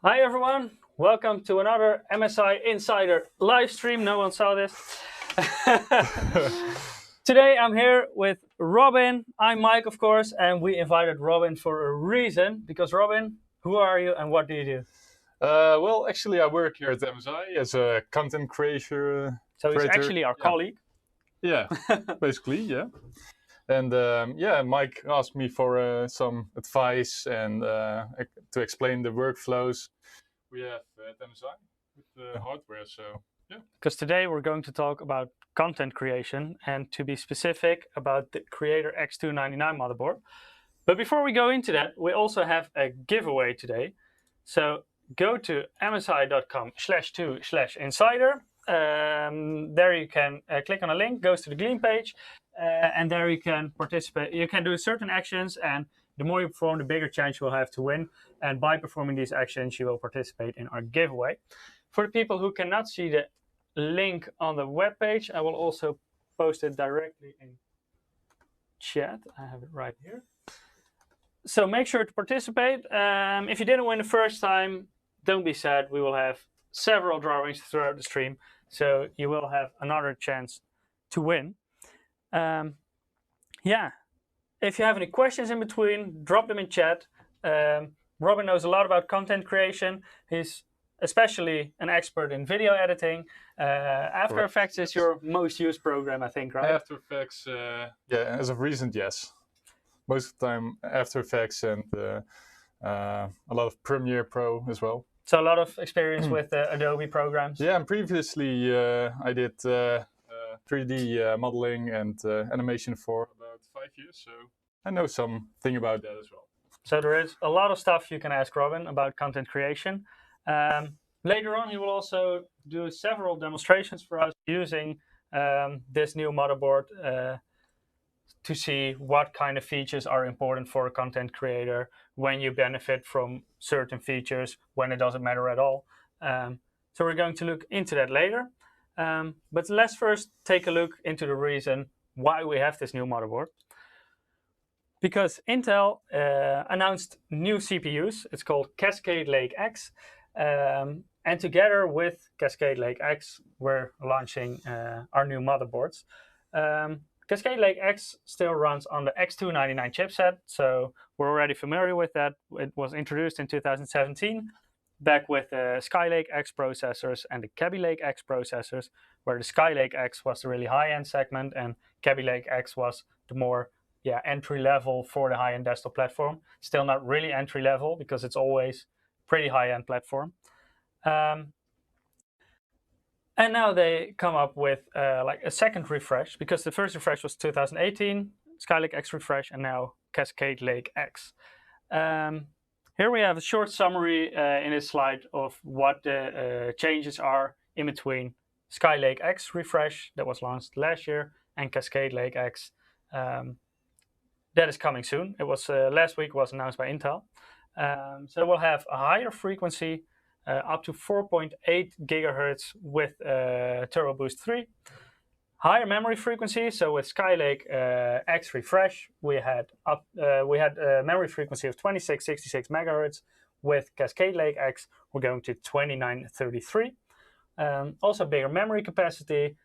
Hi everyone, welcome to another MSI Insider live stream. No one saw this. Today I'm here with Robin. I'm Mike, of course, and we invited Robin for a reason. Because Robin, who are you and what do you do? Well, actually, I work here at MSI as a content creator. So he's actually our colleague. Yeah, basically, yeah. And Mike asked me for some advice and to explain the workflows we have at MSI with the hardware. So yeah. Because today we're going to talk about content creation and, to be specific, about the Creator X299 motherboard. But before we go into that, we also have a giveaway today. So go to msi.com/2/insider. There you can click on a link, goes to the Gleam page, and there you can participate. You can do certain actions, and the more you perform, the bigger chance you will have to win. And by performing these actions, you will participate in our giveaway. For the people who cannot see the link on the web page, I will also post it directly in chat. I have it right here. So make sure to participate. If you didn't win the first time, don't be sad. We will have several drawings throughout the stream, so you will have another chance to win. If you have any questions in between, drop them in chat. Robin knows a lot about content creation. He's especially an expert in video editing. After Effects is your most used program, I think, right? After Effects, as of recent, yes. Most of the time, After Effects and a lot of Premiere Pro as well. So a lot of experience with Adobe programs. Yeah, and previously I did 3D modeling and animation for about 5 years, so I know something about that as well. So there is a lot of stuff you can ask Robin about content creation. Later on, he will also do several demonstrations for us using this new motherboard to see what kind of features are important for a content creator, when you benefit from certain features, when it doesn't matter at all. So we're going to look into that later. But let's first take a look into the reason why we have this new motherboard. Because Intel announced new CPUs. It's called Cascade Lake X. And together with Cascade Lake X, we're launching our new motherboards. Cascade Lake X still runs on the X299 chipset, so we're already familiar with that. It was introduced in 2017, back with the skylake-x processors and the Cascade-Lake-X processors, where the skylake-x was the really high-end segment and Cascade-Lake-X was the more entry-level for the high-end desktop platform. Still not really entry-level because it's always pretty high-end platform. And now they come up with like a second refresh, because the first refresh was 2018, skylake-x refresh, and now Cascade Lake X. Here we have a short summary in this slide of what the changes are in between skylake-x refresh that was launched last year and Cascade Lake X that is coming soon. It was last week was announced by Intel. So we'll have a higher frequency, up to 4.8 gigahertz with Turbo Boost 3. Higher memory frequency, so with Skylake X refresh, we had a memory frequency of 2666 megahertz. With Cascade Lake X, we're going to 2933. Also bigger memory capacity.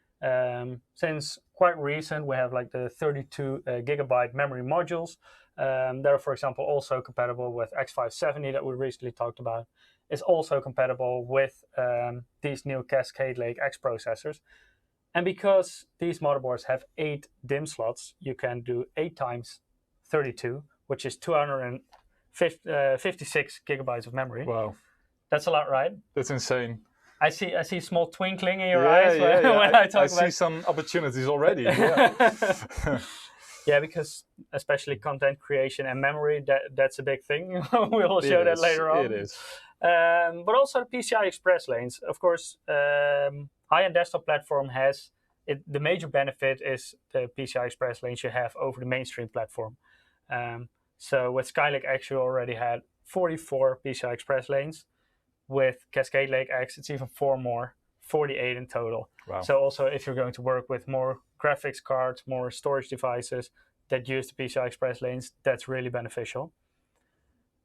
Since quite recent, we have like the 32 gigabyte memory modules. They're, for example, also compatible with X570 that we recently talked about. It's also compatible with these new Cascade Lake X processors. And because these motherboards have 8 DIMM slots, you can do 8 times 32, which is 256 gigabytes of memory. Wow. That's a lot, right? That's insane. I see a small twinkling in your eyes when I talk about it. I see some opportunities already. Yeah. Yeah, because especially content creation and memory, that's a big thing. We'll show that later on. It is. But also the PCI Express lanes. Of course, high-end desktop platform has the major benefit is the PCI Express lanes you have over the mainstream platform. So with Skylake X, you already had 44 PCI Express lanes. With Cascade Lake X, it's even 4 more, 48 in total. Wow. So also, if you're going to work with more graphics cards, more storage devices that use the PCI Express lanes, that's really beneficial.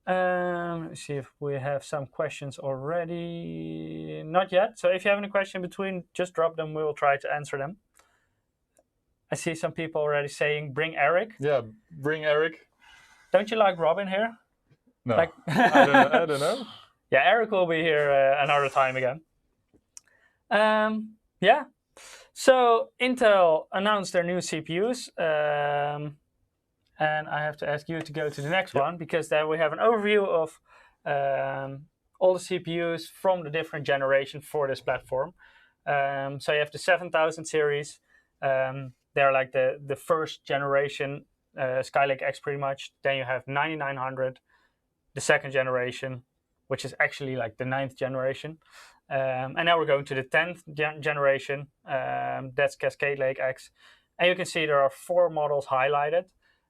Let's see if we have some questions already. Not yet. So if you have any question between, just drop them. We will try to answer them. I see some people already saying, bring Eric. Yeah, bring Eric. Don't you like Robin here? No, Like... I don't know. Yeah, Eric will be here another time again. Yeah. So Intel announced their new CPUs. And I have to ask you to go to the next one, because then we have an overview of all the CPUs from the different generations for this platform. So you have the 7000 series. They're like the first generation Skylake-X pretty much. Then you have 9900, the second generation, which is actually like the 9th generation. And now we're going to the 10th generation. That's Cascade Lake X. And you can see there are 4 models highlighted.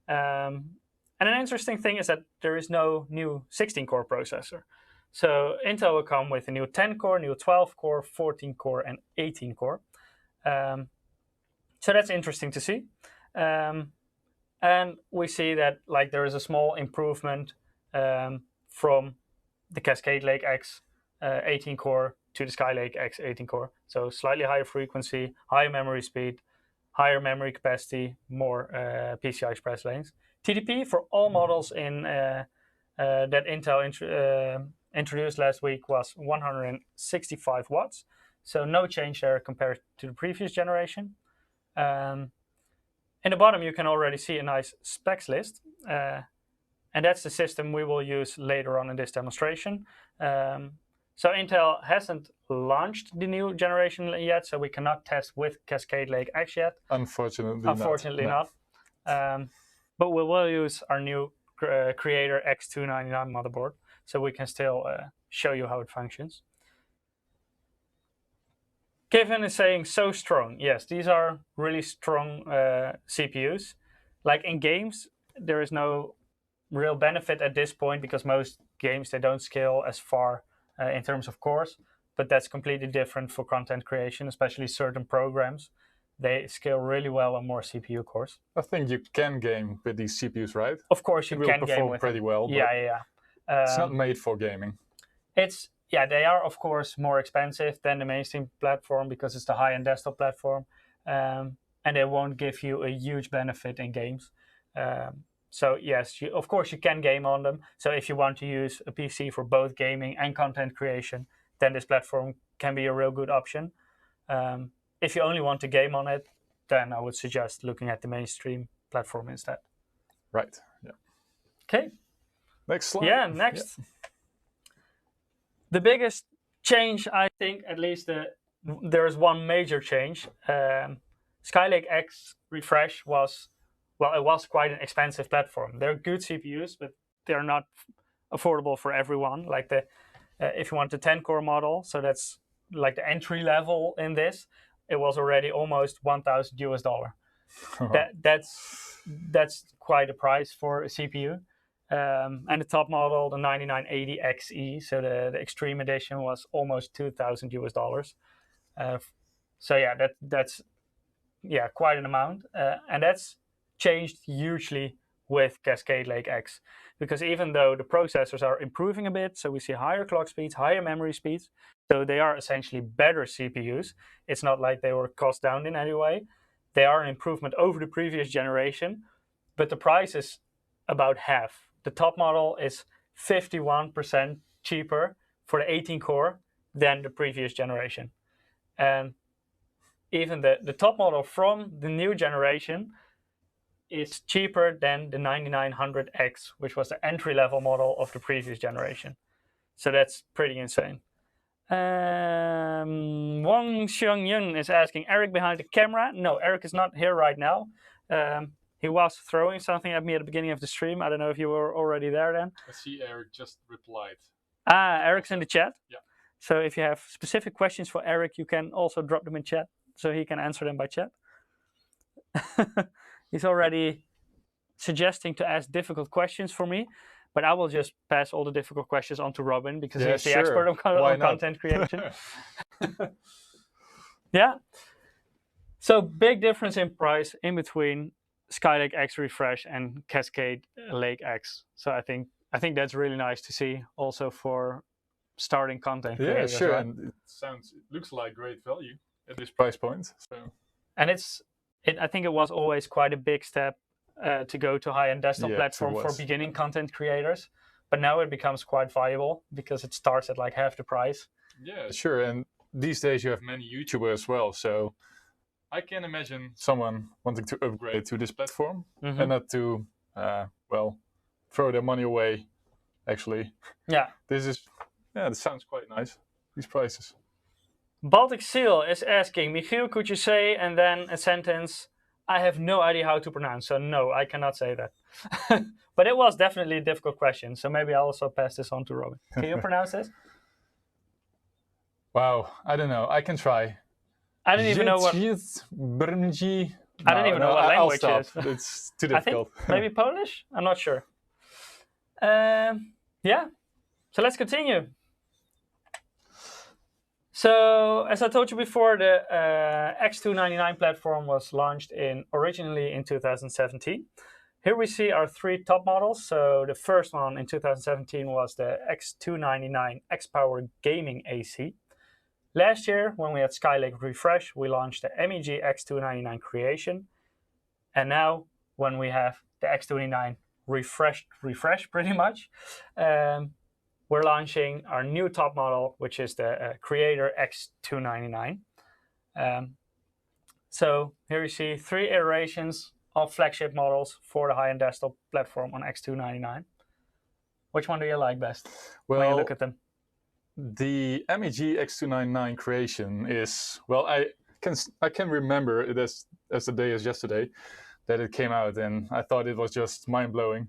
And an interesting thing is that there is no new 16-core processor. So Intel will come with a new 10-core, new 12-core, 14-core, and 18-core. So that's interesting to see. And we see that like there is a small improvement from the Cascade Lake X 18-core to the Skylake-X 18-core. So slightly higher frequency, higher memory speed, higher memory capacity, more PCI Express lanes. TDP for all models in that Intel introduced last week was 165 watts. So no change there compared to the previous generation. In the bottom, you can already see a nice specs list. And that's the system we will use later on in this demonstration. So Intel hasn't launched the new generation yet, so we cannot test with Cascade Lake X yet. Unfortunately not. But we will use our new Creator X299 motherboard, so we can still show you how it functions. Kevin is saying, so strong. Yes, these are really strong CPUs. Like in games, there is no real benefit at this point, because most games, they don't scale as far in terms of cores, but that's completely different for content creation, especially certain programs. They scale really well on more CPU cores. I think you can game with these CPUs, right? Of course, you can game with pretty them. well. Yeah. It's not made for gaming. They are of course more expensive than the mainstream platform, because it's the high-end desktop platform, and they won't give you a huge benefit in games. So yes, of course you can game on them. So if you want to use a PC for both gaming and content creation, then this platform can be a real good option. If you only want to game on it, then I would suggest looking at the mainstream platform instead. Right, yeah. Okay. Next slide. Yeah, next. Yeah. The biggest change, I think, at least there is one major change. Skylake-X refresh was quite an expensive platform. They're good CPUs, but they're not affordable for everyone. Like if you want the 10-core model, so that's like the entry level in this, it was already almost $1,000 US. That's quite a price for a CPU. And the top model, the 9980 XE, so the Extreme Edition, was almost $2,000 US. So yeah, that's quite an amount, and that's changed hugely with Cascade Lake X, because even though the processors are improving a bit, so we see higher clock speeds, higher memory speeds, so they are essentially better CPUs. It's not like they were cost down in any way. They are an improvement over the previous generation, but the price is about half. The top model is 51% cheaper for the 18-core than the previous generation. And even the top model from the new generation is cheaper than the 9900X, which was the entry-level model of the previous generation. So that's pretty insane. Wang Xiangyun is asking, Eric behind the camera? No, Eric is not here right now. He was throwing something at me at the beginning of the stream. I don't know if you were already there then. I see Eric just replied. Eric's in the chat. Yeah. So if you have specific questions for Eric, you can also drop them in chat, so he can answer them by chat. He's already suggesting to ask difficult questions for me, but I will just pass all the difficult questions on to Robin, because he's the expert on content creation. Yeah. So big difference in price in between Skylake-X refresh and Cascade Lake X. So I think I think that's really nice to see also for starting content Yeah, creators, sure. right? And it looks like great value at this price point. So And I think it was always quite a big step to go to high-end desktop yes, platform for beginning content creators. But now it becomes quite viable because it starts at like half the price. Yeah, sure. And these days you have many YouTubers as well. So I can imagine someone wanting to upgrade to this platform and not to, throw their money away, actually. Yeah. This sounds quite nice, these prices. Baltic Seal is asking, Michiel, could you say, and then a sentence, I have no idea how to pronounce, so no, I cannot say that. But it was definitely a difficult question, so maybe I'll also pass this on to Robin. Can you pronounce this? Wow, I don't know. I can try. I don't even know what... I don't even know what language it is. It's too difficult. I think maybe Polish? I'm not sure. Yeah, so let's continue. So, as I told you before, the X299 platform was launched originally in 2017. Here we see our 3 top models. So the first one in 2017 was the X299 X-Power Gaming AC. Last year, when we had Skylake Refresh, we launched the MEG X299 Creation. And now, when we have the X299 refreshed pretty much, we're launching our new top model, which is the Creator X299. So here you see 3 iterations of flagship models for the high-end desktop platform on X299. Which one do you like best when you look at them? The MEG X299 Creation is, well, I can remember it as the day as yesterday that it came out, and I thought it was just mind-blowing.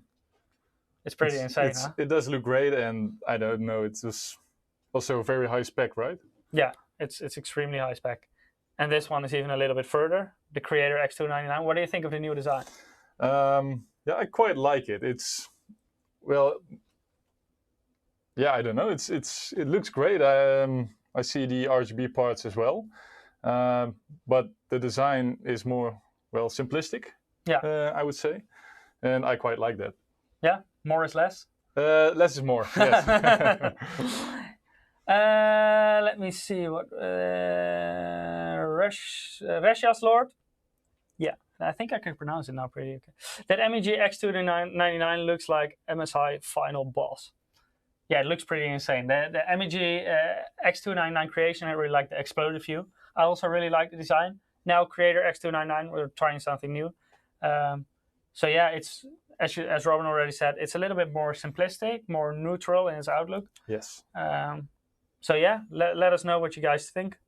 It's pretty insane, huh? It does look great, and I don't know, it's just also very high spec, right? Yeah, it's extremely high spec. And this one is even a little bit further, the Creator X299. What do you think of the new design? Yeah, I quite like it. It's, well, yeah, I don't know. It looks great. I see the RGB parts as well, but the design is more, well, simplistic. Yeah, I would say, and I quite like that. Yeah, more is less. Less is more. Yes. Let me see what Reshia's Lord. Yeah, I think I can pronounce it now pretty okay. That MEG X299 looks like MSI Final Boss. Yeah, it looks pretty insane. The MEG X299 Creation, I really like the exploded view. I also really like the design. Now Creator X299, we're trying something new. So yeah, it's as Robin already said, it's a little bit more simplistic, more neutral in its outlook. Yes. So yeah, let us know what you guys think.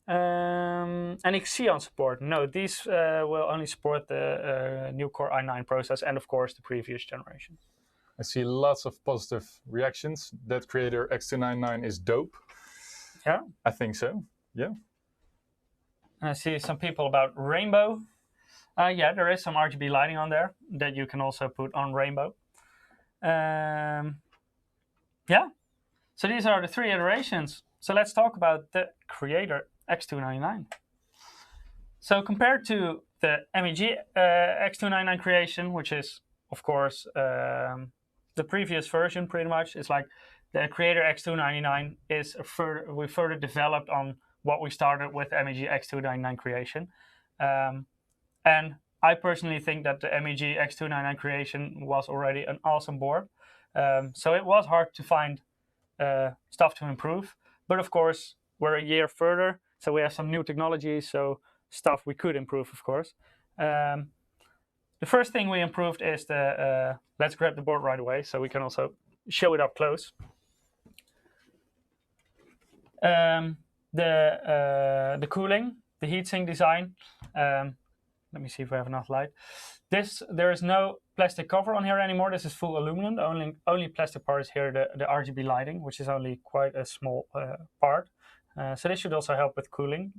Any Xeon support? No, these will only support the new Core i9 process and of course the previous generation. I see lots of positive reactions. That Creator X299 is dope. Yeah. I think so, yeah. I see some people about rainbow. Yeah, there is some RGB lighting on there that you can also put on rainbow. Yeah, so these are the 3 iterations. So let's talk about the Creator X299. So compared to the MEG X299 Creation, which is, of course, the previous version pretty much, it's like the Creator X299 is we further developed on what we started with MEG X299 Creation. And I personally think that the MEG X299 Creation was already an awesome board. So it was hard to find stuff to improve. But of course, we're a year further, so we have some new technologies, so stuff we could improve, of course. The first thing we improved is the, let's grab the board right away so we can also show it up close. The cooling, the heatsink design. Let me see if we have enough light. There is no plastic cover on here anymore. This is full aluminum. The only plastic part is here, the RGB lighting, which is only quite a small part. So this should also help with cooling.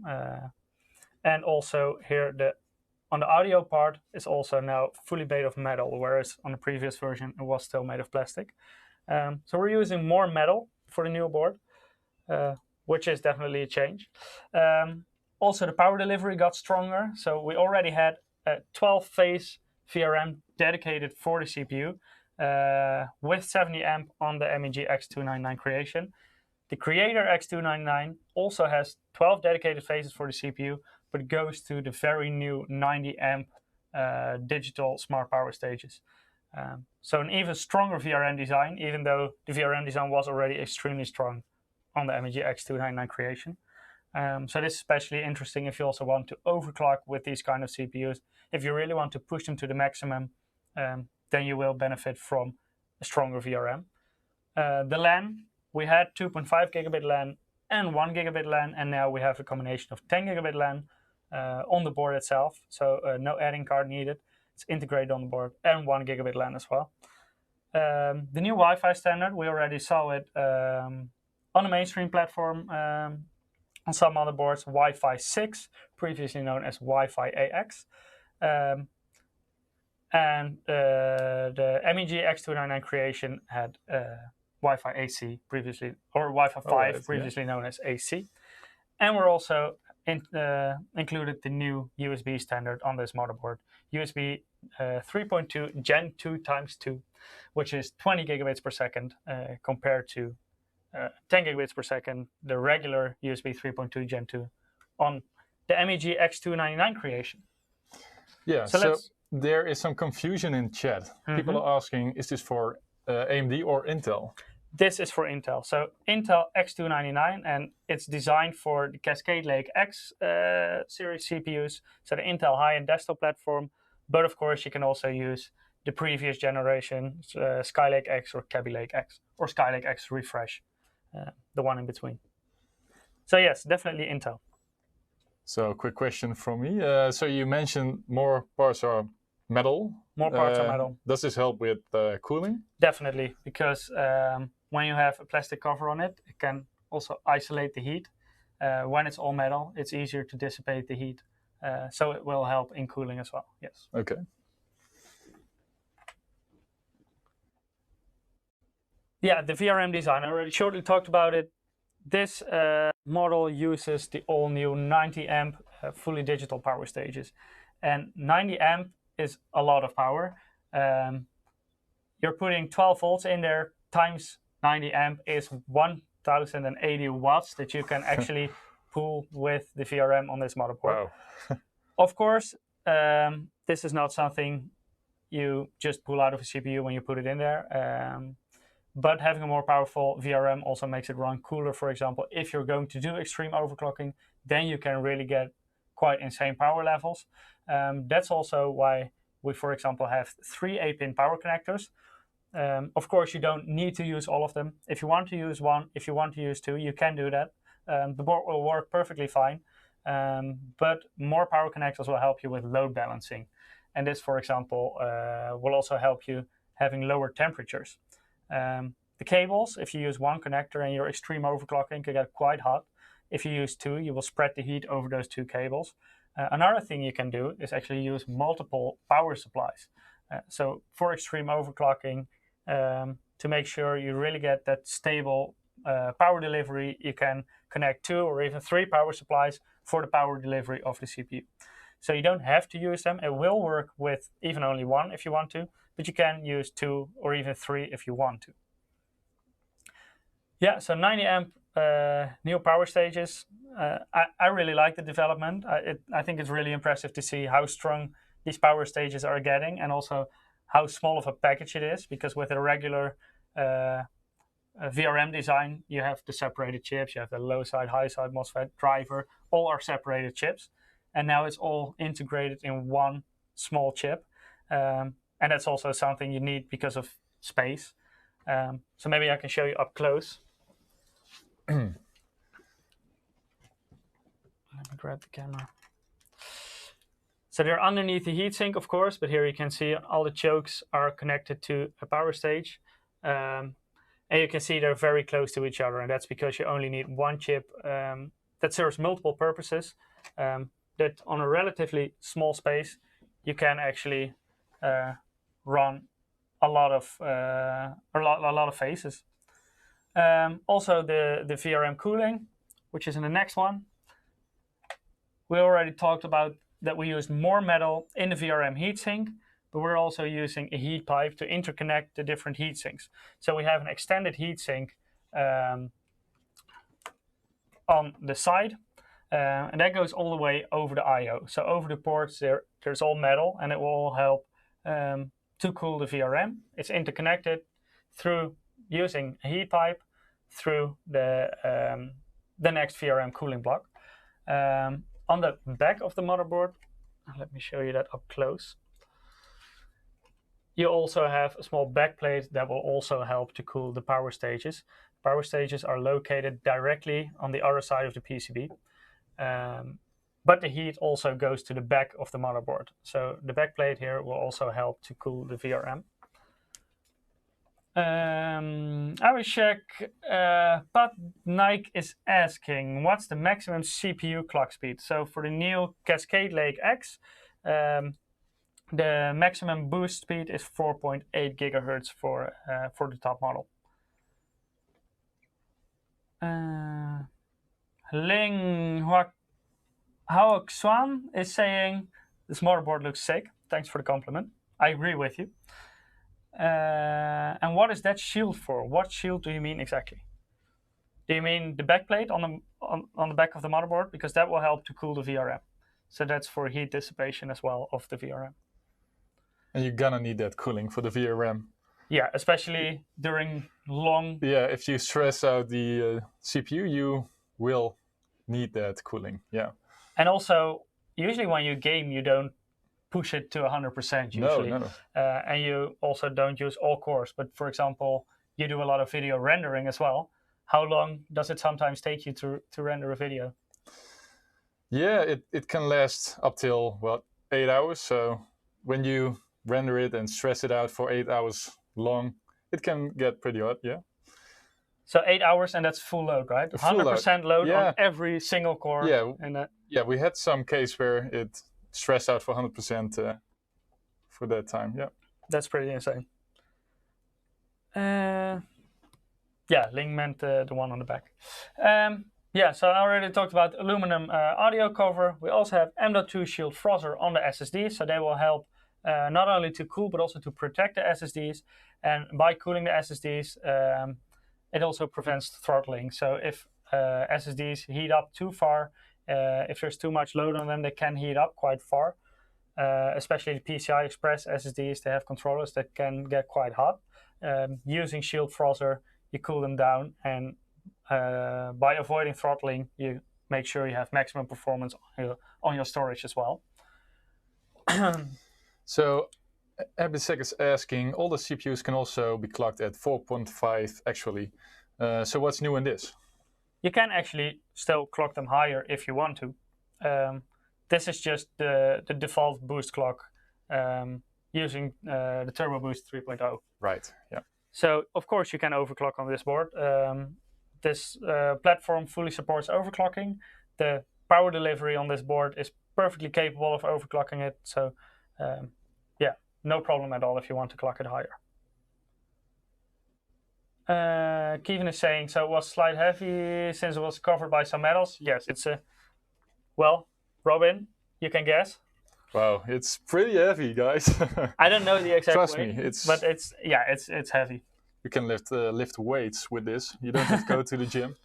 And also here, on the audio part is also now fully made of metal, whereas on the previous version it was still made of plastic. So we're using more metal for the new board, which is definitely a change. Also, the power delivery got stronger. So we already had a 12-phase VRM dedicated for the CPU. with 70 amp on the MSI X299 Creation. The Creator X299 also has 12 dedicated phases for the CPU, but goes to the very new 90 amp digital smart power stages. So an even stronger VRM design, even though the VRM design was already extremely strong on the MSI X299 Creation. So this is especially interesting if you also want to overclock with these kind of CPUs. If you really want to push them to the maximum, then you will benefit from a stronger VRM. The LAN, we had 2.5 gigabit LAN and 1 gigabit LAN, and now we have a combination of 10 gigabit LAN on the board itself, so no adding card needed. It's integrated on the board, and 1 gigabit LAN as well. The new Wi-Fi standard, we already saw it on a mainstream platform on some motherboards, Wi-Fi 6, previously known as Wi-Fi AX. And the MSI X299 Creation had Wi-Fi AC previously, or Wi-Fi 5 previously known as AC. And we're also included the new USB standard on this motherboard, USB 3.2 Gen 2 times 2, which is 20 gigabits per second compared to 10 gigabits per second, the regular USB 3.2 Gen 2 on the MSI X299 Creation. Yeah, so there is some confusion in chat. People are asking, is this for AMD or Intel? This is for Intel. So Intel X299, and it's designed for the Cascade Lake X series CPUs, so the Intel high-end desktop platform. But of course, you can also use the previous generation, skylake-x or Lake-X, or skylake-x refresh, the one in between. So yes, definitely Intel. So quick question from me. So you mentioned more parts are metal. More parts are metal. Does this help with cooling? Definitely, because when you have a plastic cover on it, it can also isolate the heat. When it's all metal, it's easier to dissipate the heat. So it will help in cooling as well, yes. Okay. Yeah, the VRM design, I already shortly talked about it. This model uses the all-new 90 amp fully digital power stages. And 90 amp is a lot of power. You're putting 12 volts in there times 90 amp is 1080 watts that you can actually pull with the VRM on this motherboard. Wow. Of course, this is not something you just pull out of a CPU when you put it in there. But having a more powerful VRM also makes it run cooler. For example, if you're going to do extreme overclocking, then you can really get quite insane power levels. That's also why we, for example, have 3 8-pin power connectors. Of course, you don't need to use all of them. If you want to use one, if you want to use 2, you can do that. The board will work perfectly fine. But more power connectors will help you with load balancing. And this, for example, will also help you having lower temperatures. The cables, if you use 1 connector and you're extreme overclocking, can get quite hot. If you use 2, you will spread the heat over those 2 cables. Another thing you can do is actually use multiple power supplies. So for extreme overclocking, to make sure you really get that stable power delivery, you can connect 2 or even 3 power supplies for the power delivery of the CPU. So you don't have to use them. It will work with even only 1 if you want to, but you can use 2 or even 3 if you want to. Yeah, so 90 amp new power stages. I really like the development. I think it's really impressive to see how strong these power stages are getting, and also how small of a package it is, because with a regular VRM design, you have the separated chips, you have the low side, high side MOSFET driver, all are separated chips. And now it's all integrated in one small chip. And that's also something you need because of space. So maybe I can show you up close. Let me grab the camera. So they're underneath the heatsink, of course, but here you can see all the chokes are connected to a power stage. And you can see they're very close to each other, and that's because you only need one chip that serves multiple purposes. That on a relatively small space, you can actually run a lot of phases. Also the VRM cooling, which is in the next one. We already talked about that we use more metal in the VRM heatsink, but we're also using a heat pipe to interconnect the different heat sinks. So we have an extended heat sink on the side, and that goes all the way over the I/O. So over the ports, there's all metal, and it will help to cool the VRM. It's interconnected through using a heat pipe through the next VRM cooling block. On the back of the motherboard, let me show you that up close. You also have a small backplate that will also help to cool the power stages. Power stages are located directly on the other side of the PCB. But the heat also goes to the back of the motherboard. So the backplate here will also help to cool the VRM. I will check. Pat Nike is asking, what's the maximum CPU clock speed? So for the new Cascade Lake X, the maximum boost speed is 4.8 gigahertz for the top model. Ling Haoxuan is saying, this motherboard looks sick. Thanks for the compliment. I agree with you. And what is that shield for? What shield do you mean exactly? Do you mean the backplate on the back of the motherboard? Because that will help to cool the VRM. So that's for heat dissipation as well of the VRM. And you're gonna need that cooling for the VRM. Yeah, especially during long... Yeah, if you stress out the CPU, you will need that cooling, yeah. And also, usually when you game, you don't push it to 100% usually. No. And you also don't use all cores. But for example, you do a lot of video rendering as well. How long does it sometimes take you to render a video? Yeah, it can last up till, well, 8 hours. So when you render it and stress it out for 8 hours long, it can get pretty hot, yeah. So 8 hours, and that's full load, right? 100% load yeah. on every single core. Yeah, and yeah, we had some case where it stressed out for 100% for that time, yeah. That's pretty insane. Yeah, Ling meant the one on the back. Yeah, so I already talked about aluminum audio cover. We also have M.2 shield frozzer on the SSD, so they will help not only to cool, but also to protect the SSDs. And by cooling the SSDs, it also prevents throttling. So if SSDs heat up too far, if there's too much load on them, they can heat up quite far. Especially the PCI Express SSDs, they have controllers that can get quite hot. Using shield frozzer, you cool them down, and by avoiding throttling, you make sure you have maximum performance on your storage as well. So Abisek is asking, all the CPUs can also be clocked at 4.5 actually. So what's new in this? You can actually still clock them higher if you want to. This is just the default boost clock using the Turbo Boost 3.0. Right, yeah. So of course you can overclock on this board. This platform fully supports overclocking. The power delivery on this board is perfectly capable of overclocking it. So yeah, no problem at all if you want to clock it higher. Kevin is saying, so it was slide heavy since it was covered by some metals? Yes, it's a, well, Robin, you can guess. Wow, it's pretty heavy, guys. I don't know the exact Trust weight, me, but it's heavy. You can lift weights with this. You don't have to go to the gym.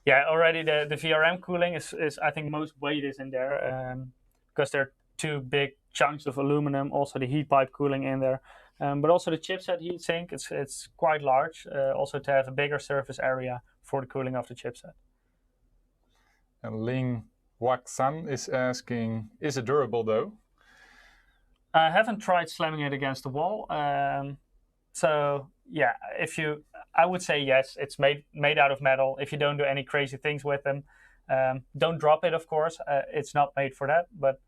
Yeah, already the VRM cooling is I think most weight is in there because there are two big chunks of aluminum. Also the heat pipe cooling in there, but also the chipset heatsink. It's quite large. Also to have a bigger surface area for the cooling of the chipset. And Ling Waksan is asking, is it durable though? I haven't tried slamming it against the wall. So yeah, I would say yes, it's made out of metal. If you don't do any crazy things with them, don't drop it, of course. It's not made for that, but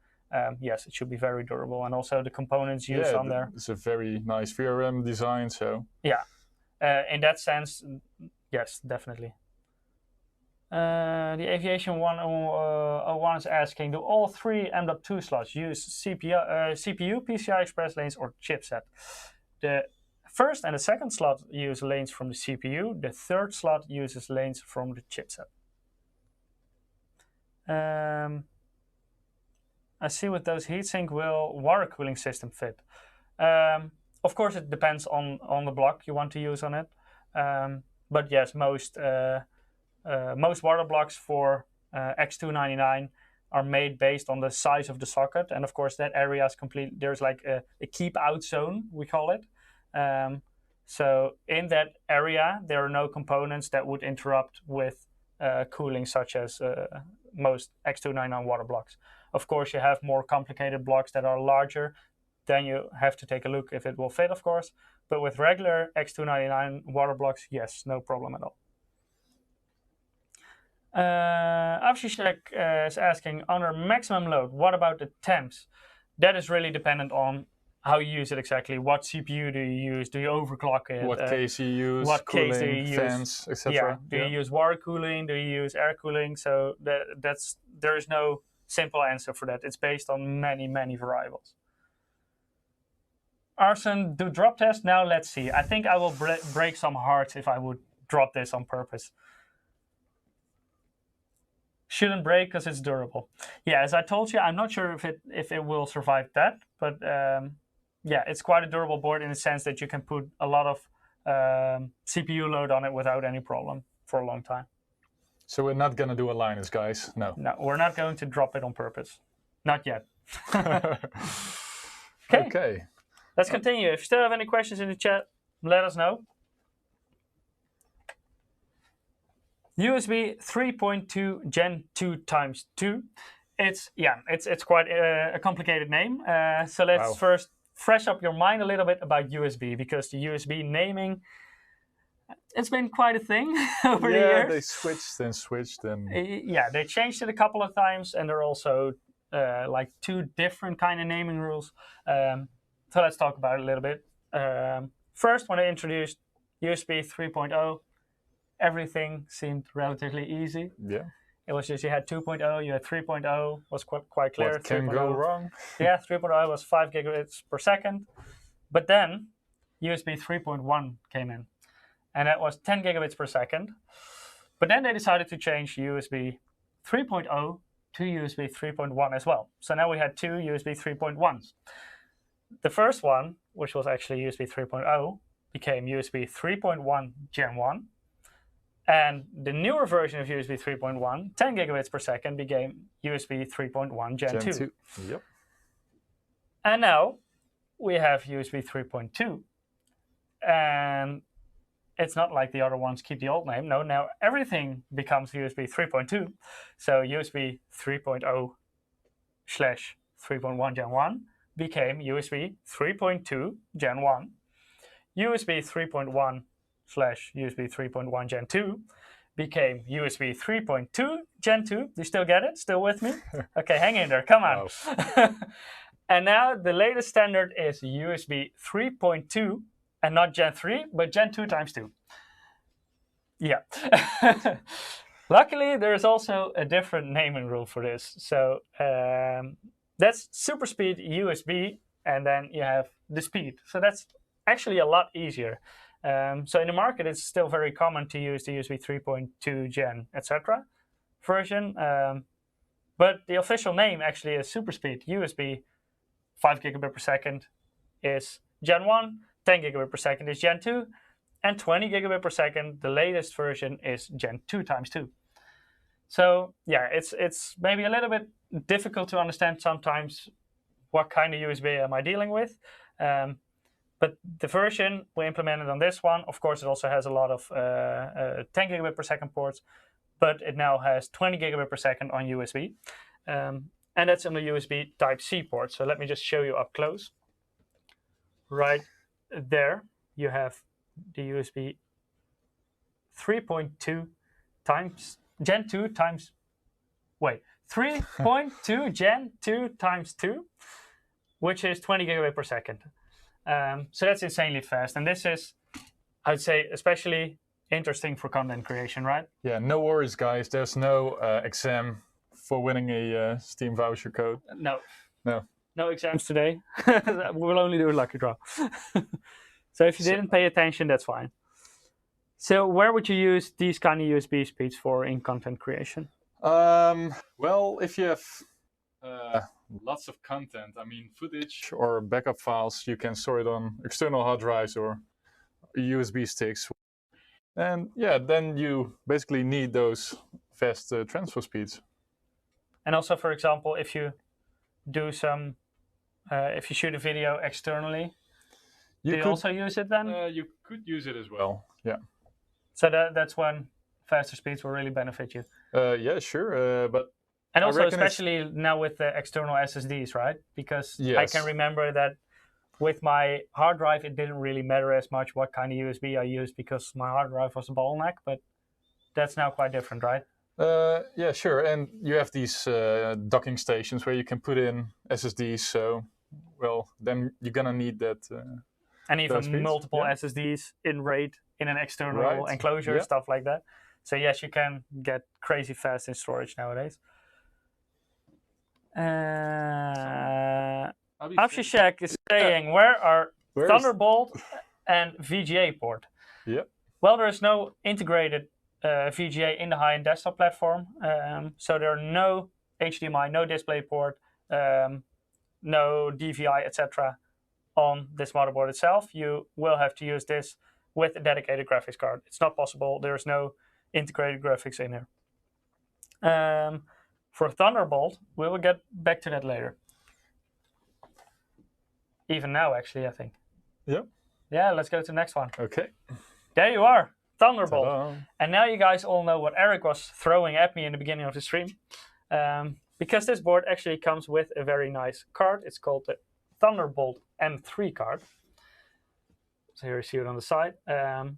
yes, it should be very durable. And also the components used on there. It's a very nice VRM design, so. Yeah, in that sense, yes, definitely. The Aviation 101 is asking, do all three M.2 slots use CPU, PCI Express lanes, or chipset? The first and the second slot use lanes from the CPU. The third slot uses lanes from the chipset. I see with those heatsink will water cooling system fit. Of course, it depends on the block you want to use on it. But yes, most water blocks for X299 are made based on the size of the socket, and of course that area is complete. There's like a keep out zone, we call it. So in that area, there are no components that would interrupt with cooling, such as most X299 water blocks. Of course, you have more complicated blocks that are larger. Then you have to take a look if it will fit, of course. But with regular X299 water blocks, yes, no problem at all. Avshishek is asking, under maximum load, what about the temps? That is really dependent on how you use it exactly. What CPU do you use? Do you overclock it? What case you use? What cooling, case do you use? Fans, etc. Yeah. Do you use water cooling? Do you use air cooling? So there is no simple answer for that. It's based on many variables. Arson, do drop test now. Let's see. I think I will break some hearts if I would drop this on purpose. Shouldn't break because it's durable. Yeah, as I told you, I'm not sure if it will survive that, but yeah, it's quite a durable board in the sense that you can put a lot of CPU load on it without any problem for a long time. So we're not gonna do a Linus, guys. No. No, we're not going to drop it on purpose. Not yet. Okay. Let's continue. If you still have any questions in the chat, let us know. USB 3.2 Gen 2 times 2. It's quite a complicated name. So let's first fresh up your mind a little bit about USB, because the USB naming, it's been quite a thing over the years. Yeah, they switched and yeah, they changed it a couple of times, and there are also like two different kind of naming rules. So let's talk about it a little bit. First, when I introduced USB 3.0, everything seemed relatively easy. Yeah. It was just you had 2.0, you had 3.0, was quite clear. What can go wrong? Yeah, 3.0 was 5 gigabits per second. But then USB 3.1 came in, and that was 10 gigabits per second. But then they decided to change USB 3.0 to USB 3.1 as well. So now we had two USB 3.1s. The first one, which was actually USB 3.0, became USB 3.1 Gen 1. And the newer version of USB 3.1, 10 gigabits per second, became USB 3.1 Gen 2. Yep. And now we have USB 3.2. And it's not like the other ones keep the old name. No, now everything becomes USB 3.2. So USB 3.0 / 3.1 Gen 1 became USB 3.2 Gen 1. USB 3.1 / USB 3.1 Gen 2 became USB 3.2 Gen 2. You still get it? Still with me? Okay, hang in there. Come on. Wow. And now the latest standard is USB 3.2, and not Gen 3, but Gen 2 times 2. Yeah. Luckily, there is also a different naming rule for this. So that's Superspeed USB, and then you have the speed. So that's actually a lot easier. So in the market, it's still very common to use the USB 3.2 Gen, etc. version. But the official name actually is Superspeed USB. 5 gigabit per second is Gen 1, 10 gigabit per second is Gen 2, and 20 gigabit per second, the latest version, is Gen 2 times 2. So yeah, it's maybe a little bit difficult to understand sometimes what kind of USB am I dealing with. But the version we implemented on this one, of course, it also has a lot of 10 gigabit per second ports, but it now has 20 gigabit per second on USB. And that's on the USB Type-C port. So let me just show you up close. Right there, you have the USB 3.2 times Gen 2 times, 3.2 Gen 2 times 2, which is 20 gigabit per second. So that's insanely fast. And this is, I'd say, especially interesting for content creation, right? Yeah, no worries, guys. There's no exam for winning a Steam voucher code. No exams today. We'll only do a lucky draw. So if you didn't pay attention, that's fine. So where would you use these kind of USB speeds for in content creation? Well, if you have lots of content. I mean, footage or backup files, you can store it on external hard drives or USB sticks. And yeah, then you basically need those fast transfer speeds. And also, for example, if you do some, if you shoot a video externally, do you also use it then? You could use it as well, yeah. So that's when faster speeds will really benefit you. Yeah, sure, but and also especially now with the external SSDs, right? Because yes. I can remember that with my hard drive, it didn't really matter as much what kind of USB I used because my hard drive was a bottleneck, but that's now quite different, right? Yeah, sure. And you have these docking stations where you can put in SSDs. So, well, then you're gonna need that. And even multiple SSDs in RAID in an external enclosure, stuff like that. So yes, you can get crazy fast in storage nowadays. Abhishek is saying, where are Thunderbolt and VGA port? Yeah. Well, there is no integrated VGA in the high-end desktop platform. So there are no HDMI, no DisplayPort, no DVI, etc. on this motherboard itself. You will have to use this with a dedicated graphics card. It's not possible. There's no integrated graphics in here. For Thunderbolt, we will get back to that later. Even now, actually, I think. Yeah. Yeah, let's go to the next one. Okay. There you are, Thunderbolt. Ta-da. And now you guys all know what Eric was throwing at me in the beginning of the stream. Because this board actually comes with a very nice card. It's called the Thunderbolt M3 card. So here you see it on the side. And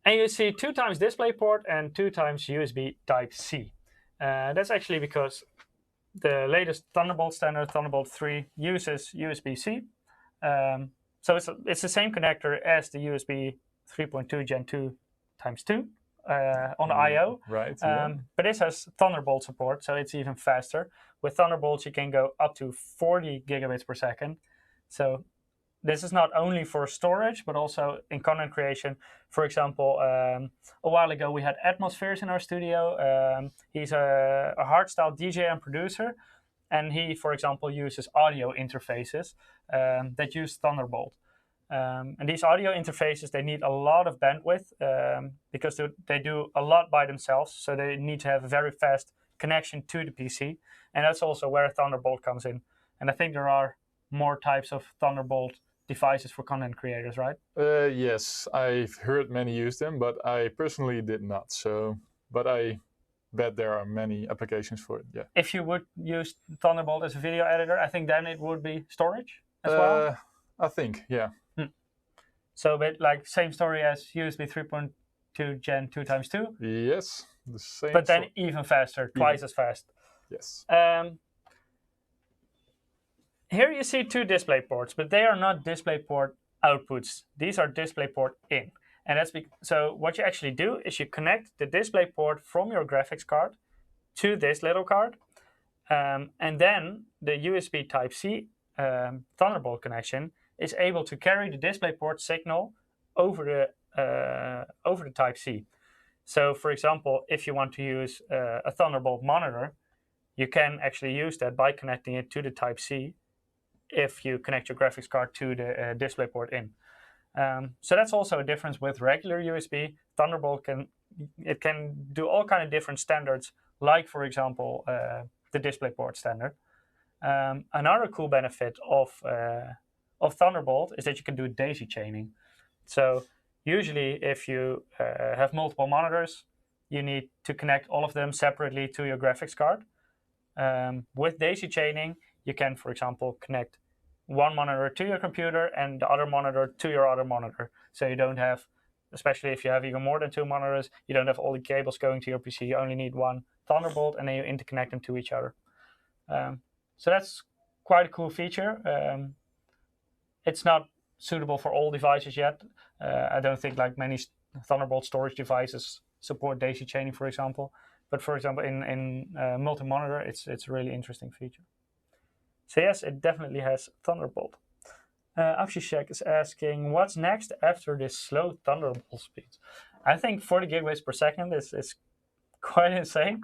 you see 2 times DisplayPort and 2 times USB Type-C. That's actually because the latest Thunderbolt standard, Thunderbolt 3, uses USB-C. So it's the same connector as the USB 3.2 Gen 2 times 2 on the I/O. Right. But this has Thunderbolt support, so it's even faster. With Thunderbolt, you can go up to 40 gigabits per second. So this is not only for storage, but also in content creation. For example, a while ago we had Atmospheres in our studio. He's a hardstyle DJ and producer, and he, for example, uses audio interfaces that use Thunderbolt. And these audio interfaces, they need a lot of bandwidth because they do a lot by themselves. So they need to have a very fast connection to the PC. And that's also where Thunderbolt comes in. And I think there are more types of Thunderbolt devices for content creators, right? Yes, I've heard many use them, but I personally did not. So, but I bet there are many applications for it, yeah. If you would use Thunderbolt as a video editor, I think then it would be storage as well? I think, yeah. So, but like same story as USB 3.2 Gen 2 times 2? Yes, the same. But then even faster, twice as fast. Yes. Here you see 2 display ports, but they are not DisplayPort outputs. These are DisplayPort in. And that's so what you actually do is you connect the DisplayPort from your graphics card to this little card. And then the USB Type-C Thunderbolt connection is able to carry the DisplayPort signal over the Type-C. So for example, if you want to use a Thunderbolt monitor, you can actually use that by connecting it to the Type-C if you connect your graphics card to the DisplayPort in. So that's also a difference with regular USB. Thunderbolt can do all kind of different standards, like for example the DisplayPort standard. Another cool benefit of Thunderbolt is that you can do daisy chaining. So usually if you have multiple monitors, you need to connect all of them separately to your graphics card. With daisy chaining, you can, for example, connect one monitor to your computer and the other monitor to your other monitor. So you don't have, especially if you have even more than 2 monitors, you don't have all the cables going to your PC. You only need one Thunderbolt and then you interconnect them to each other. So that's quite a cool feature. It's not suitable for all devices yet. I don't think like many Thunderbolt storage devices support daisy chaining, for example. But for example, in multi-monitor, it's a really interesting feature. So yes, it definitely has Thunderbolt. Abhishek is asking, what's next after this slow Thunderbolt speed? I think 40 gigabits per second is quite insane.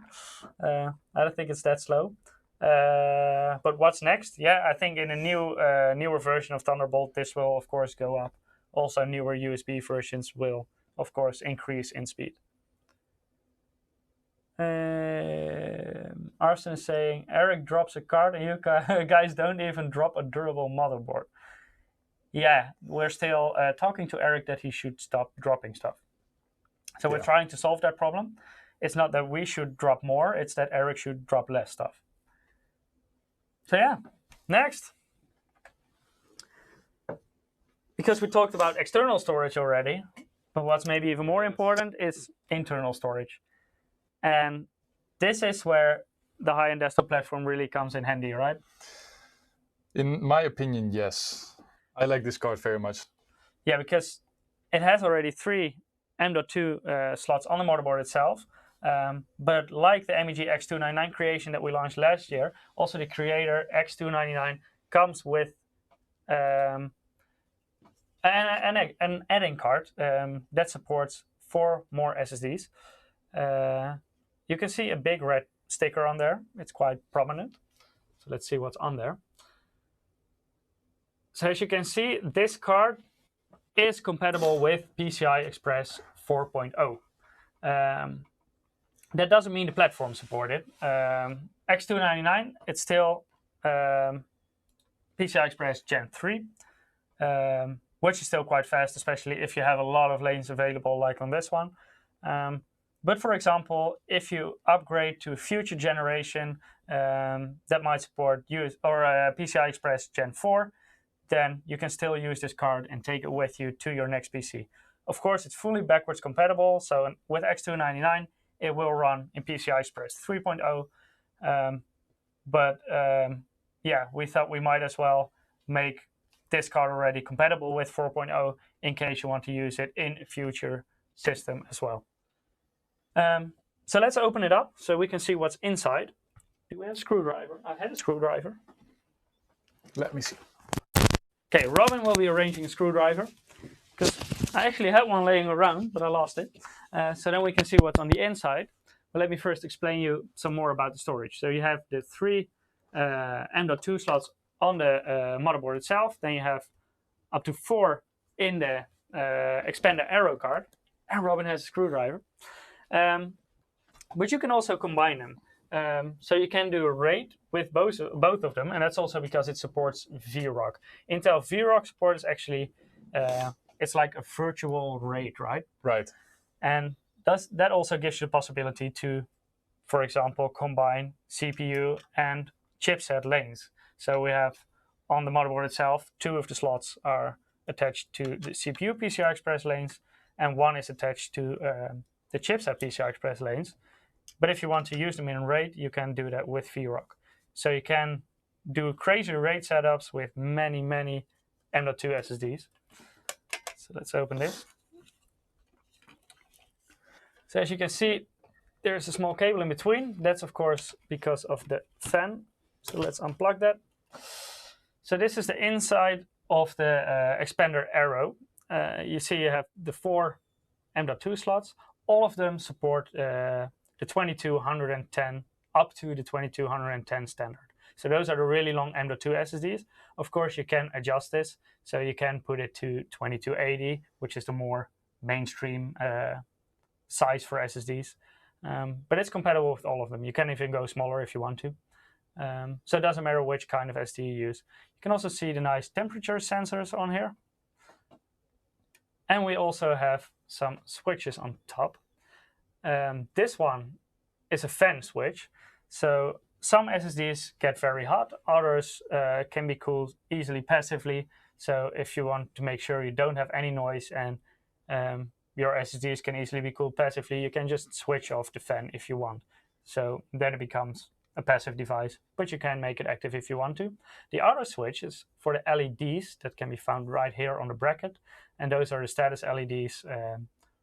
I don't think it's that slow. But what's next? Yeah, I think in a newer version of Thunderbolt, this will of course go up. Also, newer USB versions will of course increase in speed. Arsene is saying Eric drops a card and you guys don't even drop a durable motherboard. Yeah, we're still talking to Eric that he should stop dropping stuff. So we're trying to solve that problem. It's not that we should drop more, it's that Eric should drop less stuff. So yeah, next. Because we talked about external storage already, but what's maybe even more important is internal storage. And this is where the high-end desktop platform really comes in handy, right? In my opinion, yes. I like this card very much. Yeah, because it has already 3 M.2 slots on the motherboard itself. But like the MEG X299 creation that we launched last year, also the Creator X299 comes with an add-in card that supports 4 more SSDs. You can see a big red sticker on there. It's quite prominent. So let's see what's on there. So as you can see, this card is compatible with PCI Express 4.0. That doesn't mean the platform supported. X299, it's still PCI Express Gen 3, which is still quite fast, especially if you have a lot of lanes available like on this one. But for example, if you upgrade to a future generation that might support PCI Express Gen 4, then you can still use this card and take it with you to your next PC. Of course, it's fully backwards compatible, so with X299, it will run in PCI Express 3.0. Yeah, we thought we might as well make this card already compatible with 4.0 in case you want to use it in a future system as well. So let's open it up so we can see what's inside. Do we have a screwdriver? I had a screwdriver. Let me see. Okay, Robin will be arranging a screwdriver because I actually had one laying around, but I lost it. So then we can see what's on the inside. But let me first explain you some more about the storage. So you have the 3 M.2 slots on the motherboard itself. Then you have up to 4 in the expander arrow card. And Robin has a screwdriver. But you can also combine them. So you can do a RAID with both of them, and that's also because it supports VROC. Intel VROC support is actually it's like a virtual RAID, right? Right. And that also gives you the possibility to, for example, combine CPU and chipset lanes. So we have on the motherboard itself, 2 of the slots are attached to the CPU PCI Express lanes, and 1 is attached to the chipset PCI Express lanes. But if you want to use them in RAID, you can do that with VROC. So you can do crazy RAID setups with many, many M.2 SSDs. So let's open this. So as you can see, there's a small cable in between. That's of course because of the fan. So let's unplug that. So this is the inside of the expander arrow. You see you have the 4 M.2 slots. All of them support the 2210 up to the 2210 standard. So those are the really long M.2 SSDs. Of course, you can adjust this. So you can put it to 2280, which is the more mainstream size for SSDs. But it's compatible with all of them. You can even go smaller if you want to. So it doesn't matter which kind of SD you use. You can also see the nice temperature sensors on here. And we also have some switches on top. This one is a fan switch. So some SSDs get very hot, others can be cooled easily passively. So if you want to make sure you don't have any noise and your SSDs can easily be cooled passively, you can just switch off the fan if you want. So then it becomes a passive device, but you can make it active if you want to. The other switch is for the LEDs that can be found right here on the bracket. And those are the status LEDs.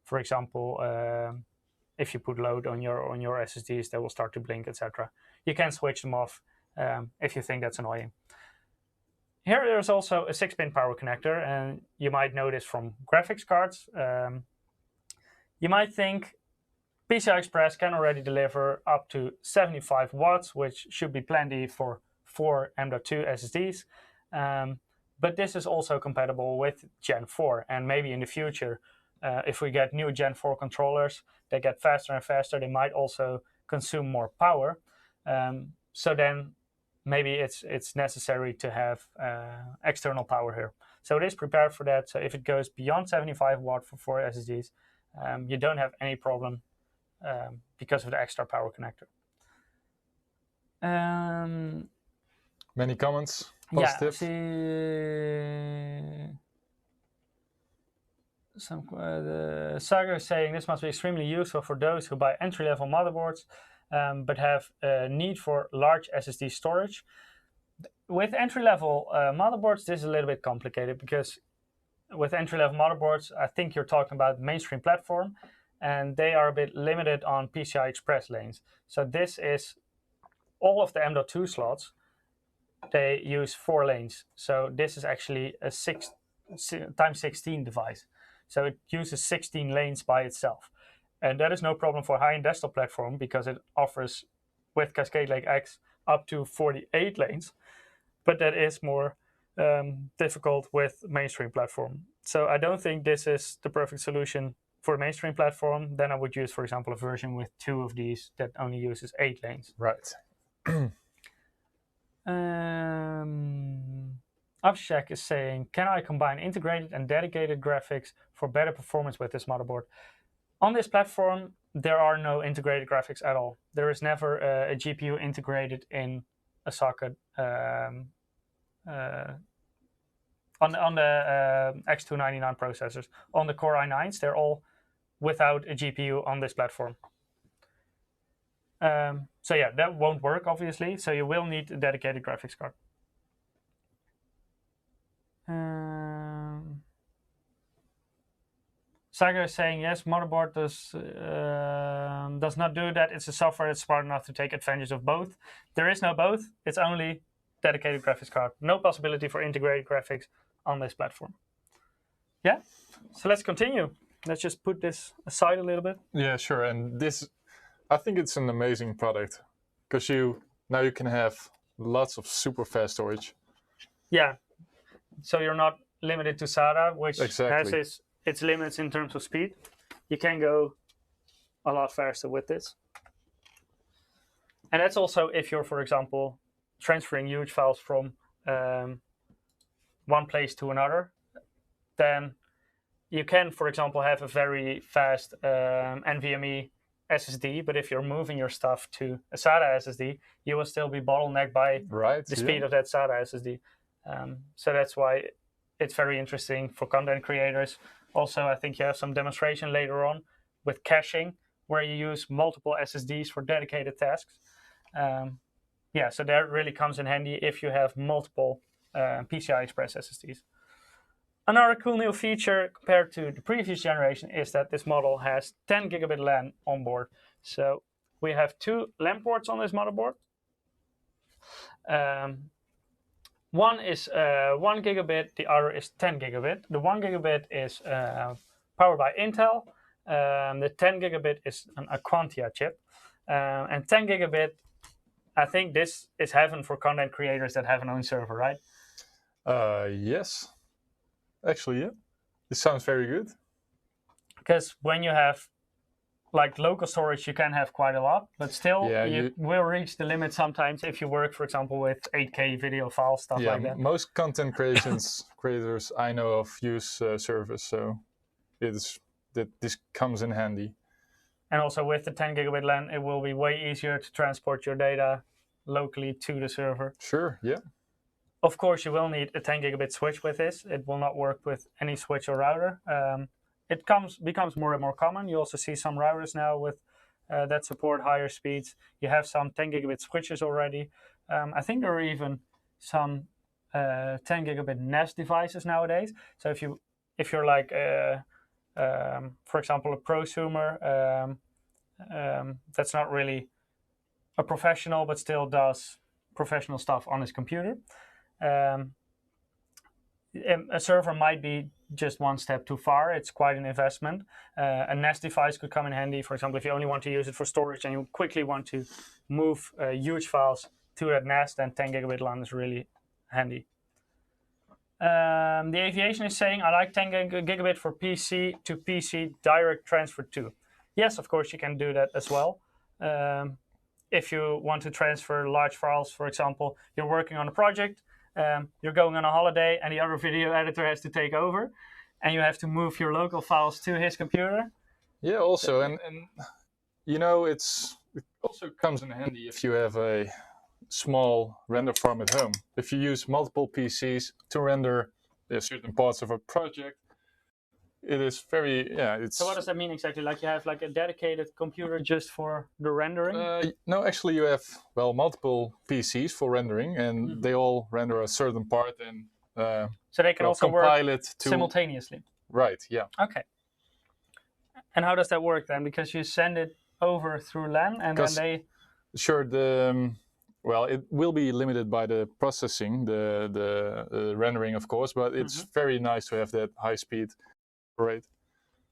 For example, if you put load on your SSDs, they will start to blink, etc. You can switch them off if you think that's annoying. Here there's also a 6-pin power connector, and you might know this from graphics cards. You might think PCI Express can already deliver up to 75 watts, which should be plenty for 4 M.2 SSDs. But this is also compatible with Gen 4, and maybe in the future, if we get new Gen 4 controllers, they get faster and faster, they might also consume more power. So then maybe it's necessary to have external power here. So it is prepared for that. So if it goes beyond 75 watt for 4 SSDs, you don't have any problem because of the extra power connector. Many comments? Positive? Yeah, Saga is saying this must be extremely useful for those who buy entry-level motherboards but have a need for large SSD storage. With entry-level motherboards, this is a little bit complicated because with entry-level motherboards, I think you're talking about mainstream platform, and they are a bit limited on PCI Express lanes. So this is all of the M.2 slots. They use 4 lanes. So this is actually a 6x16 device. So it uses 16 lanes by itself. And that is no problem for high-end desktop platform because it offers, with Cascade Lake X, up to 48 lanes. But that is more difficult with mainstream platform. So I don't think this is the perfect solution for a mainstream platform. Then I would use, for example, a version with 2 of these that only uses 8 lanes. Right. Abhishek is saying, can I combine integrated and dedicated graphics for better performance with this motherboard? On this platform, there are no integrated graphics at all. There is never a GPU integrated in a socket. On the X299 processors. On the Core i9s, they're all without a GPU on this platform. So yeah, that won't work, obviously. So you will need a dedicated graphics card. Saga is saying, yes, motherboard does not do that. It's a software that's smart enough to take advantage of both. There is no both. It's only dedicated graphics card. No possibility for integrated graphics on this platform. Yeah, so let's continue. Let's just put this aside a little bit. Yeah, sure. And this, I think it's an amazing product because now you can have lots of super fast storage. Yeah, so you're not limited to SATA, which exactly. has its limits in terms of speed. You can go a lot faster with this. And that's also if you're, for example, transferring huge files from one place to another, then you can, for example, have a very fast NVMe SSD, but if you're moving your stuff to a SATA SSD, you will still be bottlenecked by the speed of that SATA SSD. So that's why it's very interesting for content creators. Also, I think you have some demonstration later on with caching, where you use multiple SSDs for dedicated tasks. Yeah, so that really comes in handy if you have multiple PCI Express SSDs. Another cool new feature compared to the previous generation is that this model has 10 gigabit LAN on board. So we have 2 LAN ports on this motherboard. One is 1 gigabit, the other is 10 gigabit. The 1 gigabit is powered by Intel. The 10 gigabit is an Aquantia chip. And 10 gigabit, I think this is heaven for content creators that have an own server, right? Yes. Actually, yeah. This sounds very good. Because when you have like local storage, you can have quite a lot, but still you will reach the limit sometimes if you work, for example, with 8K video files, stuff like that. Most content creators I know of use servers, so this comes in handy. And also with the 10 gigabit LAN, it will be way easier to transport your data locally to the server. Sure, yeah. Of course, you will need a 10 gigabit switch with this. It will not work with any switch or router. It becomes more and more common. You also see some routers now with that support higher speeds. You have some 10 gigabit switches already. I think there are even some 10 gigabit NAS devices nowadays. So if you're like, for example, a prosumer that's not really a professional but still does professional stuff on his computer, a server might be just one step too far. It's quite an investment. A NAS device could come in handy. For example, if you only want to use it for storage and you quickly want to move huge files to that NAS, then 10 gigabit LAN is really handy. The aviation is saying, I like 10 gigabit for PC to PC direct transfer too. Yes, of course you can do that as well. If you want to transfer large files, for example, you're working on a project, you're going on a holiday, and the other video editor has to take over, and you have to move your local files to his computer. Yeah, also, and you know, it also comes in handy if you have a small render farm at home. If you use multiple PCs to render certain parts of a project, it is very, So what does that mean exactly? Like you have like a dedicated computer just for the rendering? No, actually you have, well, multiple PCs for rendering, and they all render a certain part, and so they can also compile work it to... simultaneously? Right, yeah. Okay. And how does that work then? Because you send it over through LAN, and then they... Sure, well, it will be limited by the processing, the rendering, of course, but it's very nice to have that high speed rate.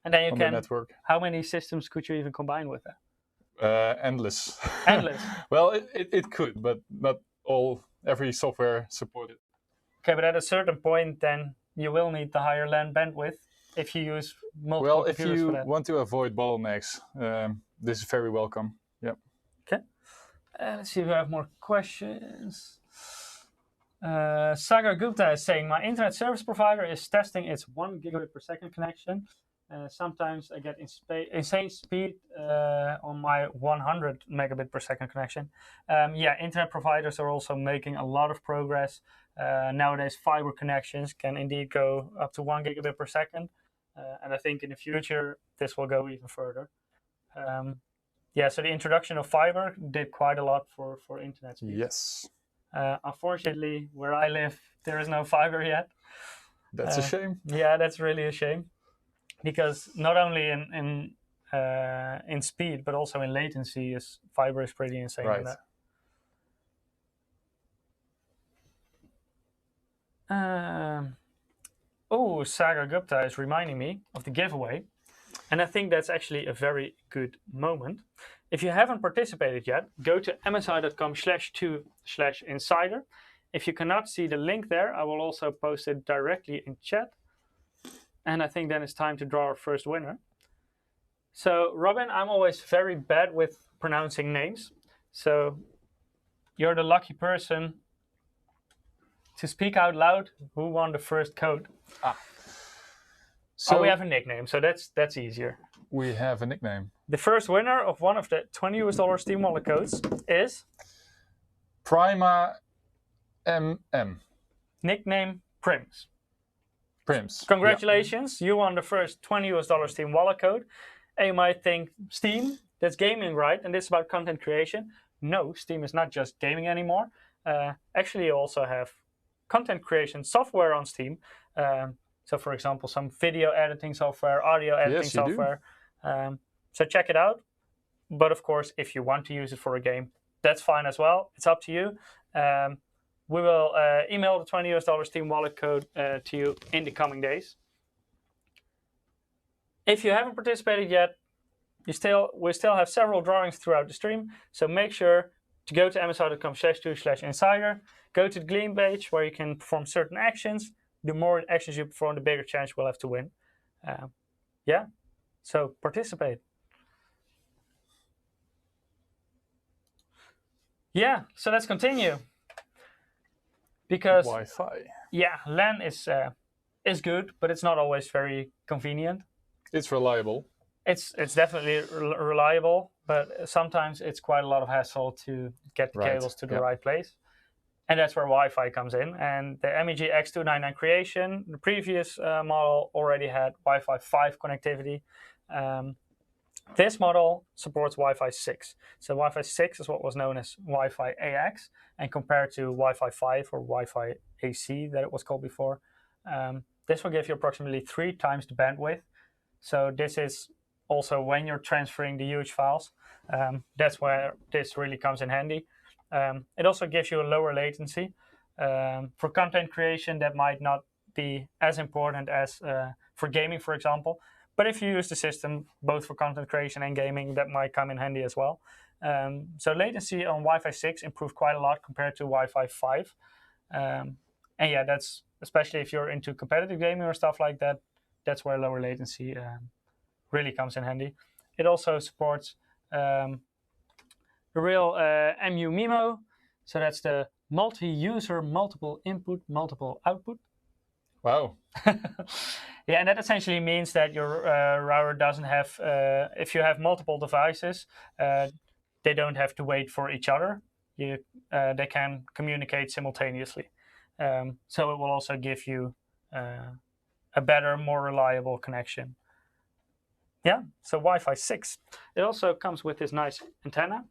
And then you on can... the network. How many systems could you even combine with that? Endless. Endless? Well, it could, but not every software supported. Okay, but at a certain point, then you will need the higher LAN bandwidth if you use multiple computers for that. Well, if you want to avoid bottlenecks, this is very welcome. Yep. Okay. Let's see if we have more questions. Sagar Gupta is saying, my internet service provider is testing its 1 gigabit per second connection. Sometimes I get insane speed on my 100 megabit per second connection. Yeah, internet providers are also making a lot of progress. Nowadays, fiber connections can indeed go up to 1 gigabit per second. And I think in the future, this will go even further. Yeah, so the introduction of fiber did quite a lot for internet speed. Yes. Unfortunately, where I live, there is no fiber yet. That's a shame. Yeah, that's really a shame. Because not only in speed, but also in latency, fiber is pretty insane. Right. Oh, Sagar Gupta is reminding me of the giveaway. And I think that's actually a very good moment. If you haven't participated yet, go to msi.com/2/insider. If you cannot see the link there, I will also post it directly in chat. And I think then it's time to draw our first winner. So, Robin, I'm always very bad with pronouncing names. So, you're the lucky person to speak out loud who won the first code. So we have a nickname, so that's easier. We have a nickname. The first winner of one of the $20 Steam wallet codes is Prima MM. Nickname Prims. Prims. Congratulations, you won the first $20 Steam wallet code. And you might think, Steam, that's gaming, right? And this is about content creation. No, Steam is not just gaming anymore. Actually, you also have content creation software on Steam. So, for example, some video editing software, audio editing software. So check it out. But of course, if you want to use it for a game, that's fine as well. It's up to you. We will email the $20 Steam wallet code to you in the coming days. If you haven't participated yet, we still have several drawings throughout the stream. So make sure to go to msi.com/2/insider. Go to the Gleam page where you can perform certain actions. The more actions you perform, the bigger chance you will have to win. Yeah, so participate. Yeah, so let's continue. Because Wi-Fi. Yeah, LAN is good, but it's not always very convenient. It's reliable. It's definitely reliable, but sometimes it's quite a lot of hassle to get the cables to the right place. And that's where Wi-Fi comes in. And the MEG X299 Creation, the previous model already had Wi-Fi 5 connectivity. This model supports Wi-Fi 6. So Wi-Fi 6 is what was known as Wi-Fi AX. And compared to Wi-Fi 5 or Wi-Fi AC that it was called before, this will give you approximately 3 times the bandwidth. So this is also when you're transferring the huge files. That's where this really comes in handy. It also gives you a lower latency. For content creation, that might not be as important as for gaming, for example. But if you use the system both for content creation and gaming, that might come in handy as well. So latency on Wi-Fi 6 improved quite a lot compared to Wi-Fi 5. And yeah, that's especially if you're into competitive gaming or stuff like that, that's where lower latency really comes in handy. It also supports the real MU MIMO, so that's the multi-user, multiple input, multiple output. Wow. Yeah, and that essentially means that your router doesn't have, if you have multiple devices, they don't have to wait for each other. They can communicate simultaneously. So it will also give you a better, more reliable connection. Yeah, so Wi-Fi 6. It also comes with this nice antenna.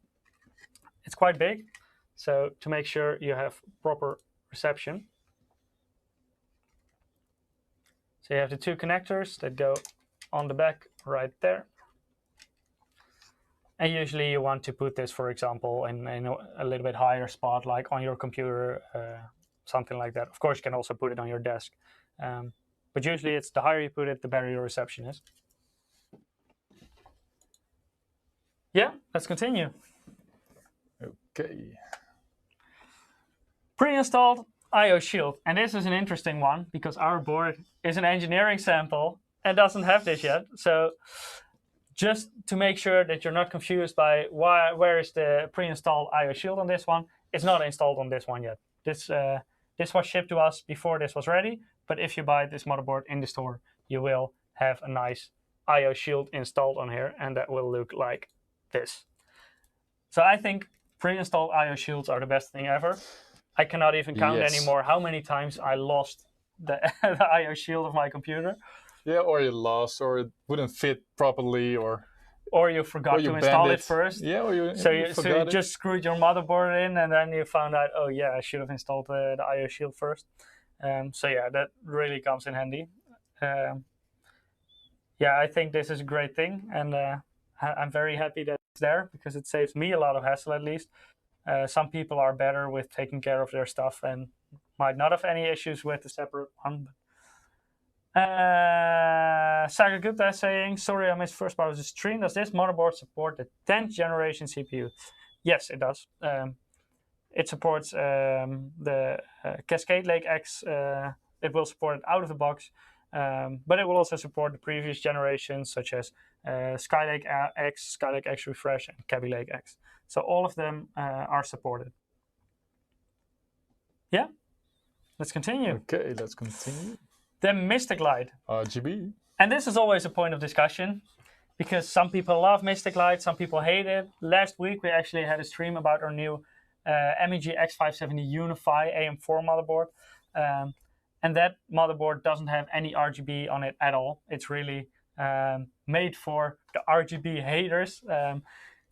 It's quite big, so to make sure you have proper reception. So you have the two connectors that go on the back right there. And usually you want to put this, for example, in a little bit higher spot, like on your computer, something like that. Of course, you can also put it on your desk. But usually it's the higher you put it, the better your reception is. Yeah, let's continue. Okay. Pre-installed I/O shield. And this is an interesting one because our board is an engineering sample and doesn't have this yet. So just to make sure that you're not confused by where is the pre-installed I/O shield on this one, it's not installed on this one yet. This was shipped to us before this was ready, but if you buy this motherboard in the store, you will have a nice I/O shield installed on here, and that will look like this. So I think pre-installed I/O shields are the best thing ever. I cannot even count anymore how many times I lost the I/O shield of my computer. Yeah, or you lost, or it wouldn't fit properly, or you forgot to install it first. Yeah, or you just screwed your motherboard in, and then you found out, oh yeah, I should have installed the I/O shield first. So yeah, that really comes in handy. Yeah, I think this is a great thing, and I'm very happy that it's there because it saves me a lot of hassle at least. Some people are better with taking care of their stuff and might not have any issues with the separate one. Saga Gupta is saying, sorry, I missed first part of the stream. Does this motherboard support the 10th generation CPU? Yes, it does. It supports the Cascade Lake X. It will support it out of the box, but it will also support the previous generations such as skylake-x, skylake-x refresh, and Cascade Lake X. So all of them are supported. Yeah, let's continue. Okay, let's continue. The Mystic Light. RGB. And this is always a point of discussion because some people love Mystic Light, some people hate it. Last week we actually had a stream about our new MEG X570 Unify AM4 motherboard. And that motherboard doesn't have any RGB on it at all. It's really made for the RGB haters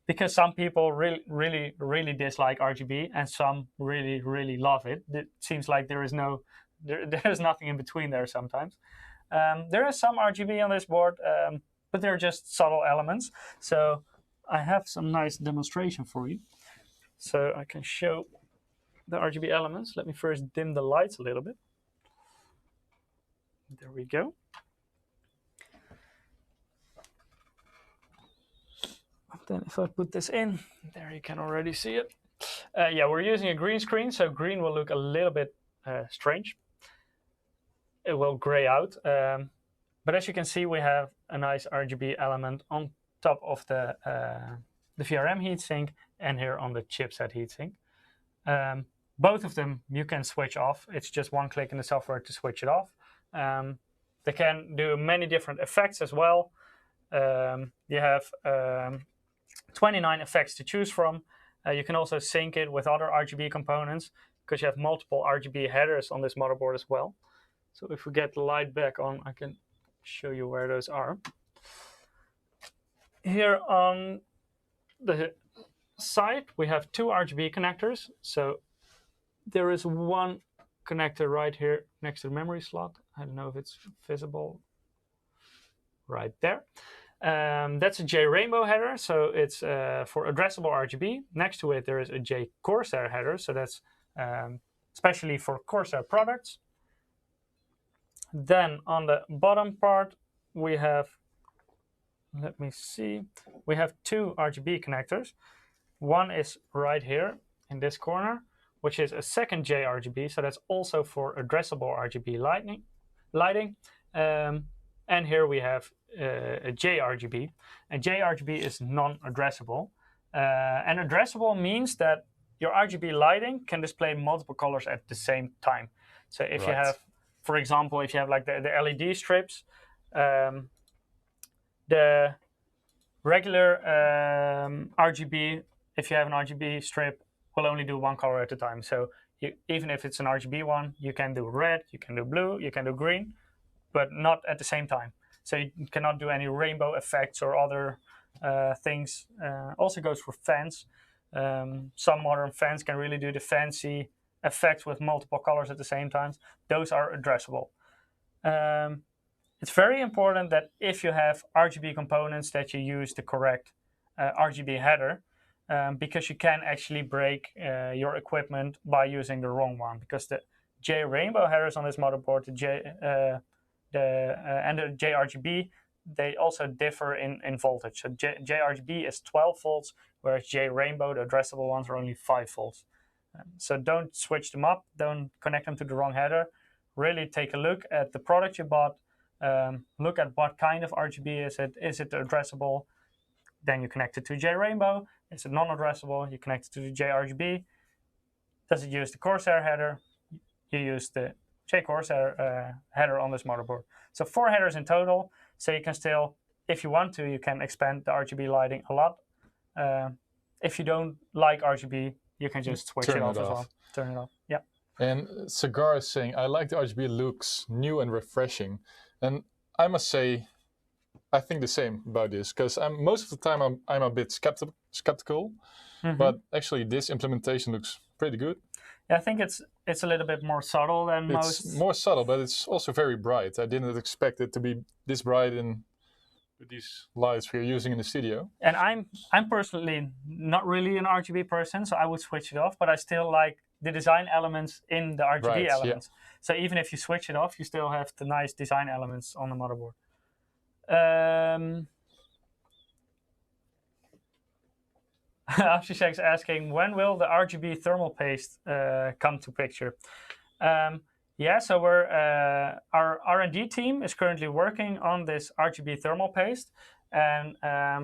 because some people really dislike RGB and some really love it. It seems like there's nothing in between there sometimes. There is some RGB on this board, but they're just subtle elements. So I have some nice demonstration for you. So I can show the RGB elements. Let me first dim the lights a little bit. There we go. Then if I put this in, there you can already see it. Yeah, we're using a green screen, so green will look a little bit strange. It will gray out. But as you can see, we have a nice RGB element on top of the VRM heatsink and here on the chipset heatsink. Both of them you can switch off. It's just one click in the software to switch it off. They can do many different effects as well. You have 29 effects to choose from. You can also sync it with other RGB components because you have multiple RGB headers on this motherboard as well. So if we get the light back on, I can show you where those are. Here on the side, we have two RGB connectors. So there is one connector right here next to the memory slot. I don't know if it's visible right there. That's a J Rainbow header, so it's for addressable RGB. Next to it, there is a J Corsair header, so that's especially for Corsair products. Then on the bottom part, we have, let me see, we have two RGB connectors. One is right here in this corner, which is a second JRGB, so that's also for addressable RGB lighting. And here we have a JRGB, and JRGB is non-addressable. And addressable means that your RGB lighting can display multiple colors at the same time. So if you have, for example, if you have like the LED strips, the regular RGB, if you have an RGB strip, will only do one color at a time. So even if it's an RGB one, you can do red, you can do blue, you can do green, but not at the same time. So you cannot do any rainbow effects or other things. Also goes for fans. Some modern fans can really do the fancy effects with multiple colors at the same time. Those are addressable. It's very important that if you have RGB components that you use the correct RGB header, because you can actually break your equipment by using the wrong one, because the J rainbow headers on this motherboard, and the JRGB, they also differ in voltage. So JRGB is 12 volts, whereas J rainbow, the addressable ones, are only 5 volts. So don't switch them up, don't connect them to the wrong header. Really take a look at the product you bought, look at what kind of RGB is it. Is it addressable? Then you connect it to J rainbow. Is it non-addressable? You connect it to the JRGB. Does it use the Corsair header? You use the J Corsair header on this motherboard. So 4 headers in total. So you can still, if you want to, you can expand the RGB lighting a lot. If you don't like RGB, you can just switch it off as well. Turn it off. Yeah. And Cigar is saying, I like the RGB looks new and refreshing. And I must say, I think the same about this, because most of the time I'm a bit skeptical, but actually this implementation looks pretty good. Yeah, I think it's a little bit more subtle than most. It's more subtle, but it's also very bright. I didn't expect it to be this bright with these lights we're using in the studio. And I'm personally not really an RGB person, so I would switch it off, but I still like the design elements in the RGB elements. Yeah. So even if you switch it off, you still have the nice design elements on the motherboard. Aftershak's asking, when will the RGB thermal paste come to picture? Yeah, so our R&D team is currently working on this RGB thermal paste, and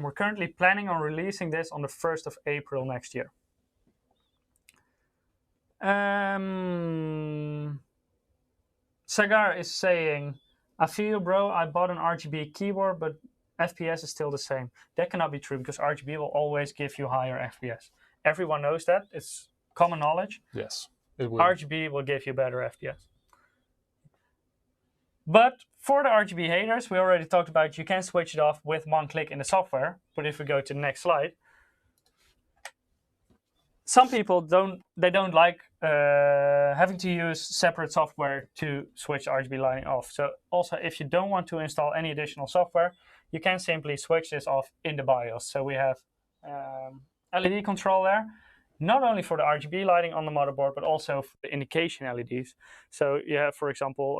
we're currently planning on releasing this on the 1st of April next year. Sagar is saying, I feel, bro, I bought an RGB keyboard, but FPS is still the same. That cannot be true, because RGB will always give you higher FPS. Everyone knows that. It's common knowledge. Yes, it will. RGB will give you better FPS. But for the RGB haters, we already talked about, you can switch it off with one click in the software. But if we go to the next slide, some people don't like having to use separate software to switch RGB lighting off. So also, if you don't want to install any additional software, you can simply switch this off in the BIOS. So we have LED control there, not only for the RGB lighting on the motherboard, but also for the indication LEDs. So you have, for example,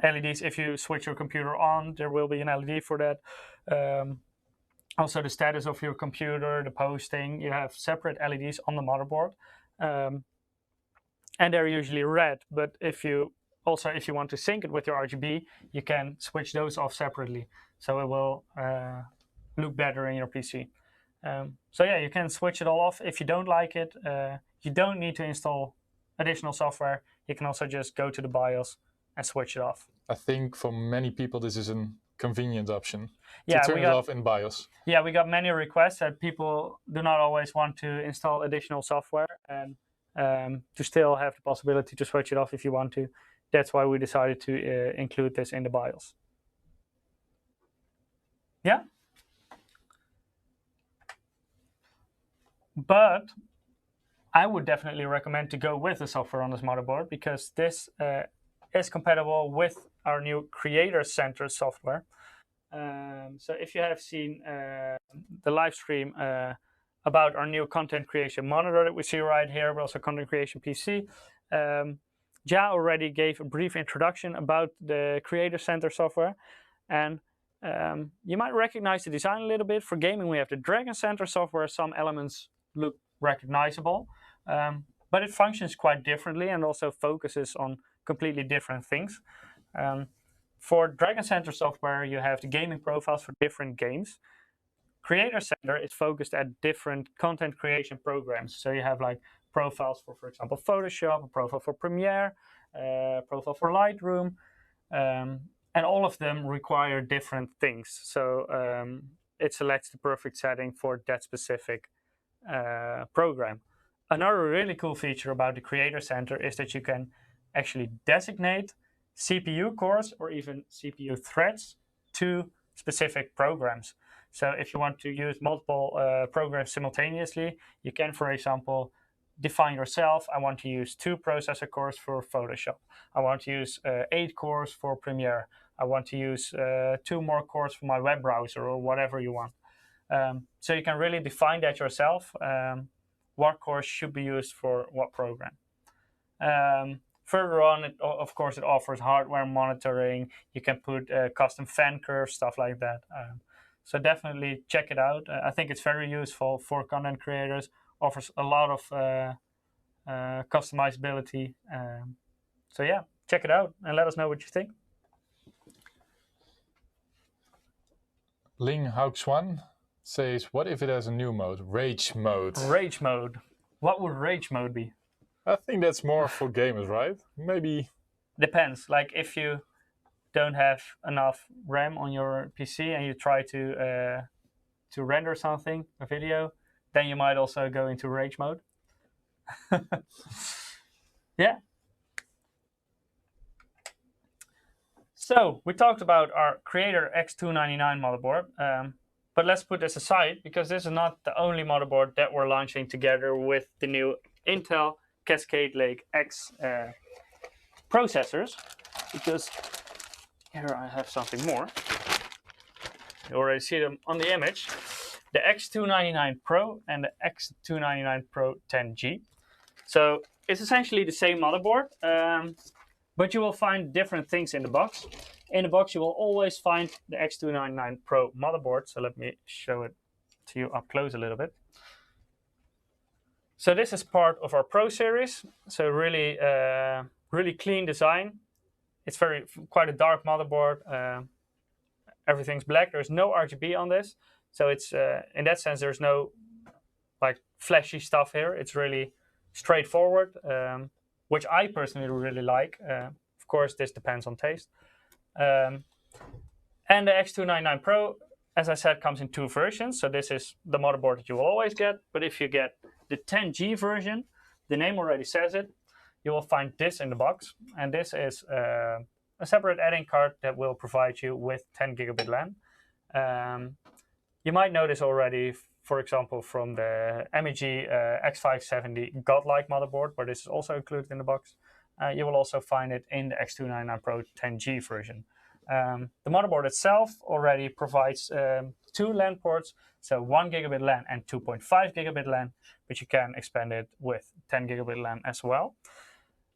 LEDs, if you switch your computer on, there will be an LED for that. Also the status of your computer, the posting, you have separate LEDs on the motherboard. And they're usually red, but if you want to sync it with your RGB, you can switch those off separately. So it will look better in your PC. So yeah, you can switch it all off. If you don't like it, you don't need to install additional software. You can also just go to the BIOS and switch it off. I think for many people, this is a convenient option to turn it off in BIOS. Yeah, we got many requests that people do not always want to install additional software, and to still have the possibility to switch it off if you want to. That's why we decided to include this in the BIOS. Yeah? But I would definitely recommend to go with the software on this motherboard, because this is compatible with our new Creator Center software. So if you have seen the live stream about our new content creation monitor that we see right here, but also content creation PC, Ja already gave a brief introduction about the Creator Center software. And You might recognize the design a little bit. For gaming, we have the Dragon Center software. Some elements look recognizable, but it functions quite differently and also focuses on completely different things. For Dragon Center software, you have the gaming profiles for different games. Creator Center is focused at different content creation programs. So you have like profiles for example, Photoshop, a profile for Premiere, a profile for Lightroom, and all of them require different things. So it selects the perfect setting for that specific program. Another really cool feature about the Creator Center is that you can actually designate CPU cores or even CPU threads to specific programs. So if you want to use multiple programs simultaneously, you can, for example, define yourself, I want to use 2 processor cores for Photoshop. I want to use 8 cores for Premiere. I want to use 2 more cores for my web browser or whatever you want. So you can really define that yourself, what cores should be used for what program. Further on, of course, it offers hardware monitoring. You can put custom fan curves, stuff like that. So definitely check it out. I think it's very useful for content creators. Offers a lot of customizability. So yeah, check it out and let us know what you think. Ling Hauxwan says, what if it has a new mode, Rage mode? Rage mode. What would Rage mode be? I think that's more for gamers, right? Maybe. Depends. Like if you don't have enough RAM on your PC and you try to render something, a video, then you might also go into Rage mode. Yeah. So we talked about our Creator X299 motherboard, but let's put this aside because this is not the only motherboard that we're launching together with the new Intel Cascade Lake X processors, because here I have something more. You already see them on the image. The X299 Pro and the X299 Pro 10G. So it's essentially the same motherboard, but you will find different things in the box. In the box you will always find the X299 Pro motherboard. So let me show it to you up close a little bit. So this is part of our Pro series. So really, really clean design. It's quite a dark motherboard. Everything's black. There's no RGB on this. So it's in that sense, there's no like flashy stuff here. It's really straightforward, which I personally really like. Of course, this depends on taste. And the X299 Pro, as I said, comes in 2 versions. So this is the motherboard that you will always get. But if you get the 10G version, the name already says it, you will find this in the box. And this is a separate add-in card that will provide you with 10 gigabit LAN. You might notice already, for example, from the MEG X570 Godlike motherboard, where this is also included in the box. You will also find it in the X299 Pro 10G version. The motherboard itself already provides 2 LAN ports, so 1 gigabit LAN and 2.5 gigabit LAN, but you can expand it with 10 gigabit LAN as well.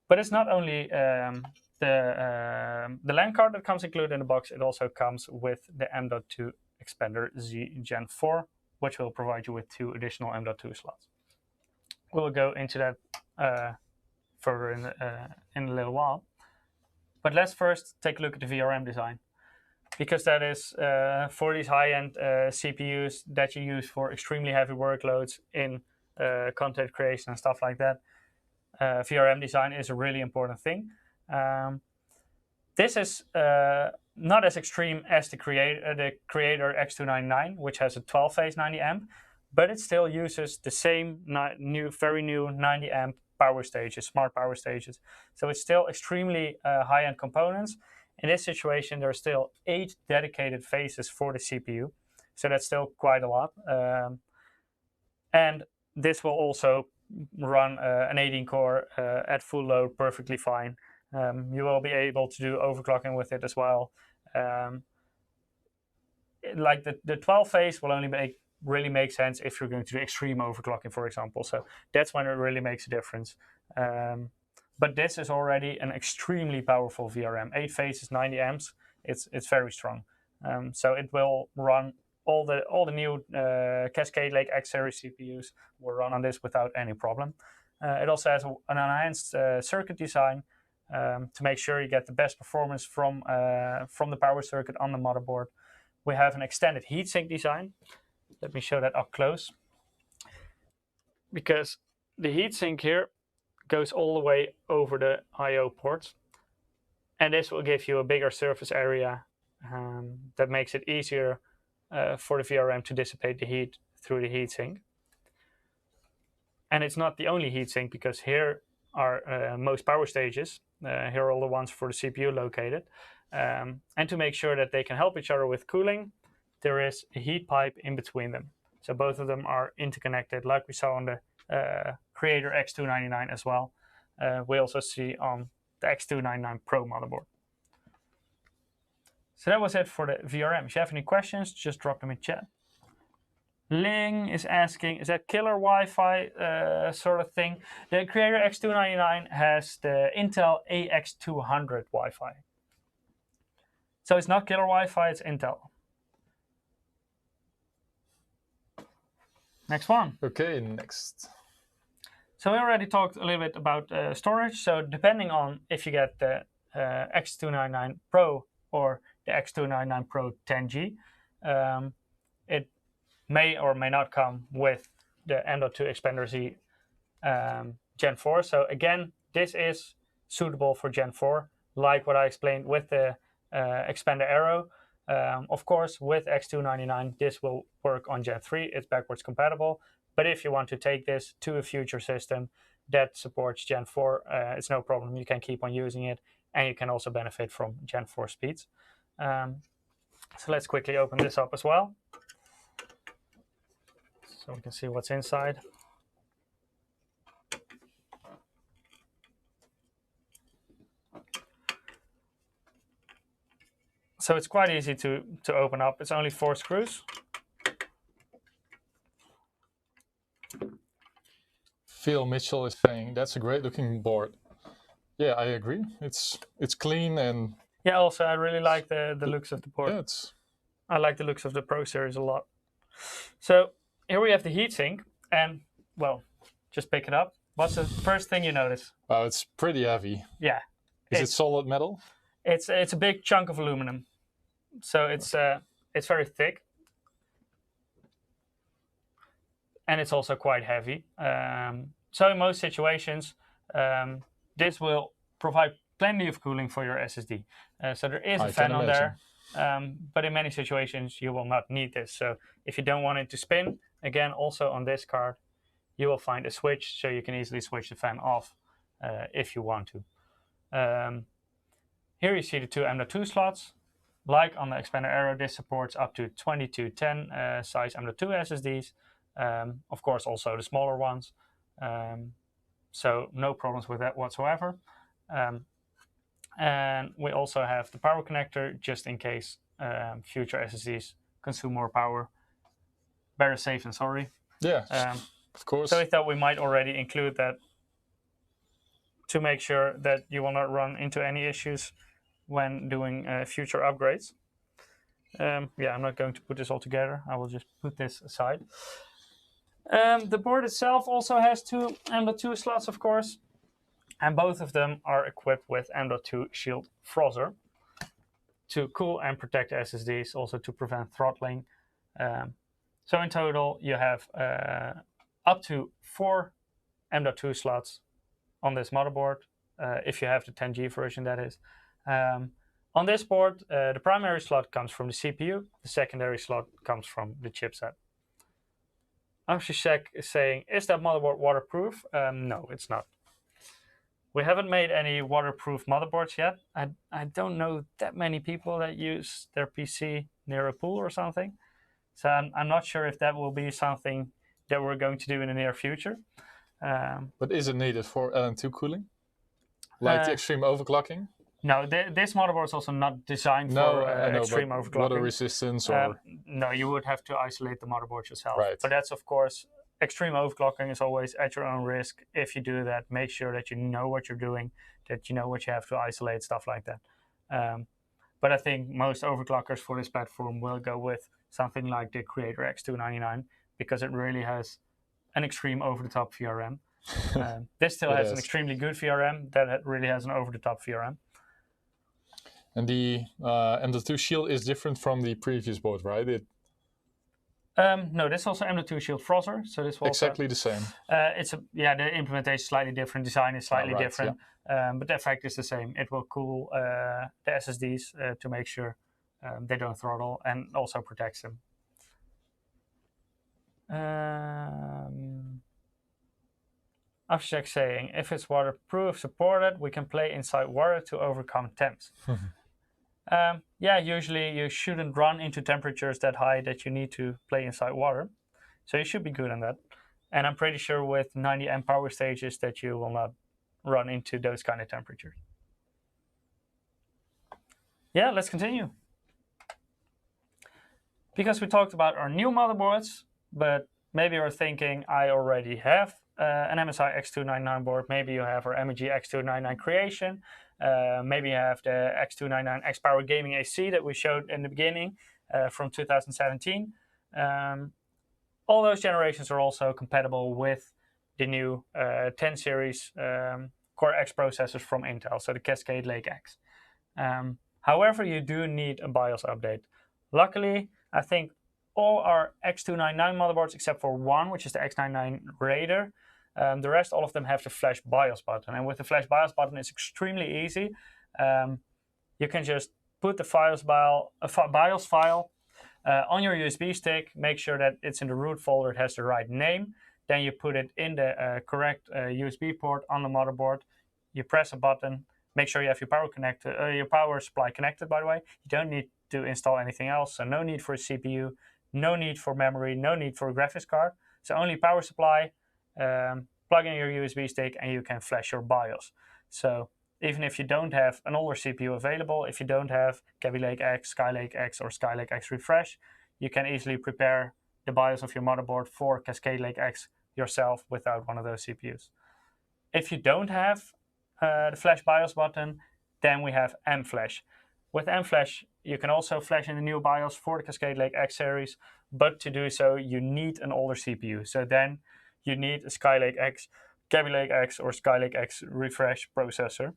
But it's not only the LAN card that comes included in the box, it also comes with the M.2 expander Z Gen 4, which will provide you with 2 additional M.2 slots. We'll go into that further in a little while. But let's first take a look at the VRM design, because that is for these high-end CPUs that you use for extremely heavy workloads in content creation and stuff like that. VRM design is a really important thing. This is not as extreme as the Creator X299, which has a 12-phase 90 amp, but it still uses the same very new 90 amp power stages, smart power stages. So it's still extremely high-end components. In this situation, there are still 8 dedicated phases for the CPU. So that's still quite a lot. And this will also run an 18-core at full load perfectly fine. You will be able to do overclocking with it as well. Like the 12-phase will only really make sense if you're going to do extreme overclocking, for example. So that's when it really makes a difference. But this is already an extremely powerful VRM. 8 phases, 90 amps. It's very strong. So it will run all the new Cascade Lake X series CPUs will run on this without any problem. It also has an enhanced circuit design to make sure you get the best performance from the power circuit on the motherboard. We have an extended heatsink design. Let me show that up close. Because the heatsink here goes all the way over the I/O ports, and this will give you a bigger surface area that makes it easier for the VRM to dissipate the heat through the heatsink. And it's not the only heatsink, because here are most power stages. Here are all the ones for the CPU located. And to make sure that they can help each other with cooling, there is a heat pipe in between them. So both of them are interconnected, like we saw on the Creator X299 as well. We also see on the X299 Pro motherboard. So that was it for the VRM. If you have any questions, just drop them in chat. Ling is asking, is that killer Wi-Fi sort of thing? The Creator X299 has the Intel AX200 Wi-Fi. So it's not killer Wi-Fi, it's Intel. Next one. Okay, next. So we already talked a little bit about storage. So depending on if you get the X299 Pro or the X299 Pro 10G, it may or may not come with the M.2 Expander Z Gen 4. So again, this is suitable for Gen 4, like what I explained with the Expander Aero. Of course, with X299, this will work on Gen 3. It's backwards compatible. But if you want to take this to a future system that supports Gen 4, it's no problem. You can keep on using it, and you can also benefit from Gen 4 speeds. So let's quickly open this up as well, so we can see what's inside. So it's quite easy to open up. It's only 4 screws. Phil Mitchell is saying that's a great looking board. Yeah, I agree. It's clean and yeah. Also, I really like the looks of the board. Yeah, I like the looks of the Pro series a lot. So here we have the heatsink, and well, just pick it up. What's the first thing you notice? Wow, it's pretty heavy. Yeah. Is it solid metal? It's a big chunk of aluminum, so it's very thick. And it's also quite heavy. So in most situations, this will provide plenty of cooling for your SSD. So there is a fan on there, but in many situations you will not need this. So if you don't want it to spin, again, also on this card, you will find a switch, so you can easily switch the fan off if you want to. Here you see the 2 M.2 slots. Like on the Expander Aero, this supports up to 2210 size M.2 SSDs. Of course, also the smaller ones. So no problems with that whatsoever. And we also have the power connector, just in case future SSDs consume more power. Better safe than sorry. Yeah, of course. So I thought we might already include that to make sure that you will not run into any issues when doing future upgrades. Yeah, I'm not going to put this all together. I will just put this aside. The board itself also has 2 M.2 slots, of course, and both of them are equipped with M.2 Shield Frozzer to cool and protect SSDs, also to prevent throttling. So in total, you have up to 4 M.2 slots on this motherboard, if you have the 10G version, that is. On this board, the primary slot comes from the CPU, the secondary slot comes from the chipset. Amshishek is saying, is that motherboard waterproof? No, it's not. We haven't made any waterproof motherboards yet. I don't know that many people that use their PC near a pool or something. So I'm not sure if that will be something that we're going to do in the near future. But is it needed for LN2 cooling? Like the extreme overclocking? No, this motherboard is also not designed for extreme overclocking. Water resistance or... no, you would have to isolate the motherboard yourself. Right. But that's, of course, extreme overclocking is always at your own risk. If you do that, make sure that you know what you're doing, that you know what you have to isolate, stuff like that. But I think most overclockers for this platform will go with something like the Creator X299 because it really has an extreme over-the-top VRM. This still has an extremely good VRM that really has an over-the-top VRM. And the M.2 shield is different from the previous board, right? No, this is also M.2 shield Frozzer, so this will exactly the same. The implementation is slightly different, design is slightly different, yeah. but the effect is the same. It will cool the SSDs to make sure they don't throttle and also protects them. Abhishek saying, if it's waterproof supported, we can play inside water to overcome temps. Yeah, usually you shouldn't run into temperatures that high that you need to play inside water. So you should be good on that. And I'm pretty sure with 90 amp power stages that you will not run into those kind of temperatures. Yeah, let's continue. Because we talked about our new motherboards, but maybe you're thinking, I already have an MSI X299 board. Maybe you have our MEG X299 Creation. Maybe you have the X299 X-Power Gaming AC that we showed in the beginning from 2017. All those generations are also compatible with the new 10 series Core X processors from Intel, so the Cascade Lake X. However, you do need a BIOS update. Luckily, I think all our X299 motherboards, except for one, which is the X99 Raider, the rest, all of them have the Flash BIOS button. And with the Flash BIOS button, it's extremely easy. You can just put the BIOS file on your USB stick, make sure that it's in the root folder, it has the right name. Then you put it in the correct USB port on the motherboard. You press a button, make sure you have your power supply connected, by the way. You don't need to install anything else, so no need for a CPU, no need for memory, no need for a graphics card. So only power supply, plug in your USB stick, and you can flash your BIOS. So even if you don't have an older CPU available, if you don't have Cascade-Lake-X, skylake-x, or skylake-x refresh, you can easily prepare the BIOS of your motherboard for Cascade-Lake-X yourself without one of those CPUs. If you don't have the Flash BIOS button, then we have M-Flash. With M-Flash, you can also flash in the new BIOS for the Cascade Lake X series, but to do so, you need an older CPU. So then you need a skylake-x, Cascade-Lake-X, or skylake-x refresh processor.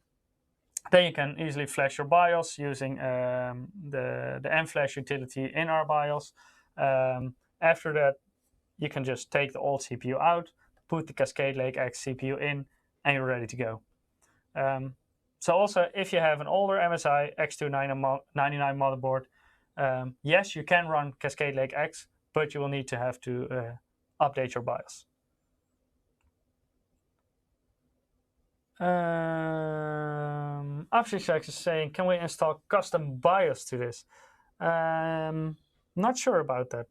Then you can easily flash your BIOS using the M-Flash utility in our BIOS. After that, you can just take the old CPU out, put the Cascade Lake X CPU in, and you're ready to go. So also, if you have an older MSI X299 motherboard, yes, you can run Cascade Lake X, but you will need to have to update your BIOS. Abhishek is saying, can we install custom BIOS to this? Not sure about that.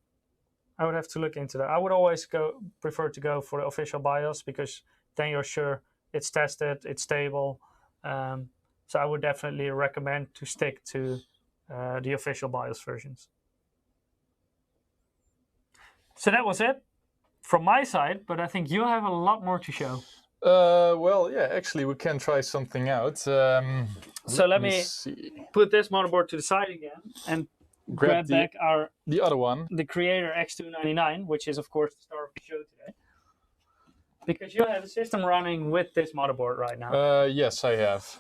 I would have to look into that. I would always prefer to go for the official BIOS because then you're sure it's tested, it's stable. So I would definitely recommend to stick to the official BIOS versions. So that was it from my side, but I think you have a lot more to show. Well, yeah, actually we can try something out. So let me put this motherboard to the side again and grab back the other one, the Creator X299, which is of course the star of the show today. Because you have a system running with this motherboard right now. Yes, I have.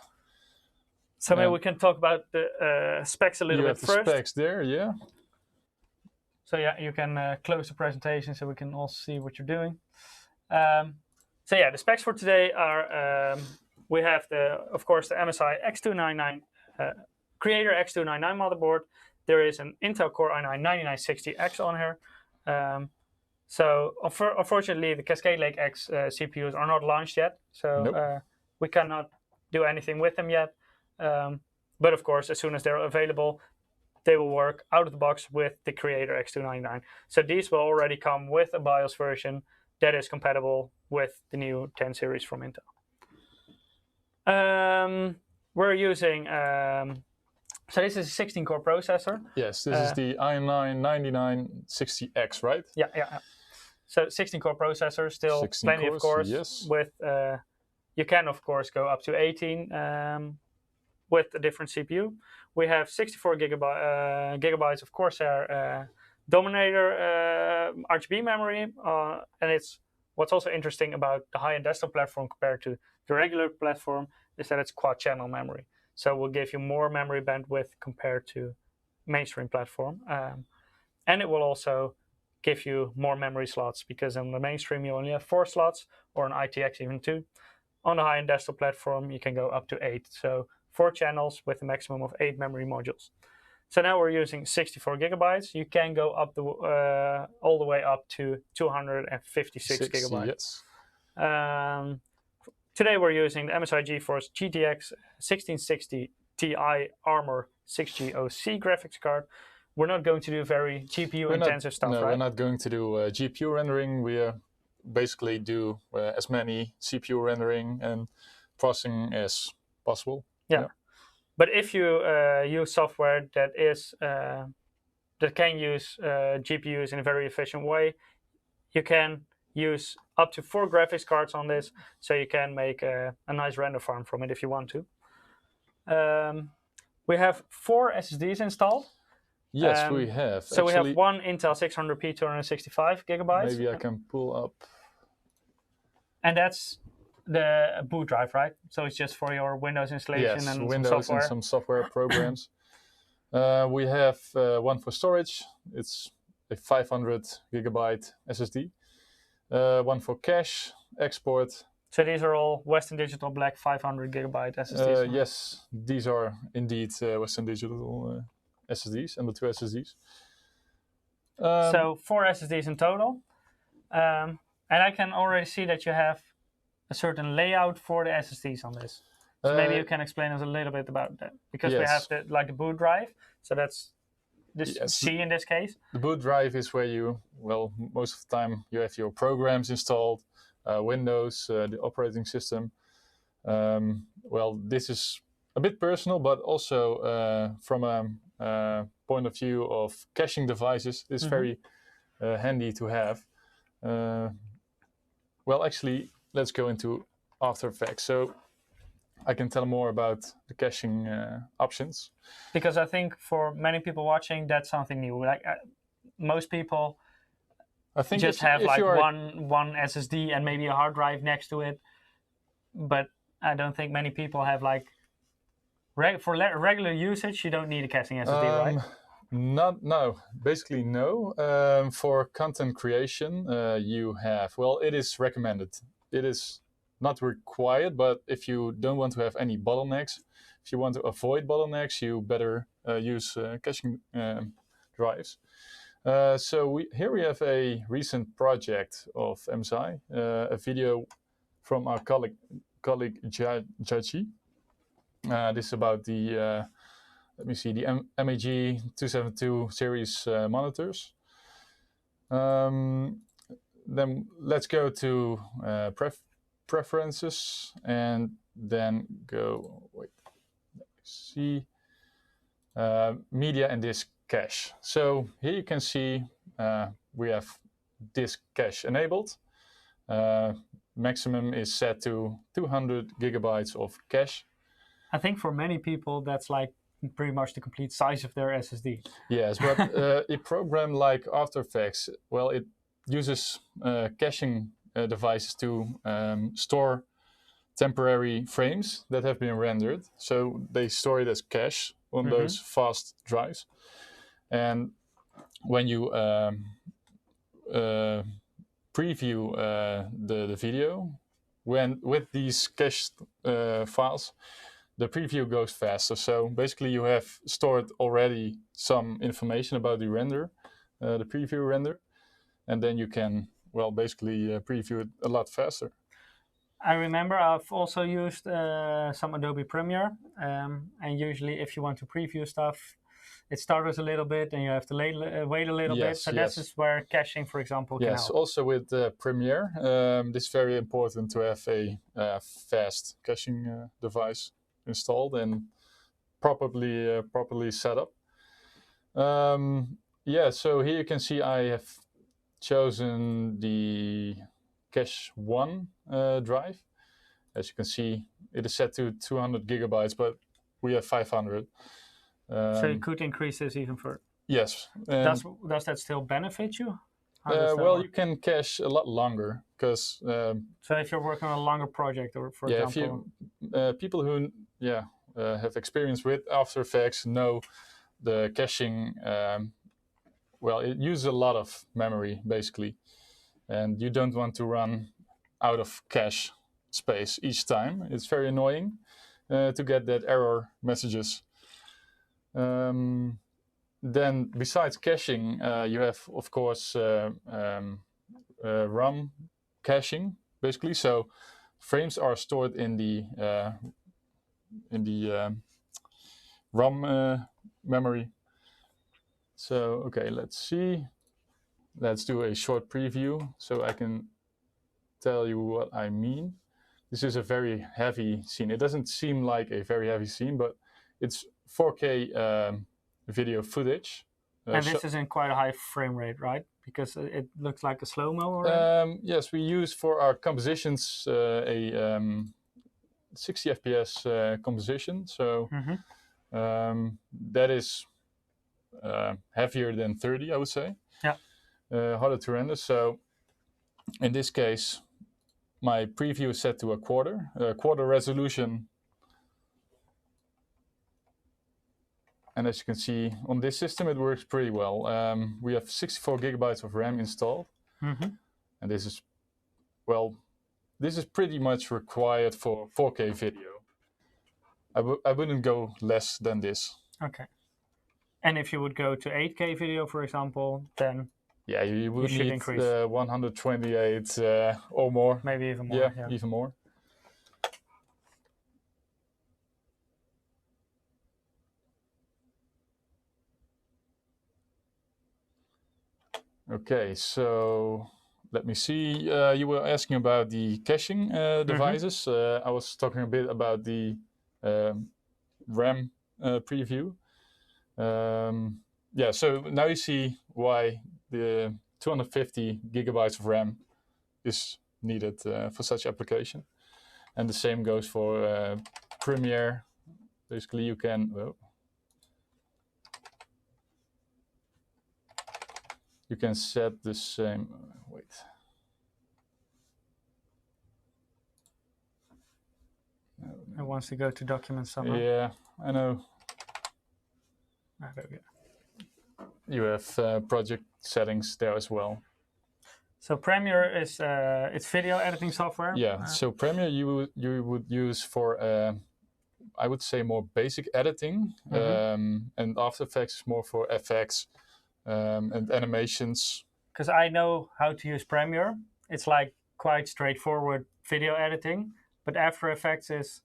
So maybe we can talk about the specs a little bit first. You have the specs there, yeah. So yeah, you can close the presentation so we can all see what you're doing. So yeah, the specs for today are, we have of course, the MSI X299, Creator X299 motherboard. There is an Intel Core i9-9960X on here. So unfortunately, the Cascade Lake X CPUs are not launched yet. So nope. We cannot do anything with them yet. But of course, as soon as they're available, they will work out of the box with the Creator X299. So these will already come with a BIOS version that is compatible with the new 10 series from Intel. We're using, so this is a 16-core processor. Yes, this is the i9-9960X, right? Yeah. So 16-core processor, still 16 plenty cores, of cores. Yes. With, you can, of course, go up to 18. with a different CPU. We have 64 gigabytes of Corsair Dominator RGB memory, and it's what's also interesting about the high-end desktop platform compared to the regular platform is that it's quad-channel memory, so it will give you more memory bandwidth compared to mainstream platform, and it will also give you more memory slots, because on the mainstream you only have 4 slots, or on ITX even 2. On the high-end desktop platform you can go up to 8, so 4 channels with a maximum of 8 memory modules. So now we're using 64 gigabytes. You can go up all the way up to 256 gigabytes. Yes. Today we're using the MSI GeForce GTX 1660 Ti Armor 6G graphics card. We're not going to do very GPU-intensive stuff, no, right? We're not going to do GPU rendering. We basically do as many CPU rendering and processing as possible. Yeah. But if you use software that can use GPUs in a very efficient way, you can use up to 4 graphics cards on this, so you can make a nice render farm from it if you want to. We have 4 SSDs installed. Yes, we have. So actually, we have one Intel 600p 265 gigabytes. Maybe I can pull up. And that's the boot drive, right? So it's just for your Windows installation and Windows some software. And some software programs. We have one for storage. It's a 500 gigabyte SSD. One for cache, export. So these are all Western Digital Black 500 gigabyte SSDs? Yes, these are indeed Western Digital SSDs, and the 2 SSDs. So 4 SSDs in total. And I can already see that you have a certain layout for the SSDs on this. So maybe you can explain us a little bit about that. Because we have the boot drive, so that's this C in this case. The boot drive is where you, most of the time you have your programs installed, Windows, the operating system. This is a bit personal, but also from a point of view of caching devices, it's very handy to have. Actually, let's go into After Effects. So I can tell more about the caching options. Because I think for many people watching, that's something new. Like most people just have one SSD and maybe a hard drive next to it. But I don't think many people have for regular usage, you don't need a caching SSD, right? No, basically no. For content creation, you have, it is recommended. It is not required, but if you don't want to have any bottlenecks, if you want to avoid bottlenecks, you better use caching drives. Here we have a recent project of MSI, a video from our colleague Jachi. This is about the the MAG 272 series monitors. Then let's go to preferences, and then go media and disk cache. So here you can see we have disk cache enabled. Maximum is set to 200 gigabytes of cache. I think for many people that's pretty much the complete size of their SSD. Yes, but a program like After Effects, it uses caching devices to store temporary frames that have been rendered. So they store it as cache on those fast drives. And when you preview the video, with these cached files, the preview goes faster. So basically you have stored already some information about the render, the preview render, and then you can, basically preview it a lot faster. I remember I've also used some Adobe Premiere, and usually if you want to preview stuff, it stutters a little bit and you have to wait a little bit. So this is where caching, for example, can help. Yes, also with Premiere, it's very important to have a fast caching device installed and properly set up. So here you can see I have chosen the Cache 1 drive. As you can see, it is set to 200 gigabytes, but we have 500. So you could increase this even further. Yes. Does that still benefit you? Well, you can cache a lot longer because. So if you're working on a longer project, or for example, if people who have experience with After Effects know the caching. Well, it uses a lot of memory basically, and you don't want to run out of cache space each time. It's very annoying to get that error messages. Then besides caching, you have of course RAM caching basically. So frames are stored in the RAM memory. So okay, let's see. Let's do a short preview so I can tell you what I mean. This is a very heavy scene. It doesn't seem like a very heavy scene, but it's 4K video footage. And this is in quite a high frame rate, right? Because it looks like a slow-mo already? Yes, we use for our compositions a 60 FPS composition. So that is heavier than 30, I would say. Yeah. Harder to render. So in this case, my preview is set to a quarter resolution. And as you can see on this system, it works pretty well. We have 64 gigabytes of RAM installed. And this is, well, this is pretty much required for 4K video. I wouldn't go less than this. Okay. And if you would go to 8K video, for example, then yeah, you would need increase 128 or more. Maybe even more. Yeah, even more. Okay, so let me see. You were asking about the caching devices. I was talking a bit about the RAM preview. Yeah, so now you see why the 250 gigabytes of RAM is needed for such application. And the same goes for Premiere. Basically, you can you can set the same. Wait. It wants to go to documents somewhere. Yeah, I know. Ah, there we go. You have project settings there as well. So Premiere is it's video editing software. Yeah. So Premiere you would use for I would say more basic editing, and After Effects is more for FX and animations. Because I know how to use Premiere. It's like quite straightforward video editing, but After Effects is,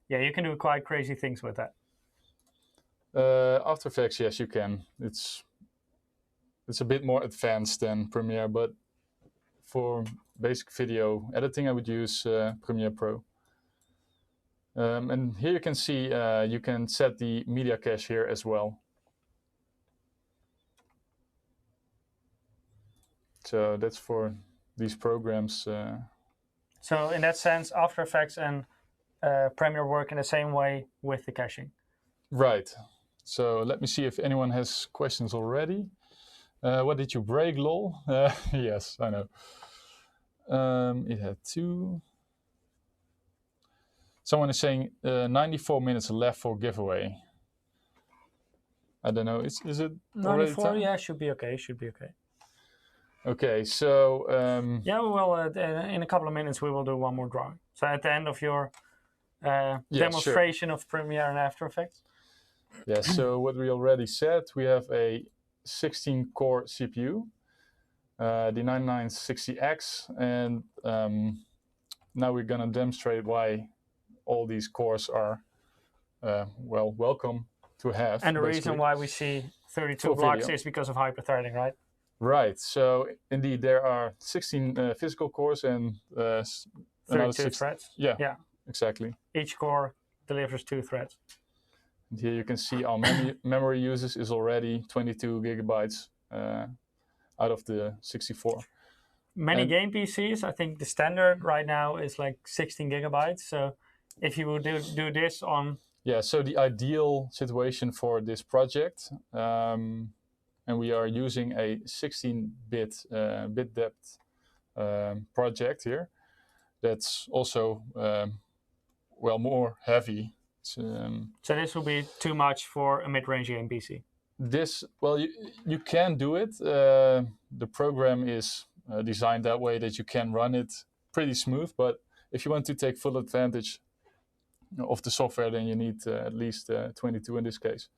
yeah, you can do quite crazy things with that. After Effects, yes, you can. It's a bit more advanced than Premiere, but for basic video editing, I would use Premiere Pro. And here you can see you can set the media cache here as well. So that's for these programs. So in that sense, After Effects and Premiere work in the same way with the caching. Right. So let me see if anyone has questions already. What did you break, lol? Yes, I know. It had 2. Someone is saying 94 minutes left for giveaway. I don't know. Is it 94? Yeah, should be okay. Should be okay. Okay, so yeah, well, in a couple of minutes we will do one more drawing. So at the end of your demonstration of Premiere and After Effects. Yeah. So what we already said, we have a 16-core CPU, the 9960X, and now we're gonna demonstrate why all these cores are well welcome to have. And the reason why we see 32 blocks is because of hyperthreading, right? Right. So indeed, there are 16 physical cores and 32 threads. Yeah. Yeah. Exactly. Each core delivers 2 threads. And here you can see our memory uses is already 22 gigabytes out of the 64. Many game PCs, I think the standard right now is like 16 gigabytes. So if you would do this on yeah, so the ideal situation for this project, and we are using a 16-bit bit depth project here. That's also well, more heavy. So this will be too much for a mid-range game PC. This, well, you can do it. The program is designed that way that you can run it pretty smooth, but if you want to take full advantage of the software, then you need at least 22 in this case.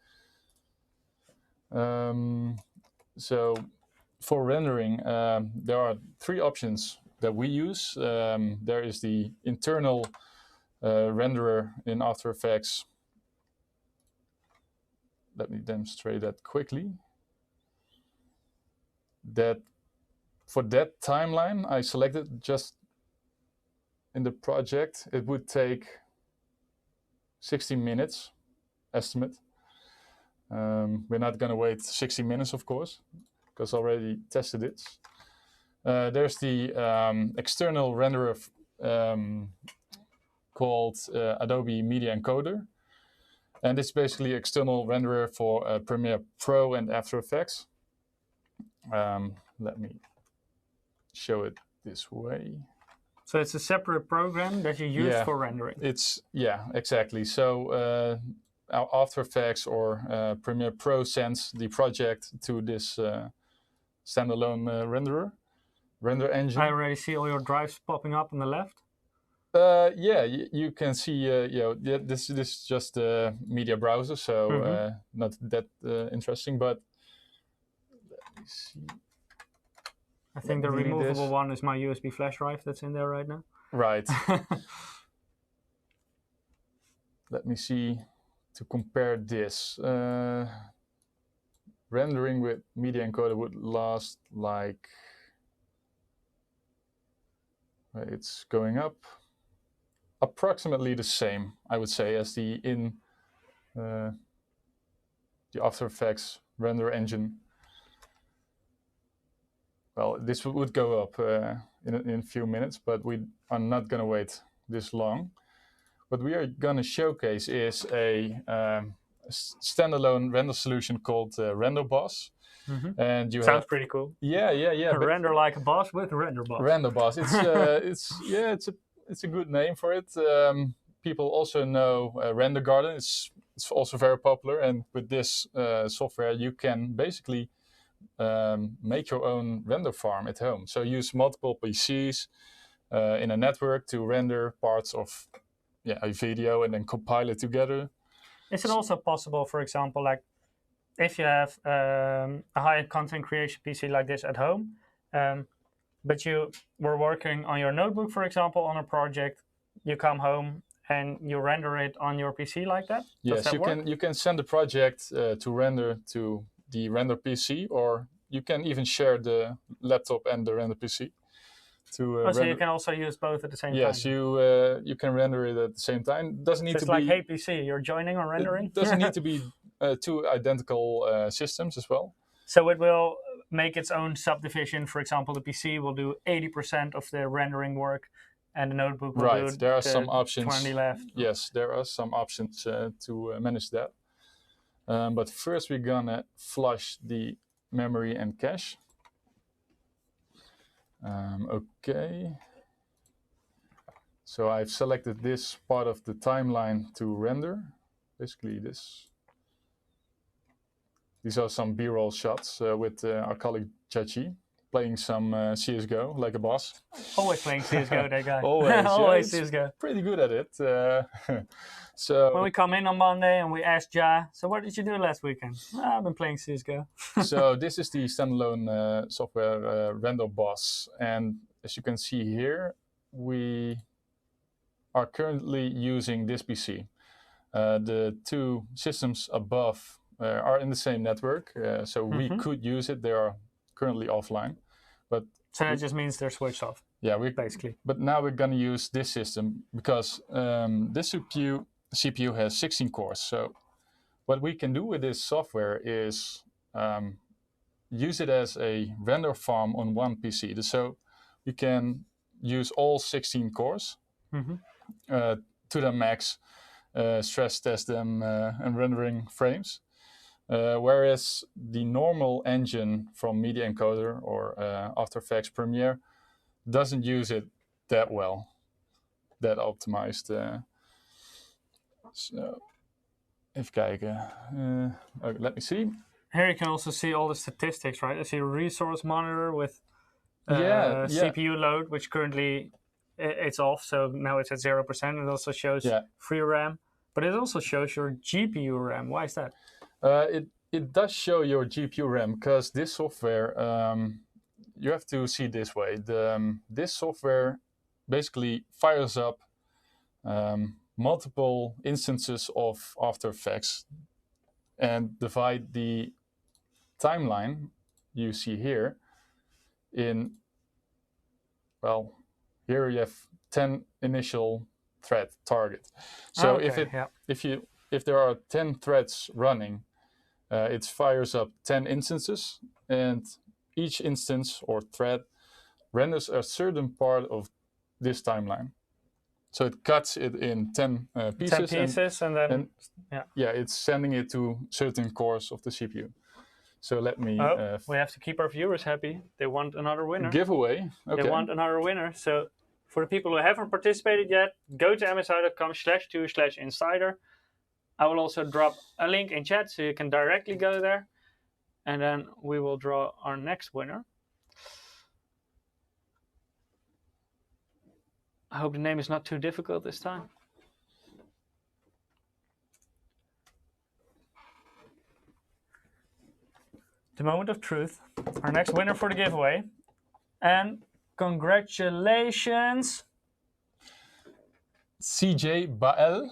So for rendering, there are 3 options that we use. There is the internal renderer in After Effects. Let me demonstrate that quickly. That for that timeline I selected just in the project, it would take 16 minutes estimate. We're not going to wait 60 minutes, of course, because I already tested it. There's the external renderer called Adobe Media Encoder. And it's basically external renderer for Premiere Pro and After Effects. Let me show it this way. So it's a separate program that you use for rendering. Yeah, exactly. So our After Effects or Premiere Pro sends the project to this standalone render engine. I already see all your drives popping up on the left. Yeah, you can see. This is just a media browser, so not that interesting. But let me see. I think the removable one is my USB flash drive that's in there right now. Right. Let me see to compare this. Rendering with media encoder would last like. It's going up. Approximately the same, I would say, as the After Effects render engine. Well, this would go up in a few minutes, but we are not going to wait this long. What we are going to showcase is a standalone render solution called Render Boss. And you sounds pretty cool. Yeah. Render like a boss with Render Boss. Render Boss. It's a good name for it. People also know Render Garden. It's also very popular, and with this software, you can basically make your own render farm at home. So use multiple PCs in a network to render parts of a video and then compile it together. Is it also possible, for example, like if you have a high content creation PC like this at home, but you were working on your notebook, for example, on a project, you come home and you render it on your PC like that? Yes, you can send the project to render to the render PC, or you can even share the laptop and the render PC. So you can also use both at the same time? Yes, you can render it at the same time. Doesn't need to be like, hey PC, you're joining or rendering? It doesn't need to be 2 identical systems as well. So it will make its own subdivision. For example, the PC will do 80% of the rendering work, and the notebook will do there are some options. 20 left. Yes, there are some options to manage that. But first, we're gonna flush the memory and cache. Okay. So I've selected this part of the timeline to render. Basically, these are some B-roll shots with our colleague Chachi playing some CSGO like a boss. Always playing CSGO, that guy. Always CSGO. Pretty good at it. So when we come in on Monday and we ask Ja, so what did you do last weekend? I've been playing CSGO. So this is the standalone software Render Boss, and as you can see here, we are currently using this PC. The 2 systems above are in the same network, so we could use it. They are currently offline, but so that just means they're switched off. Yeah, basically. But now we're going to use this system because this CPU has 16 cores. So what we can do with this software is use it as a render farm on one PC. So we can use all 16 cores to the max stress test them and rendering frames. Whereas the normal engine from Media Encoder or After Effects Premiere doesn't use it that well, that optimized. So, even kijken. Okay, let me see. Here you can also see all the statistics, right? I see a resource monitor with CPU load, which currently it's off, so now it's at 0%. It also shows free RAM, but it also shows your GPU RAM. Why is that? It does show your GPU RAM because this software, you have to see it this way. This software basically fires up multiple instances of After Effects and divide the timeline you see here in, well, here you have 10 initial thread target. So if there are 10 threads running, it fires up 10 instances, and each instance or thread renders a certain part of this timeline. So it cuts it in 10 pieces. 10 pieces and then it's sending it to certain cores of the CPU. So let me... we have to keep our viewers happy. They want another winner. Giveaway. Okay. They want another winner. So for the people who haven't participated yet, go to msi.com/2/insider. I will also drop a link in chat so you can directly go there. And then we will draw our next winner. I hope the name is not too difficult this time. The moment of truth. Our next winner for the giveaway. And congratulations. CJ Bael.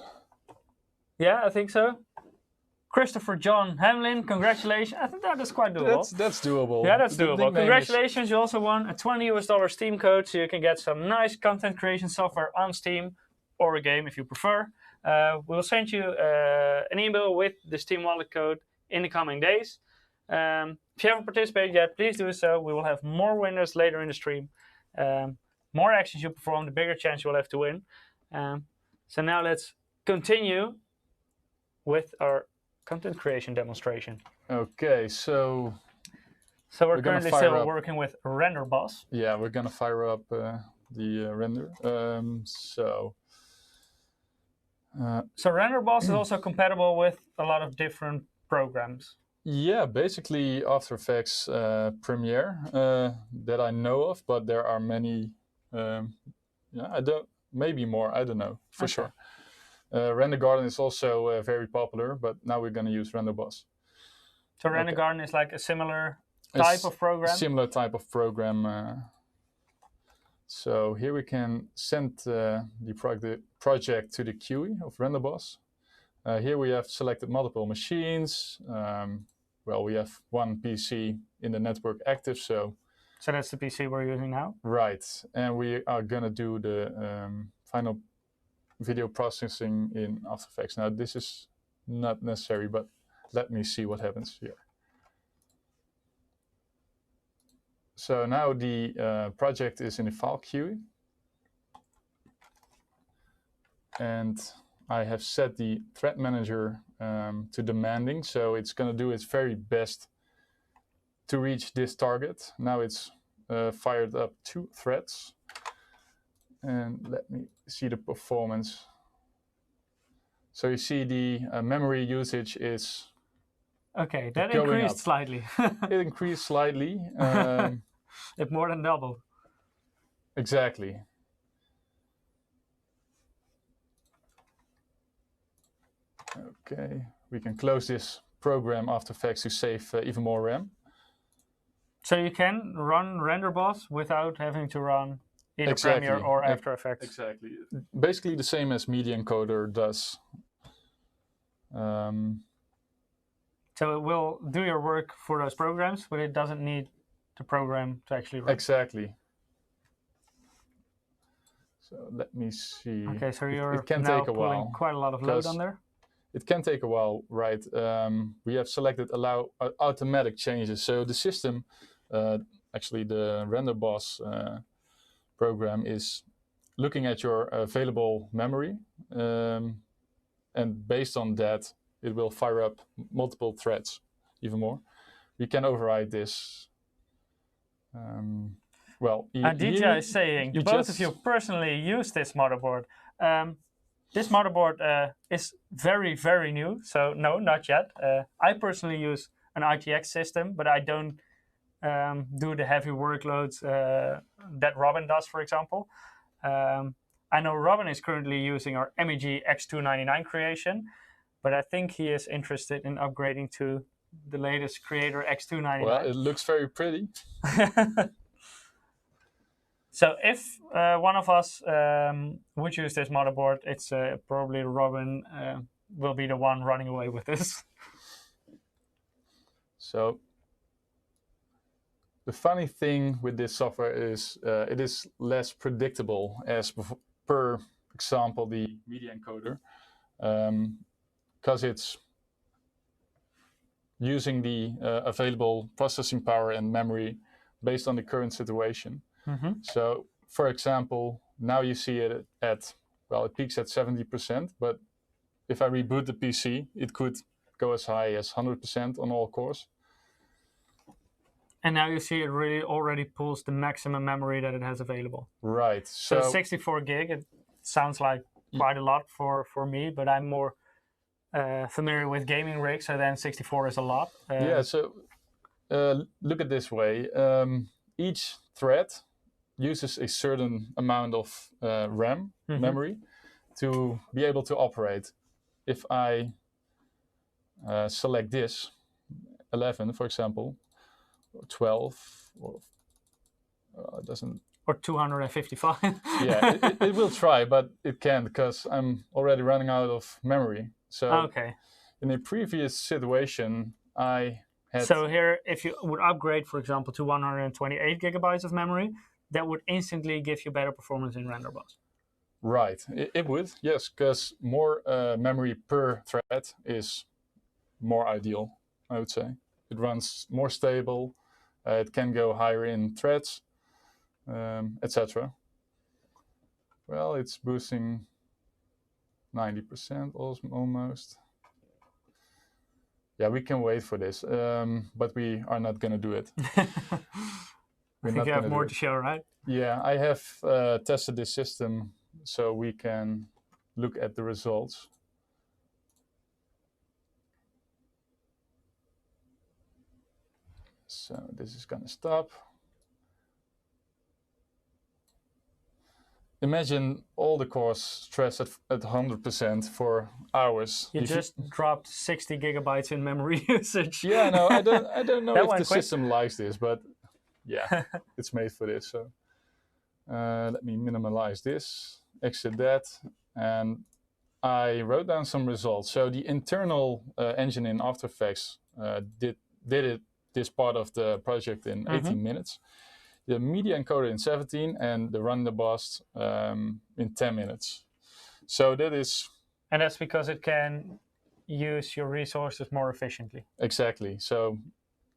Yeah, I think so. Christopher John Hamlin, congratulations. I think that is quite doable. That's doable. Yeah, that's doable. Congratulations, you also won a $20 Steam code, so you can get some nice content creation software on Steam, or a game if you prefer. We'll send you an email with the Steam wallet code in the coming days. If you haven't participated yet, please do so. We will have more winners later in the stream. More actions you perform, the bigger chance you will have to win. So now let's continue with our content creation demonstration. Okay, so we're currently still working with RenderBoss. Yeah, we're gonna fire up the render. So RenderBoss is also compatible with a lot of different programs. Yeah, basically After Effects Premiere that I know of, but there are many. Maybe more. I don't know for sure. Render Garden is also very popular, but now we're going to use RenderBoss. So Render Garden is like a similar type of program? Similar type of program. So here we can send the project to the queue of RenderBoss. Here we have selected multiple machines. Well, we have one PC in the network active, so that's the PC we're using now? Right, and we are going to do the final video processing in After Effects. Now, this is not necessary, but let me see what happens here. So now the project is in the file queue. And I have set the thread manager to demanding, so it's going to do its very best to reach this target. Now it's fired up 2 threads. And let me see the performance. So you see the memory usage is okay, that increased slightly. It increased slightly. It more than doubled. Exactly. Okay, we can close this program After Effects to save even more RAM. So you can run RenderBoss without having to run either Premiere or After Effects. Exactly. Basically the same as Media Encoder does. So it will do your work for those programs, but it doesn't need the program to actually run. Exactly. So let me see. Okay, so you're it can now take a while. Pulling quite a lot of load on there. It can take a while, right? We have selected allow automatic changes. So the system, actually the RenderBoss program is looking at your available memory and based on that, it will fire up multiple threads even more. We can override this. Well, DJ is saying, both of you personally use this motherboard. This motherboard is very, very new, so no, not yet. I personally use an RTX system, but I don't do the heavy workloads that Robin does, for example. I know Robin is currently using our MSI X299 creation, but I think he is interested in upgrading to the latest Creator X299. Well, it looks very pretty. So if one of us would use this motherboard, it's probably Robin will be the one running away with this. So the funny thing with this software is it is less predictable as per example the media encoder, because it's using the available processing power and memory based on the current situation. Mm-hmm. So, for example, now you see it at, well, it peaks at 70%, but if I reboot the PC, it could go as high as 100% on all cores. And now you see it really already pulls the maximum memory that it has available. Right. So 64 gig, it sounds like quite a lot for me, but I'm more familiar with gaming rigs, so then 64 is a lot. Yeah, so look at it this way. Each thread uses a certain amount of RAM memory to be able to operate. If I select this, 11 for example, or 12, or it doesn't... Or 255. Yeah, it will try, but it can't because I'm already running out of memory. So okay. In a previous situation, I had... So here, if you would upgrade, for example, to 128 gigabytes of memory, that would instantly give you better performance in RenderBoss. Right, it would, yes, because more memory per thread is more ideal, I would say. It runs more stable, it can go higher in threads, etc. Well, it's boosting 90% almost. Yeah, we can wait for this, but we are not going to do it. I think you have more to show, right? Yeah, I have tested this system so we can look at the results. So this is going to stop. Imagine all the cores stressed at 100% for hours. You just dropped 60 gigabytes in memory usage. Yeah, no, I don't know if the quick. system likes this, but yeah, it's made for this. So let me minimize this, exit that, and I wrote down some results. So the internal engine in After Effects did this part of the project in 18 minutes. The media encoder in 17, and the RenderBoss in 10 minutes. So that is... And that's because it can use your resources more efficiently. Exactly. So,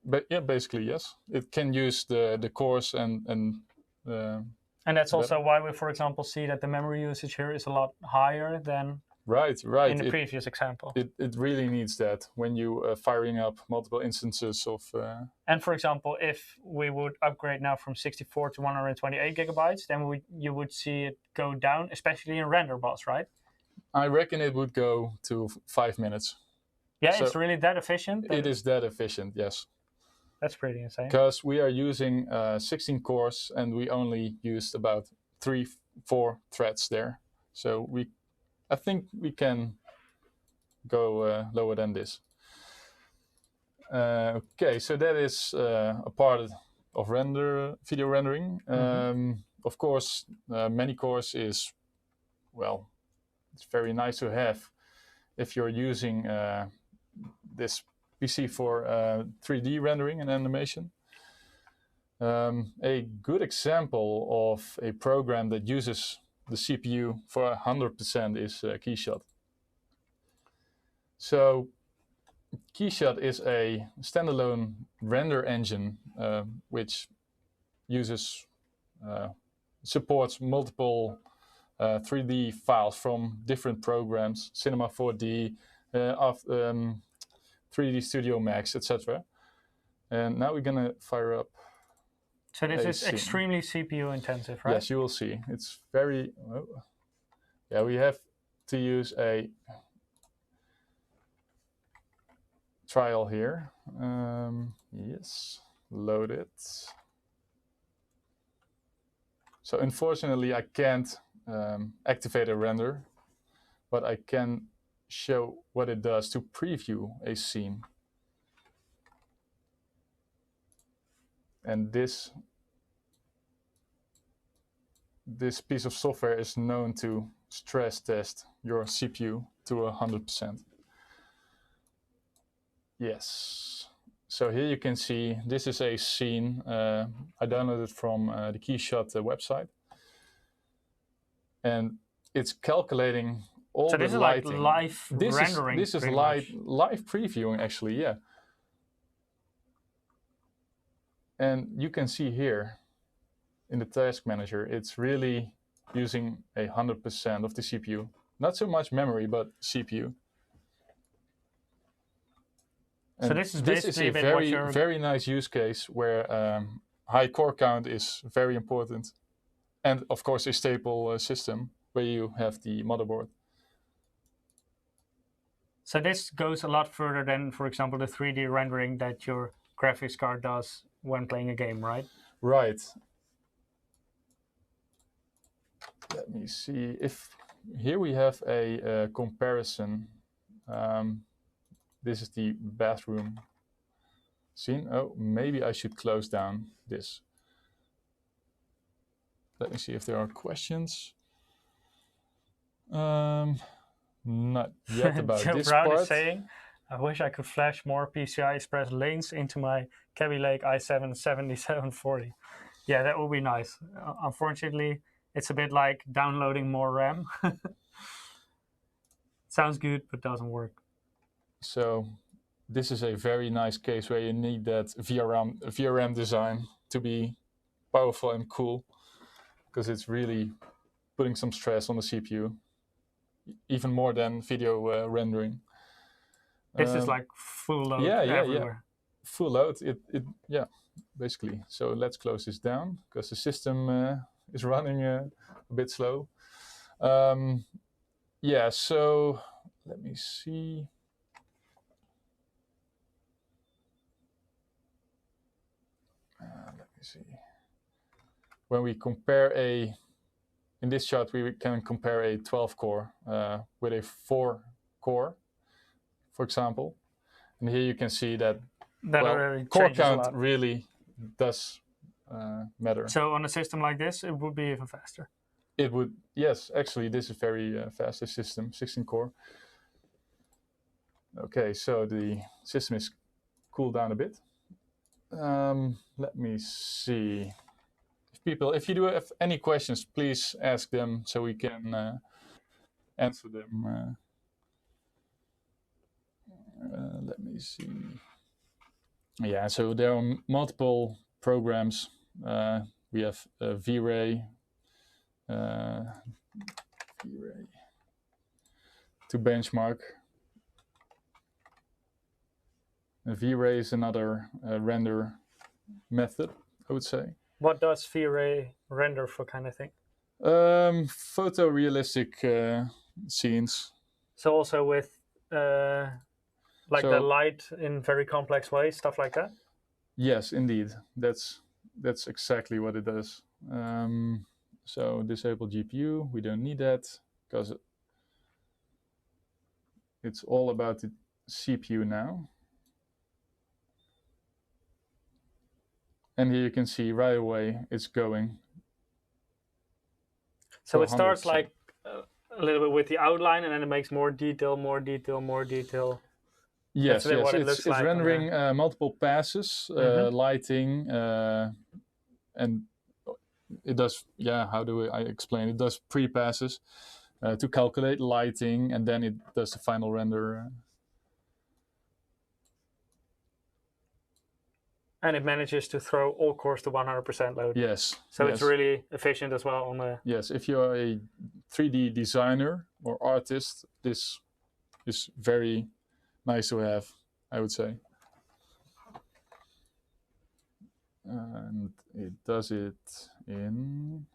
but yeah, basically, yes. It can use the cores and that's also why we, for example, see that the memory usage here is a lot higher than right. in the previous example. It really needs that when you firing up multiple instances of... And for example, if we would upgrade now from 64 to 128 gigabytes, then you would see it go down, especially in RenderBoss, right? I reckon it would go to 5 minutes. Yeah, so it's really that efficient? It is that efficient, yes. That's pretty insane. Because we are using 16 cores and we only used about 3-4 threads there. So I think we can go lower than this. Okay, so that is a part of video rendering. Of course, many cores is, well, it's very nice to have if you're using this PC for 3D rendering and animation. A good example of a program that uses the CPU for 100% is KeyShot. So KeyShot is a standalone render engine which supports multiple 3D files from different programs, Cinema 4D, 3D Studio Max, etc. And now we're gonna fire up. So this is extremely CPU intensive, right? Yes, you will see. It's very, yeah, we have to use a trial here. Yes, load it. So unfortunately, I can't activate a render, but I can show what it does to preview a scene. And this piece of software is known to stress test your CPU to 100%. Yes. So here you can see this is a scene I downloaded from the Keyshot website, and it's calculating all the lighting. So this is like live rendering. This is live previewing, actually, yeah. And you can see here in the task manager, it's really using 100% of the CPU. Not so much memory, but CPU. And so this is basically a very nice use case where high core count is very important. And of course, a stable system where you have the motherboard. So this goes a lot further than, for example, the 3D rendering that your graphics card does when playing a game, right? Right. Let me see if here we have a comparison. This is the bathroom scene. Oh, maybe I should close down this. Let me see if there are questions. Not yet about this Brown part. is saying, I wish I could flash more PCI Express lanes into my Cascade Lake i7 7740. Yeah, that would be nice. Unfortunately, it's a bit like downloading more RAM. Sounds good, but doesn't work. So this is a very nice case where you need that VRM design to be powerful and cool, because it's really putting some stress on the CPU, even more than video rendering. This is like full load everywhere. Yeah. Full load, yeah, basically. So let's close this down because the system is running a bit slow. Yeah, so let me see. Let me see. When we compare in this chart, we can compare a 12 core with a 4 core, for example. And here you can see that core count really does matter. So on a system like this, it would be even faster. It would, yes, actually this is very fast system, 16 core. Okay, so the system is cooled down a bit. Let me see. If you do have any questions, please ask them so we can answer them. Let me see. Yeah, so there are multiple programs. We have V-Ray to benchmark. V-Ray is another render method, I would say. What does V-Ray render for kind of thing? Photorealistic scenes. So also with like the light in very complex ways, stuff like that? Yes, indeed. That's exactly what it does. So disable GPU, we don't need that because it's all about the CPU now. And here you can see right away it's going. So it starts like a little bit with the outline, and then it makes more detail, more detail, more detail. Yes, it's like rendering multiple passes, lighting, and it does, how do I explain? It does pre-passes to calculate lighting, and then it does the final render. And it manages to throw all cores to 100% load. Yes. So yes. it's really efficient as well on the... Yes, if you're a 3D designer or artist, this is very nice to have, I would say. And it does it in...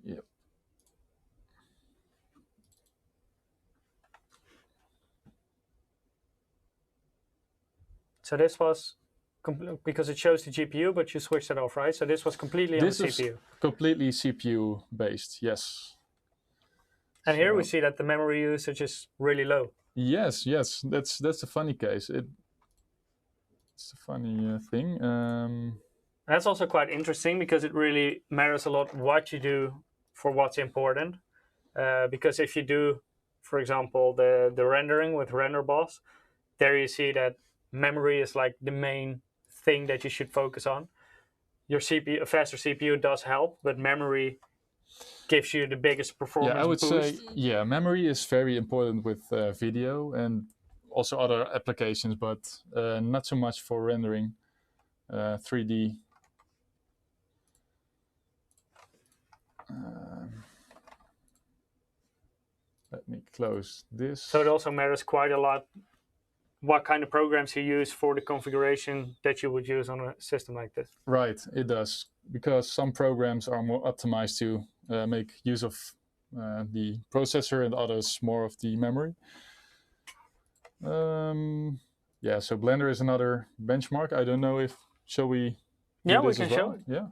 Yep. So this was because it shows the GPU, but you switched it off, right? So this was completely on the CPU. This is completely CPU based, yes. And here we see that the memory usage is really low. Yes, yes, that's the funny case. It's a funny thing. That's also quite interesting because it really matters a lot what you do for what's important. Because if you do, for example, the rendering with RenderBoss, there you see that memory is like the main thing that you should focus on. Your CPU, a faster CPU does help, but memory gives you the biggest performance Yeah, I would boost. say, yeah, memory is very important with video and also other applications, but not so much for rendering 3D. Let me close this. So it also matters quite a lot what kind of programs you use for the configuration that you would use on a system like this. Right, it does, because some programs are more optimized to make use of the processor and others more of the memory. Yeah, so Blender is another benchmark. I don't know if, shall we do Yeah, this we as can well? show it. Yeah.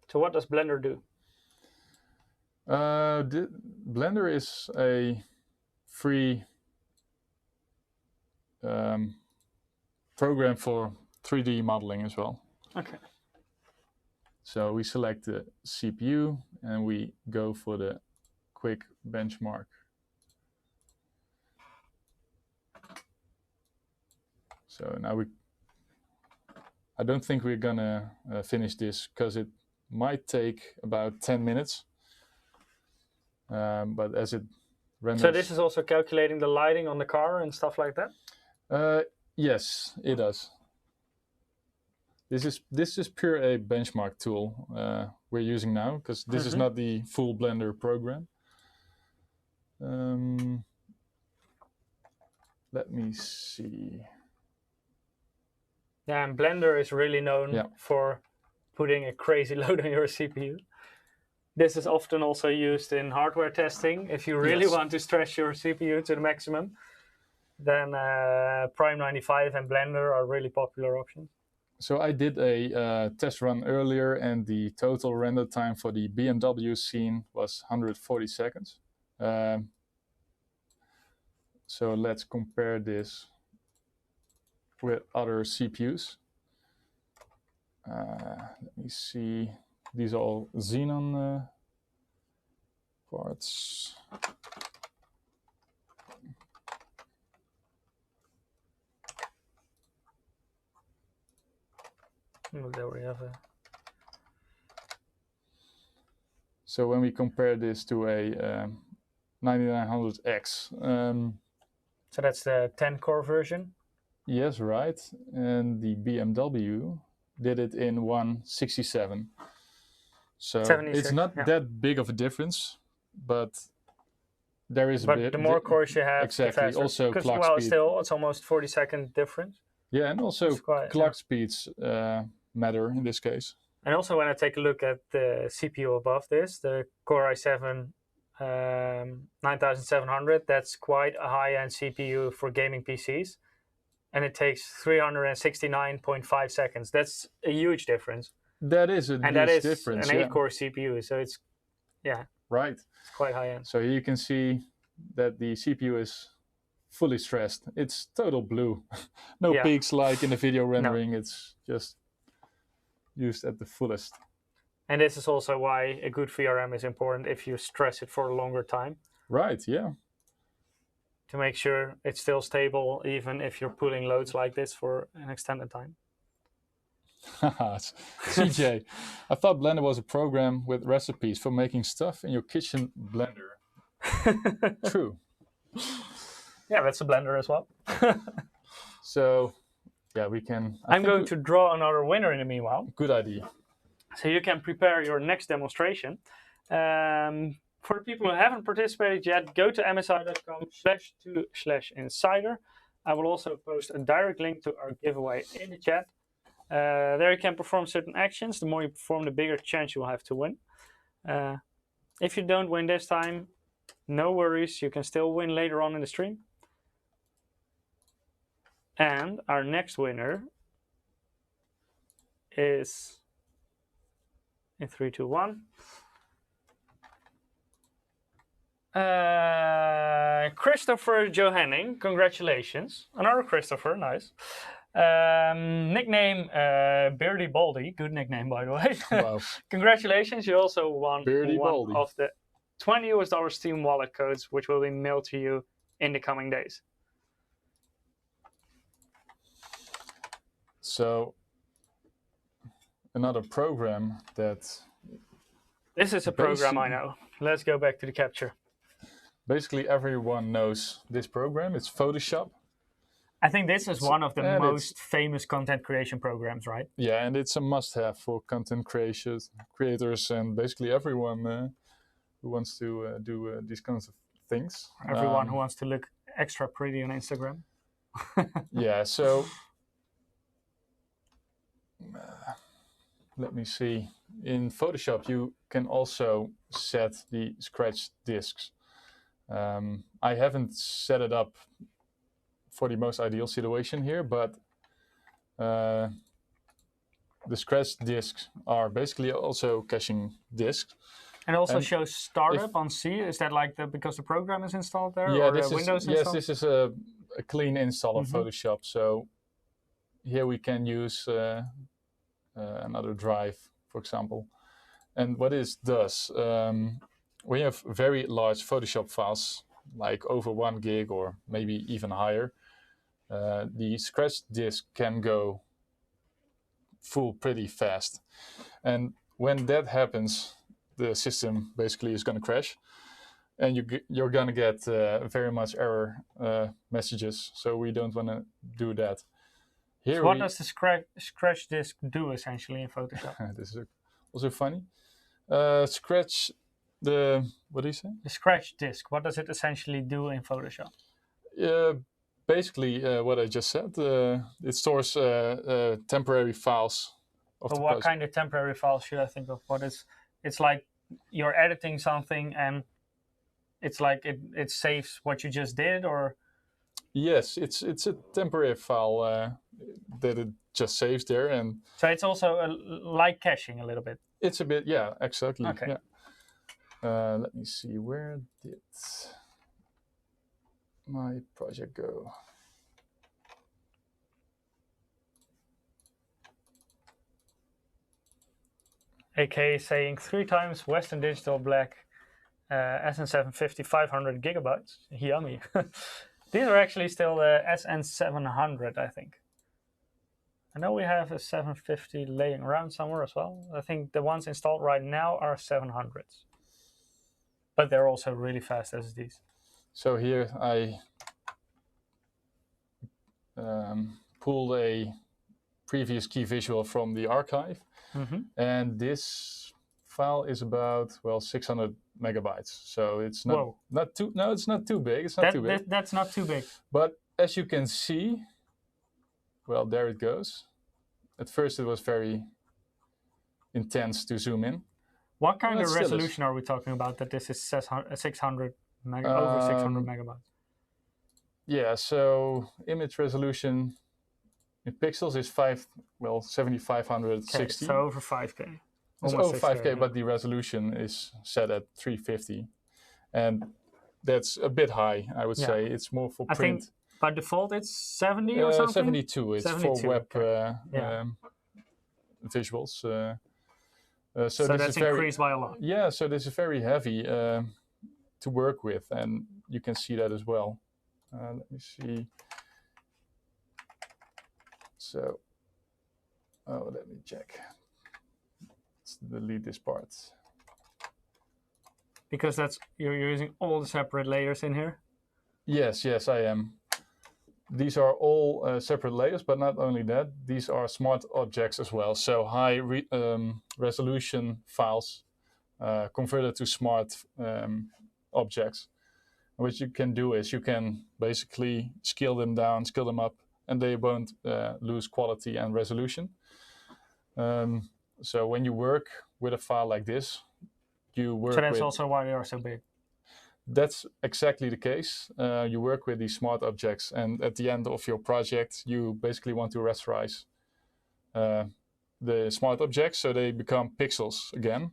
So what does Blender do? Blender is a free program for 3D modeling as well. Okay. So we select the CPU and we go for the quick benchmark. So now I don't think we're gonna finish this because it might take about 10 minutes. But as it renders... So this is also calculating the lighting on the car and stuff like that? Yes, it does. This is pure a benchmark tool we're using now, because this is not the full Blender program. Let me see. Yeah, and Blender is really known for putting a crazy load on your CPU. This is often also used in hardware testing. If you really want to stretch your CPU to the maximum, then Prime 95 and Blender are really popular options. So I did a test run earlier, and the total render time for the BMW scene was 140 seconds. So let's compare this with other CPUs. Let me see. These are all Xenon parts. Oh, there we have it. So when we compare this to a 9900X. So that's the 10-core version? Yes, right. And the BMW did it in 167. So 76, it's not that big of a difference, but there is a bit. But the more cores you have, exactly. the faster. Also clock well, speed. still, it's almost 40-second difference. Yeah, and also clock speeds matter in this case. And also when I take a look at the CPU above this, the Core i7 9700, that's quite a high-end CPU for gaming PCs. And it takes 369.5 seconds. That's a huge difference. That is a huge difference. An 8-core CPU, so it's, right. It's quite high-end. So here you can see that the CPU is fully stressed. It's total blue. No peaks like in the video rendering. No. It's just used at the fullest. And this is also why a good VRM is important if you stress it for a longer time. Right, yeah. to make sure it's still stable even if you're pulling loads like this for an extended time. CJ, I thought Blender was a program with recipes for making stuff in your kitchen blender. True. Yeah, that's a blender as well. So, yeah, we can... I'm going to draw another winner in the meanwhile. Good idea. So you can prepare your next demonstration. For the people who haven't participated yet, go to msi.com/2/insider. I will also post a direct link to our giveaway in the chat. There you can perform certain actions. The more you perform, the bigger chance you will have to win. If you don't win this time, no worries. You can still win later on in the stream. And our next winner is in 3, 2, 1. Christopher Johanning, congratulations. Another Christopher, nice. Nickname Beardy Baldy, good nickname by the way. Wow. Congratulations, you also won Beardy one Baldy. of the $20 Steam wallet codes, which will be mailed to you in the coming days. So, another program that... This is a program I know. Let's go back to the capture. Basically, everyone knows this program. It's Photoshop. I think this is one of the most famous content creation programs, right? Yeah, and it's a must-have for content creators, and basically everyone who wants to do these kinds of things. Everyone who wants to look extra pretty on Instagram. Yeah, so let me see. In Photoshop, you can also set the scratch disks. I haven't set it up for the most ideal situation here, but the scratch disks are basically also caching disks. And also shows startup on C. Is that like because the program is installed there? Yeah, or this Windows is installed? Yes, this is a clean install of Photoshop. So here we can use another drive, for example. And what this does, we have very large Photoshop files, like over 1 gig or maybe even higher. The scratch disk can go full pretty fast. And when that happens, the system basically is going to crash. And you're going to get very much error messages. So we don't want to do that. Here so what does the scratch disk do essentially in Photoshop? This is also funny. Scratch the, what do you say? The scratch disk, what does it essentially do in Photoshop? Basically, what I just said, it stores temporary files. But what kind of temporary files should I think of? It's like you're editing something and it's like it saves what you just did, or? Yes, it's a temporary file that it just saves there, and so it's also like caching a little bit. It's a bit, yeah, exactly. Okay. Yeah. Let me see, where did my project go? AK saying 3 times Western Digital Black SN750 500 gigabytes. Yummy. These are actually still the SN700, I think. I know we have a 750 laying around somewhere as well. I think the ones installed right now are 700s. But they're also really fast SSDs. So here I pulled a previous key visual from the archive. And this file is about, well, 600 megabytes. So it's not too, no, it's not too big. It's not too big. That's not too big. But as you can see, well, there it goes. At first it was very intense to zoom in. What kind of resolution are we talking about that this is 600 over 600 megabytes? Yeah, so image resolution in pixels is 7560. Okay, so over 5K. It's over 5K, but the resolution is set at 350. And that's a bit high, I would say. It's more for print. I think by default it's 70 or something? 72. It's 72, for web visuals. So that's increased by a lot. Yeah, so this is very heavy to work with, and you can see that as well. Let me see. So, let me check. Let's delete this part. Because you're using all the separate layers in here? Yes, I am. These are all separate layers, but not only that, these are smart objects as well. So high resolution files converted to smart objects. What you can do is you can basically scale them down, scale them up, and they won't lose quality and resolution. So when you work with a file like this, you work with... So that's also why they are so big. That's exactly the case. You work with these smart objects, and at the end of your project, you basically want to rasterize the smart objects so they become pixels again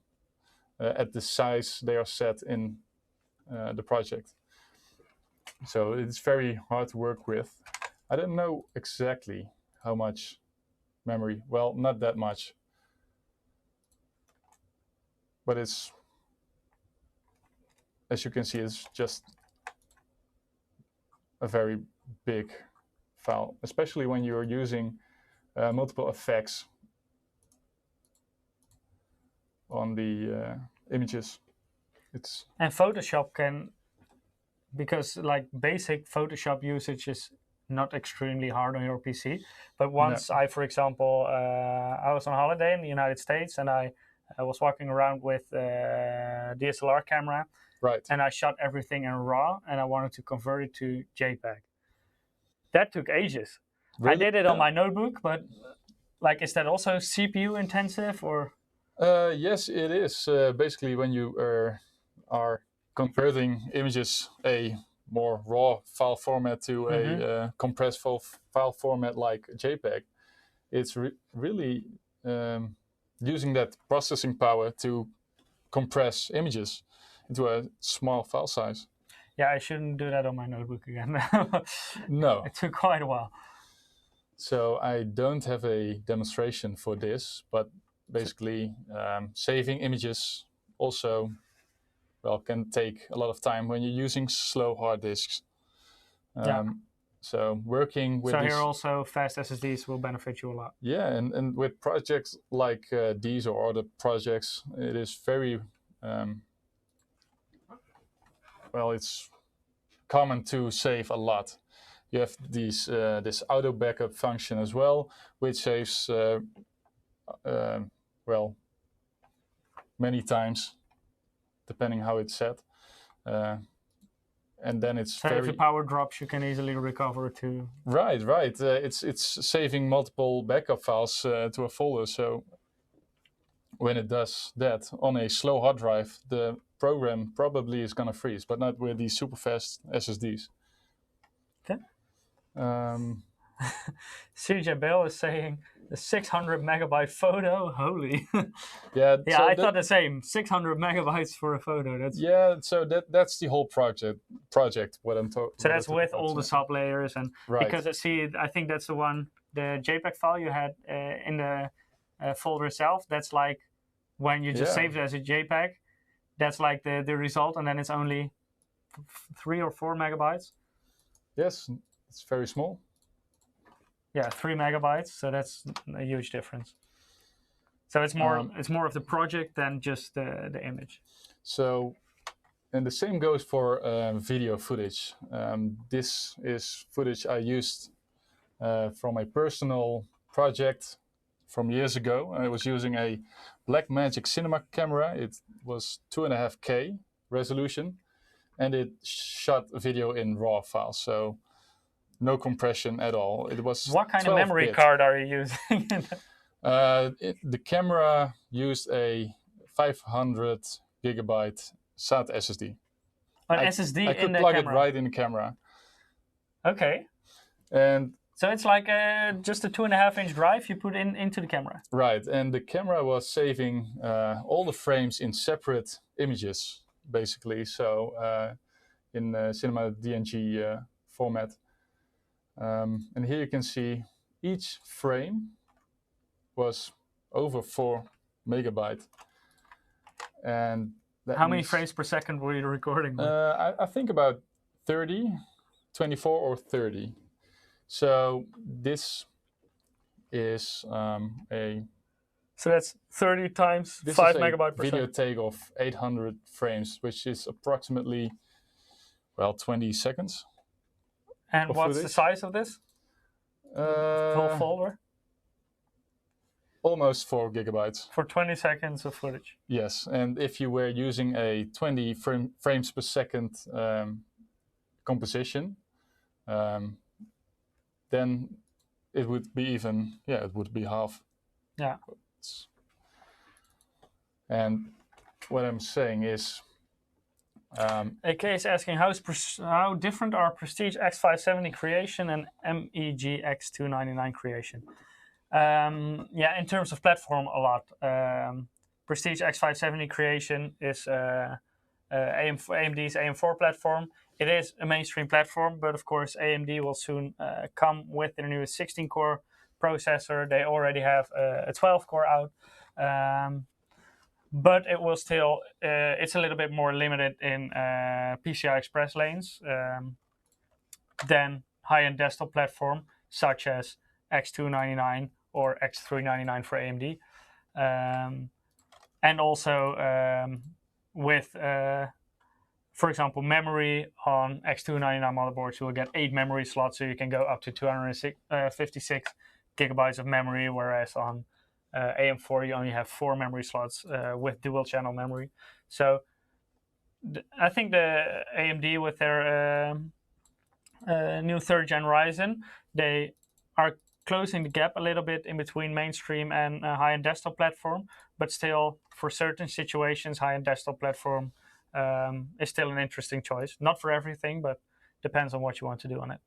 at the size they are set in the project. So it's very hard to work with. I don't know exactly how much memory. Well, not that much. But it's, as you can see, it's just a very big file, especially when you're using multiple effects on the images. And Photoshop can, because like basic Photoshop usage is not extremely hard on your PC. But once I, for example, I was on holiday in the United States, and I was walking around with a DSLR camera. Right. And I shot everything in RAW, and I wanted to convert it to JPEG. That took ages. Really? I did it on my notebook, but like, is that also CPU intensive or? Yes, it is. Basically, when you are converting images, a more raw file format to a compressed file format like JPEG, it's really using that processing power to compress images into a small file size. Yeah, I shouldn't do that on my notebook again. No. It took quite a while. So I don't have a demonstration for this, but basically saving images also, well, can take a lot of time when you're using slow hard disks. So working with here also fast SSDs will benefit you a lot. Yeah, and with projects like these or other projects, it is very well, it's common to save a lot. You have these this auto backup function as well, which saves well, many times, depending how it's set. And then it's so if the power drops, you can easily recover to. Right. It's saving multiple backup files to a folder. So when it does that on a slow hard drive, the program probably is going to freeze, but not with these super fast SSDs. Okay. CJ Bale is saying the 600 megabyte photo. Holy. Yeah. Yeah, so I thought the same. 600 megabytes for a photo. That's. Yeah. So that's the whole project. What I'm talking. So that's with all the sub layers and because I think that's the one, the JPEG file you had in the folder itself. That's like when you just saved it as a JPEG. That's like the result, and then it's only 3 or 4 megabytes. Yes, it's very small. Yeah, 3 megabytes. So that's a huge difference. So it's more of the project than just the image. So, and the same goes for video footage. This is footage I used from a personal project from years ago. I was using a Blackmagic cinema camera. It was 2.5K resolution, and it shot video in RAW files. So no compression at all. It was. What kind of memory card are you using? The camera used a 500 gigabyte SATA SSD. An SSD in the camera? I could plug it right in the camera. Okay. And so it's like just a 2.5-inch drive you put into the camera. Right, and the camera was saving all the frames in separate images, basically. So in Cinema DNG format. And here you can see each frame was over 4 megabyte. And how many frames per second were you recording with? I think about 30 24 or 30. So this is So that's 30 times this 5 is a megabyte per video second. take of 800 frames, which is approximately, well, 20 seconds. And what's footage. the size of this? Full folder? Almost 4 gigabytes. For 20 seconds of footage. Yes, and if you were using a 20 frames per second composition, then it would be even, it would be half. Yeah. And what I'm saying is, AK is asking how different are Prestige X570 creation and MEG X299 creation? Yeah, in terms of platform, a lot. Prestige X570 creation is AMD's AM4 platform. It is a mainstream platform, but of course AMD will soon come with their newest 16-core processor. They already have a 12-core out. But it will still, it's a little bit more limited in PCI Express lanes than high-end desktop platform, such as X299 or X399 for AMD. And also with, for example, memory on X299 motherboards, you will get 8 memory slots, so you can go up to 256 gigabytes of memory, whereas on AM4 you only have 4 memory slots with dual channel memory. So I think the AMD with their new 3rd gen Ryzen, they are closing the gap a little bit in between mainstream and high-end desktop platform, but still for certain situations high-end desktop platform is still an interesting choice. Not for everything, but depends on what you want to do on it.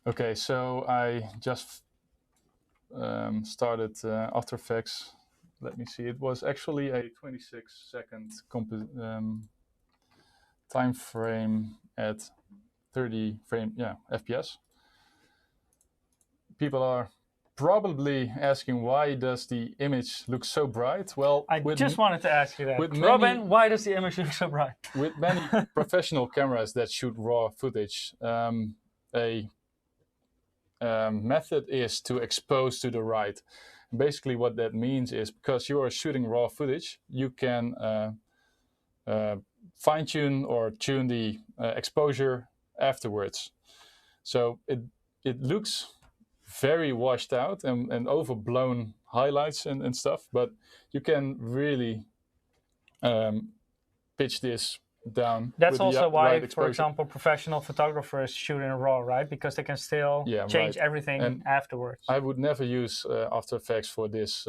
Okay, so I just started After Effects. Let me see. It was actually a 26-second time frame at 30 FPS. People are probably asking, why does the image look so bright? Well, I just wanted to ask you that. With Robin, why does the image look so bright? With many professional cameras that shoot raw footage, a method is to expose to the right. Basically what that means is, because you are shooting raw footage, you can fine-tune or tune the exposure afterwards. So it looks very washed out and overblown highlights and stuff, but you can really pitch this down. That's also why, right for example, professional photographers shoot in RAW, right? Because they can still change everything and afterwards. I would never use After Effects for this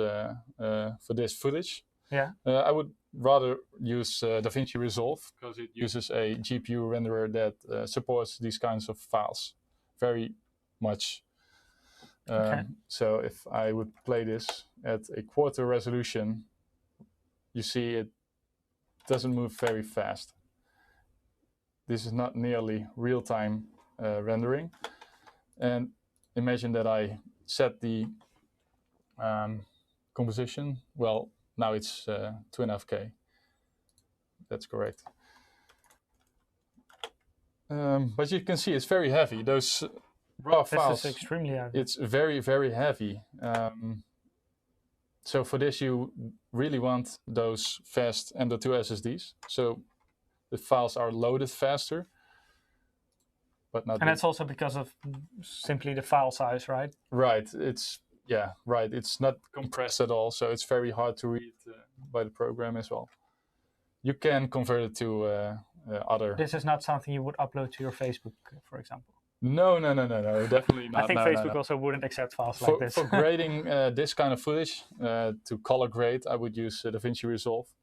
footage. Yeah. I would rather use DaVinci Resolve, because it uses a GPU renderer that supports these kinds of files very much. Okay. So if I would play this at a 1/4 resolution, you see it doesn't move very fast. This is not nearly real-time rendering. And imagine that I set the composition. Well, now it's 2.5K. That's correct. But you can see it's very heavy. Those raw files. This is extremely heavy. It's very, very heavy. So for this, you really want those fast M.2 SSDs. So the files are loaded faster. But not. And that's also because of simply the file size, right? Right. It's right. It's not compressed at all, so it's very hard to read by the program as well. You can convert it to other. This is not something you would upload to your Facebook, for example. No, definitely not. I think Facebook also wouldn't accept files like this. For grading this kind of footage, to color grade, I would use DaVinci Resolve,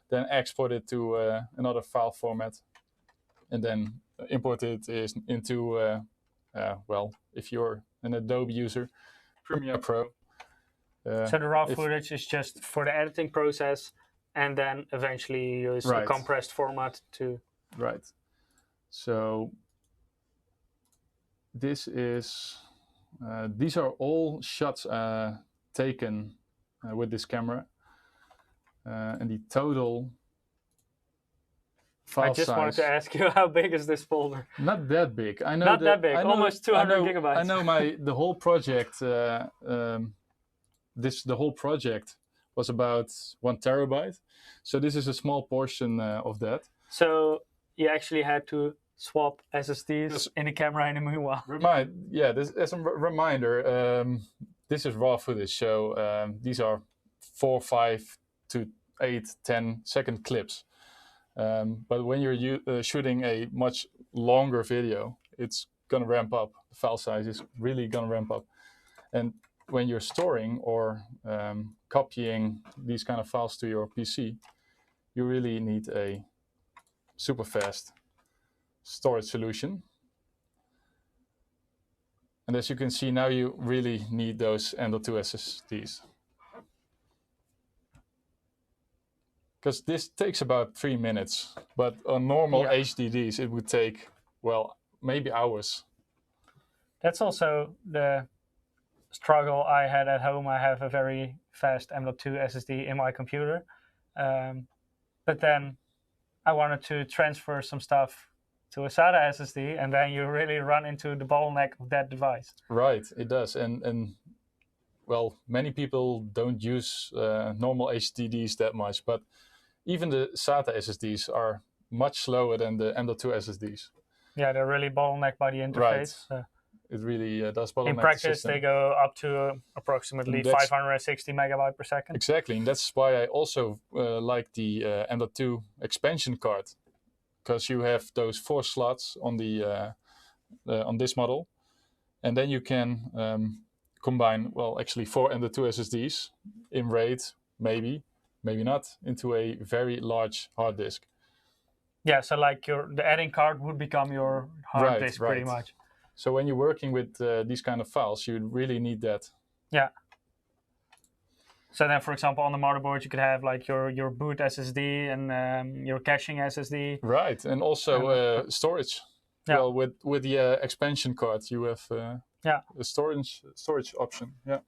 then export it to another file format, and then import it into, well, if you're an Adobe user, Premiere Pro. So the raw footage is just for the editing process, and then eventually you use a compressed format to... Right. So this is, these are all shots taken with this camera, and the total file I just size. wanted to ask you, how big is this folder? Not that big. I know Not that big. I know, Almost 200 I know, gigabytes. I know the whole project. The whole project was about 1 terabyte. So this is a small portion of that. So you actually had to swap SSDs in the camera in the meanwhile. This as a reminder. This is raw footage, so these are 4, 5 to 8, 10-second clips. But when you're shooting a much longer video, it's gonna ramp up. The file size is really gonna ramp up. And when you're storing or copying these kind of files to your PC, you really need a super fast storage solution. And as you can see now, you really need those M.2 SSDs. Because this takes about 3 minutes, but on normal HDDs, it would take, well, maybe hours. That's also the struggle I had at home. I have a very fast M.2 SSD in my computer, but then I wanted to transfer some stuff to a SATA SSD, and then you really run into the bottleneck of that device. Right, it does, and well, many people don't use normal HDDs that much, but even the SATA SSDs are much slower than the M.2 SSDs. Yeah, they're really bottlenecked by the interface. Right. It really does bottleneck in practice, the system. They go up to approximately 560 megabyte per second. Exactly, and that's why I also like the M.2 expansion card, because you have those 4 slots on the on this model, and then you can combine, well, actually 4 M.2 SSDs in RAID, maybe not, into a very large hard disk. Yeah, so like the adding card would become your hard disk pretty much. So when you're working with these kind of files, you really need that. Yeah. So then, for example, on the motherboard, you could have like your boot SSD and your caching SSD. Right, and also storage. Yeah. Well, with the expansion card, you have a storage option. Yeah.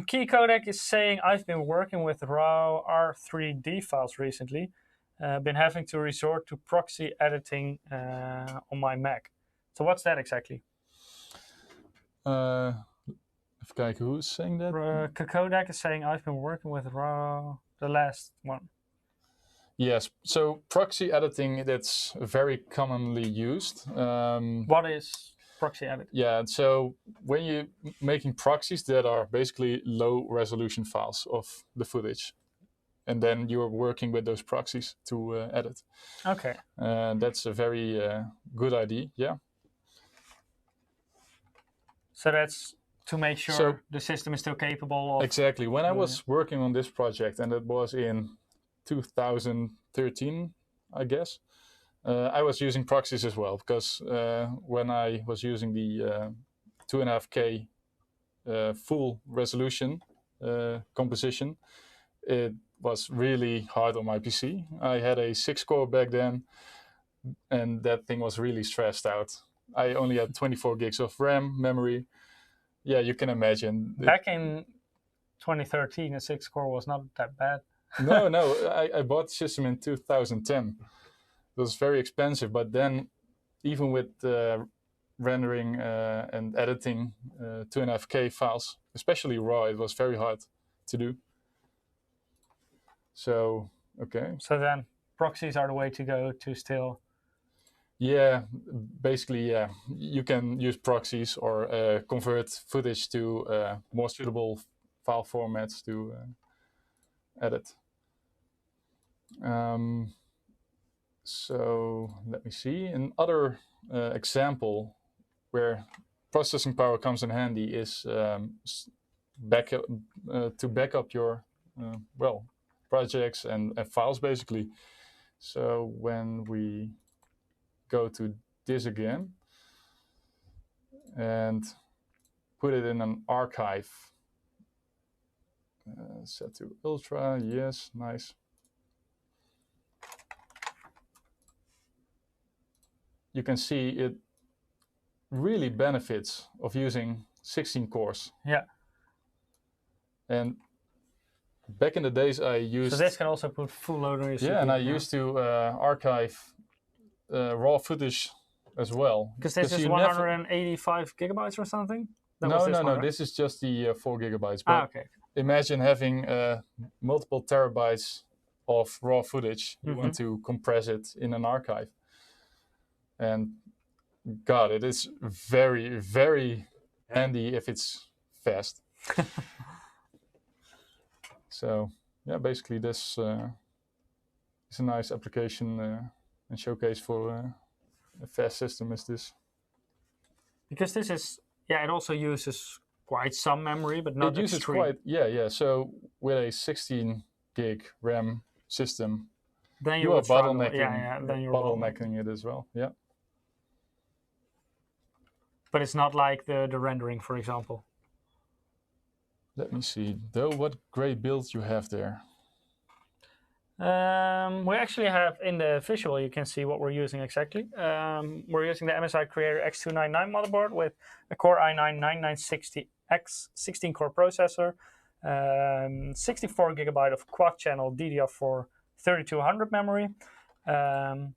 Key Codec is saying, I've been working with raw R3D files recently. Been having to resort to proxy editing on my Mac. So what's that exactly? Even kijken, who's saying that? Codec is saying, I've been working with raw, the last one. Yes, so proxy editing, that's very commonly used. What is proxy editing? Yeah, so when you're making proxies that are basically low resolution files of the footage, and then you're working with those proxies to edit. Okay. That's a very good idea, yeah. So that's to make sure the system is still capable of... Exactly. When I was working on this project, and it was in 2013, I guess, I was using proxies as well, because when I was using the 2.5K full resolution composition, it was really hard on my PC. I had a 6-core back then, and that thing was really stressed out. I only had 24 gigs of RAM memory. Yeah, you can imagine. Back in 2013, a 6-core was not that bad. No, I bought the system in 2010. It was very expensive, but then even with rendering and editing 2.5K files, especially RAW, it was very hard to do. So, okay. So then proxies are the way to go to still... Yeah, basically, yeah. You can use proxies or convert footage to more suitable file formats to edit. So let me see. Another example where processing power comes in handy is to back up your projects and files, basically. So when we go to this again and put it in an archive, set to ultra, yes, nice. You can see it really benefits of using 16 cores. Yeah. And back in the days I used... So this can also put full load on your CPU. Yeah, and I used to archive raw footage as well. Because this is 185 gigabytes or something? No, right? this is just the 4 gigabytes. But okay. imagine having multiple terabytes of raw footage. You want to compress it in an archive. And God, it is very, very handy if it's fast. So, yeah, basically this is a nice application and showcase for a fast system as this. Because this is, it also uses quite some memory, but not it uses extreme. quite, yeah. So with a 16 gig RAM system, then you are bottlenecking, then you're bottlenecking it as well. Yeah. But it's not like the rendering, for example. Let me see. Though, what great builds you have there. We actually have in the visual, you can see what we're using exactly. We're using the MSI Creator X299 motherboard with a Core i9-9960X 16-core processor, 64 gigabyte of quad-channel DDR4 3200 memory, and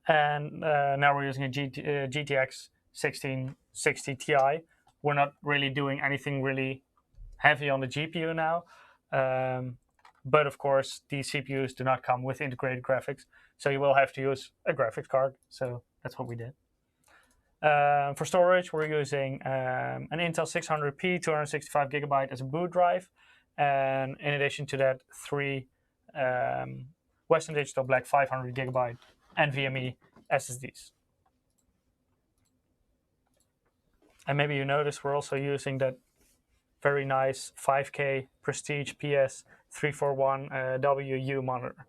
now we're using a GTX 1660 Ti. We're not really doing anything really heavy on the GPU now. But of course, these CPUs do not come with integrated graphics, so you will have to use a graphics card. So that's what we did. For storage, we're using an Intel 600p 265 gigabyte as a boot drive, and in addition to that, 3 Western Digital Black 500 gigabyte NVMe SSDs. And maybe you notice we're also using that very nice 5K Prestige PS 341 WU monitor.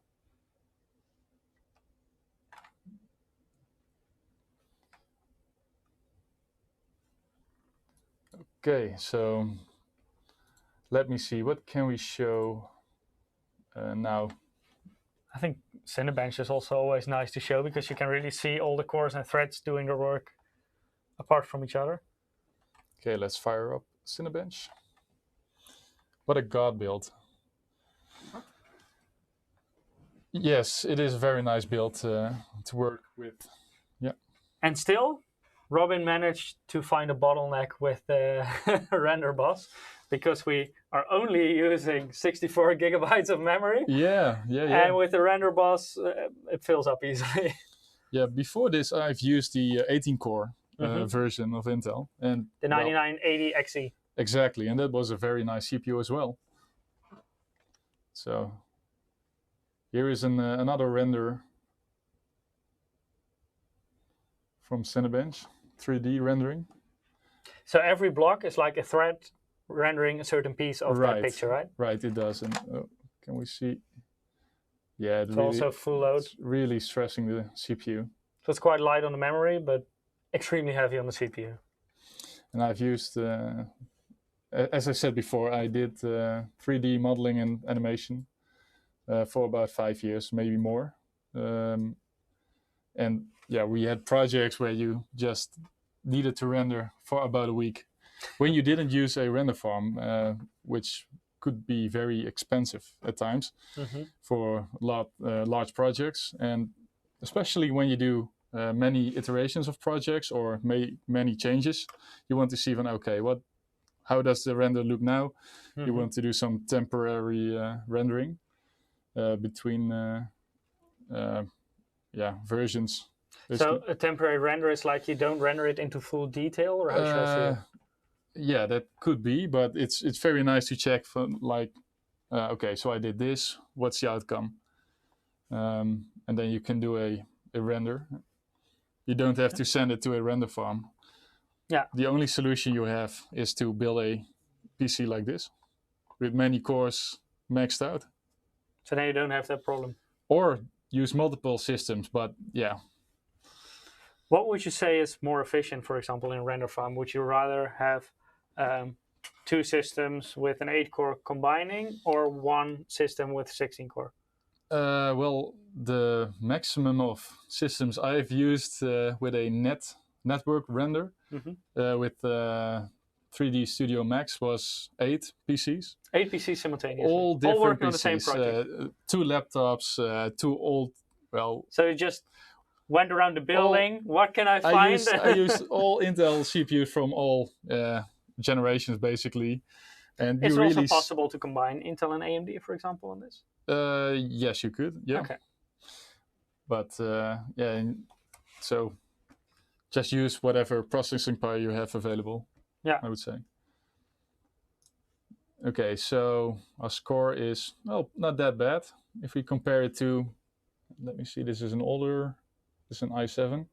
Okay, so let me see. What can we show now? I think Cinebench is also always nice to show because you can really see all the cores and threads doing their work apart from each other. Okay, let's fire up Cinebench. What a god build. Yes, it is a very nice build to work with. Yeah. And still, Robin managed to find a bottleneck with the render bus because we are only using 64 gigabytes of memory. Yeah. And with the render bus, it fills up easily. Yeah, before this, I've used the 18-core version of Intel. And the 9980XE. Exactly, and that was a very nice CPU as well. So here is another render from Cinebench, 3D rendering. So every block is like a thread rendering a certain piece of that picture, right? Right, it does. And can we see? Yeah, it's really, also full load. It's really stressing the CPU. So it's quite light on the memory, but extremely heavy on the CPU. And I've used, as I said before, I did 3D modeling and animation for about 5 years, maybe more. And yeah, we had projects where you just needed to render for about a week when you didn't use a render farm, which could be very expensive at times for large projects. And especially when you do many iterations of projects or many changes, you want to see from, okay, how does the render look now? You want to do some temporary rendering between versions. Basically. So a temporary render is like you don't render it into full detail, or how should I say it? Yeah, that could be, but it's very nice to check for like, okay, so I did this, what's the outcome? And then you can do a render. You don't have to send it to a render farm. Yeah. The only solution you have is to build a PC like this with many cores maxed out. So then you don't have that problem. Or use multiple systems, but yeah. What would you say is more efficient, for example, in render farm? Would you rather have 2 systems with an 8-core combining or 1 system with 16-core? Well, the maximum of systems I've used with a network render with 3D Studio Max was 8 PCs. 8 PCs simultaneously. All different working PCs. on the same project. 2 laptops, 2 old, well... So you just went around the building. What can I find? I used all Intel CPUs from all generations, basically. And Is it really also possible to combine Intel and AMD, for example, on this? Yes, you could. Yeah. Okay. But yeah, so just use whatever processing power you have available. Yeah, I would say. Okay, so our score is, well, not that bad. If we compare it to, let me see, this is an i7.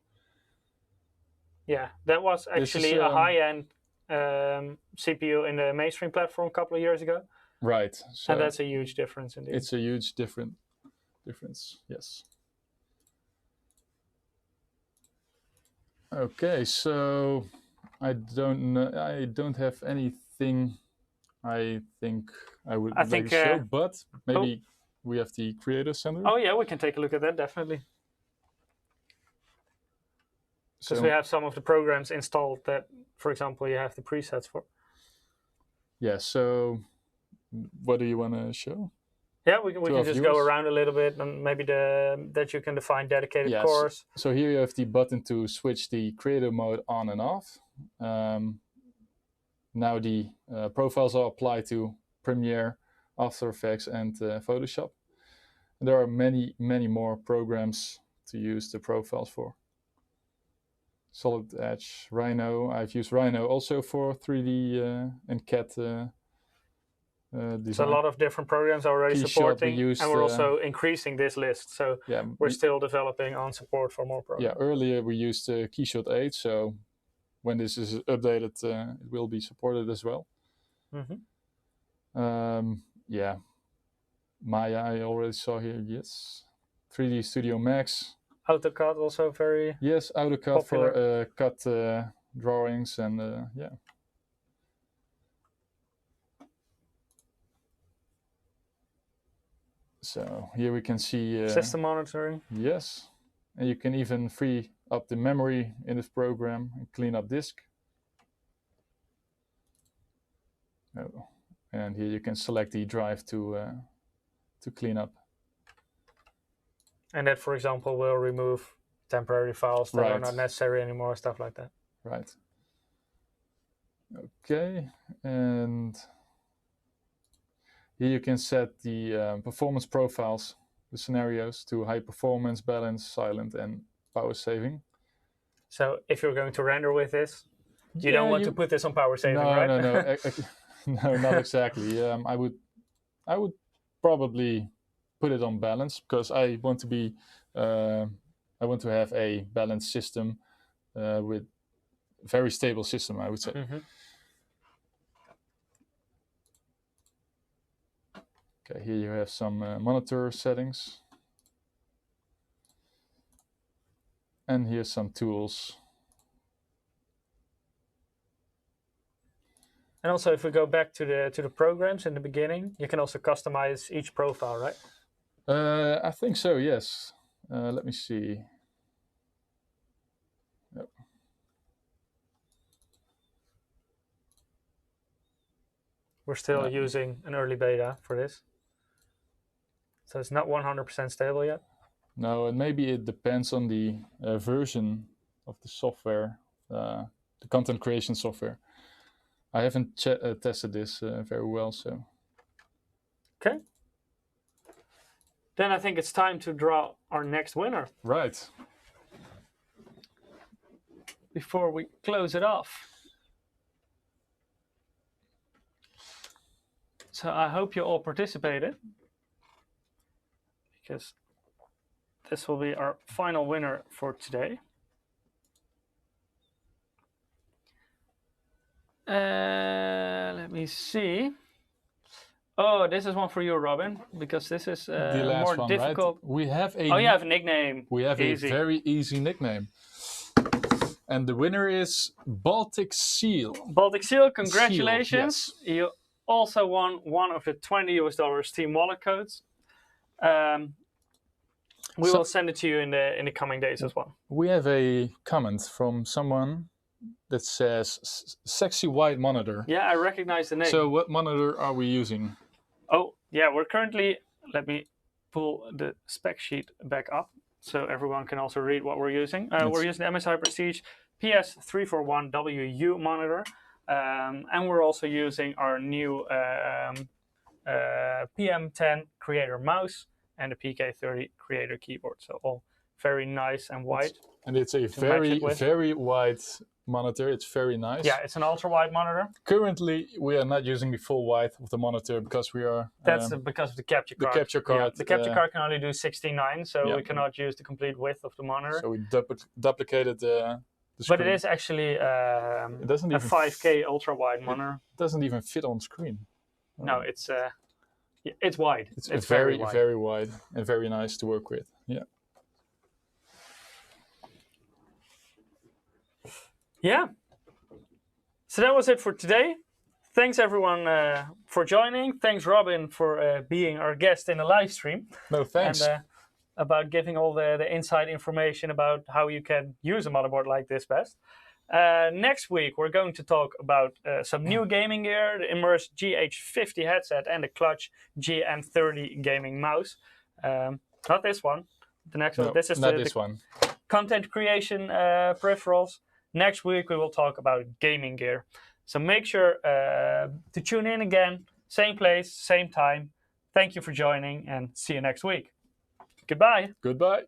Yeah, that was actually a high-end CPU in the mainstream platform a couple of years ago. Right. So and that's a huge difference indeed. It's a huge difference, yes. Okay, so I don't have anything I think I would like to show, but maybe we have the Creator Center. Oh yeah, we can take a look at that, definitely. Because we have some of the programs installed that, for example, you have the presets for. Yeah, so what do you want to show? Yeah, we can just go around a little bit, and maybe that you can define dedicated cores. So here you have the button to switch the creator mode on and off. Now the profiles are applied to Premiere, After Effects, and Photoshop. And there are many, many more programs to use the profiles for. Solid Edge, Rhino. I've used Rhino also for 3D and CAD design. So a lot of different programs are already supporting, and we're also increasing this list. So yeah, we're still developing on support for more programs. Yeah, earlier we used Keyshot 8, so when this is updated, it will be supported as well. Mm-hmm. Yeah, Maya I already saw here, yes. 3D Studio Max. AutoCAD also very yes, AutoCAD popular. For cut drawings and yeah. So here we can see system monitoring. Yes, and you can even free up the memory in this program and clean up disk. Oh, and here you can select the drive to clean up. And that, for example, will remove temporary files that are not necessary anymore, stuff like that. Right. Okay, and here you can set the performance profiles, the scenarios, to high performance, balance, silent, and power saving. So if you're going to render with this, you don't want to put this on power saving, right? No, no, not exactly. I would probably put it on balance because I want to be, I want to have a balanced system with very stable system, I would say. Mm-hmm. Okay, here you have some monitor settings. And here's some tools. And also, if we go back to the programs in the beginning, you can also customize each profile, right? I think so, yes. Let me see. Yep. We're still using an early beta for this. So it's not 100% stable yet. No, and maybe it depends on the version of the software, the content creation software. I haven't tested this very well, so. Okay. Then I think it's time to draw our next winner. Right. Before we close it off. So I hope you all participated, because this will be our final winner for today. Let me see. Oh, this is one for you, Robin, because this is more one, difficult. Right? We have a. Oh, you have a nickname. We have a very easy nickname, and the winner is Baltic Seal. Baltic Seal, congratulations! Seal, yes. You also won one of the $20 Steam wallet codes. We will send it to you in the coming days as well. We have a comment from someone that says sexy white monitor. Yeah, I recognize the name. So what monitor are we using? Oh, yeah, we're currently, let me pull the spec sheet back up so everyone can also read what we're using. We're using the MSI Prestige PS341WU monitor, and we're also using our new PM10 Creator mouse and the PK30 Creator keyboard. So all very nice and wide. And it's a very wide monitor. It's very nice. Yeah, it's an ultra wide monitor. Currently, we are not using the full width of the monitor because we are. That's because of the capture card. The capture card. Yeah, the capture card can only do 16:9, so we cannot use the complete width of the monitor. So we duplicated the screen. But it is actually it doesn't even a 5K ultra wide monitor. It doesn't even fit on screen. No, it's wide. It's very wide. Very wide and very nice to work with. Yeah. Yeah. So that was it for today. Thanks everyone for joining. Thanks Robin for being our guest in the live stream. No, thanks. And about giving all the inside information about how you can use a motherboard like this best. Next week we're going to talk about some new gaming gear, the Immerse GH50 headset and the Clutch GM30 gaming mouse. Not this one. The next one. This is this one. Content creation peripherals. Next week we will talk about gaming gear. So make sure to tune in again. Same place, same time. Thank you for joining and see you next week. Goodbye. Goodbye.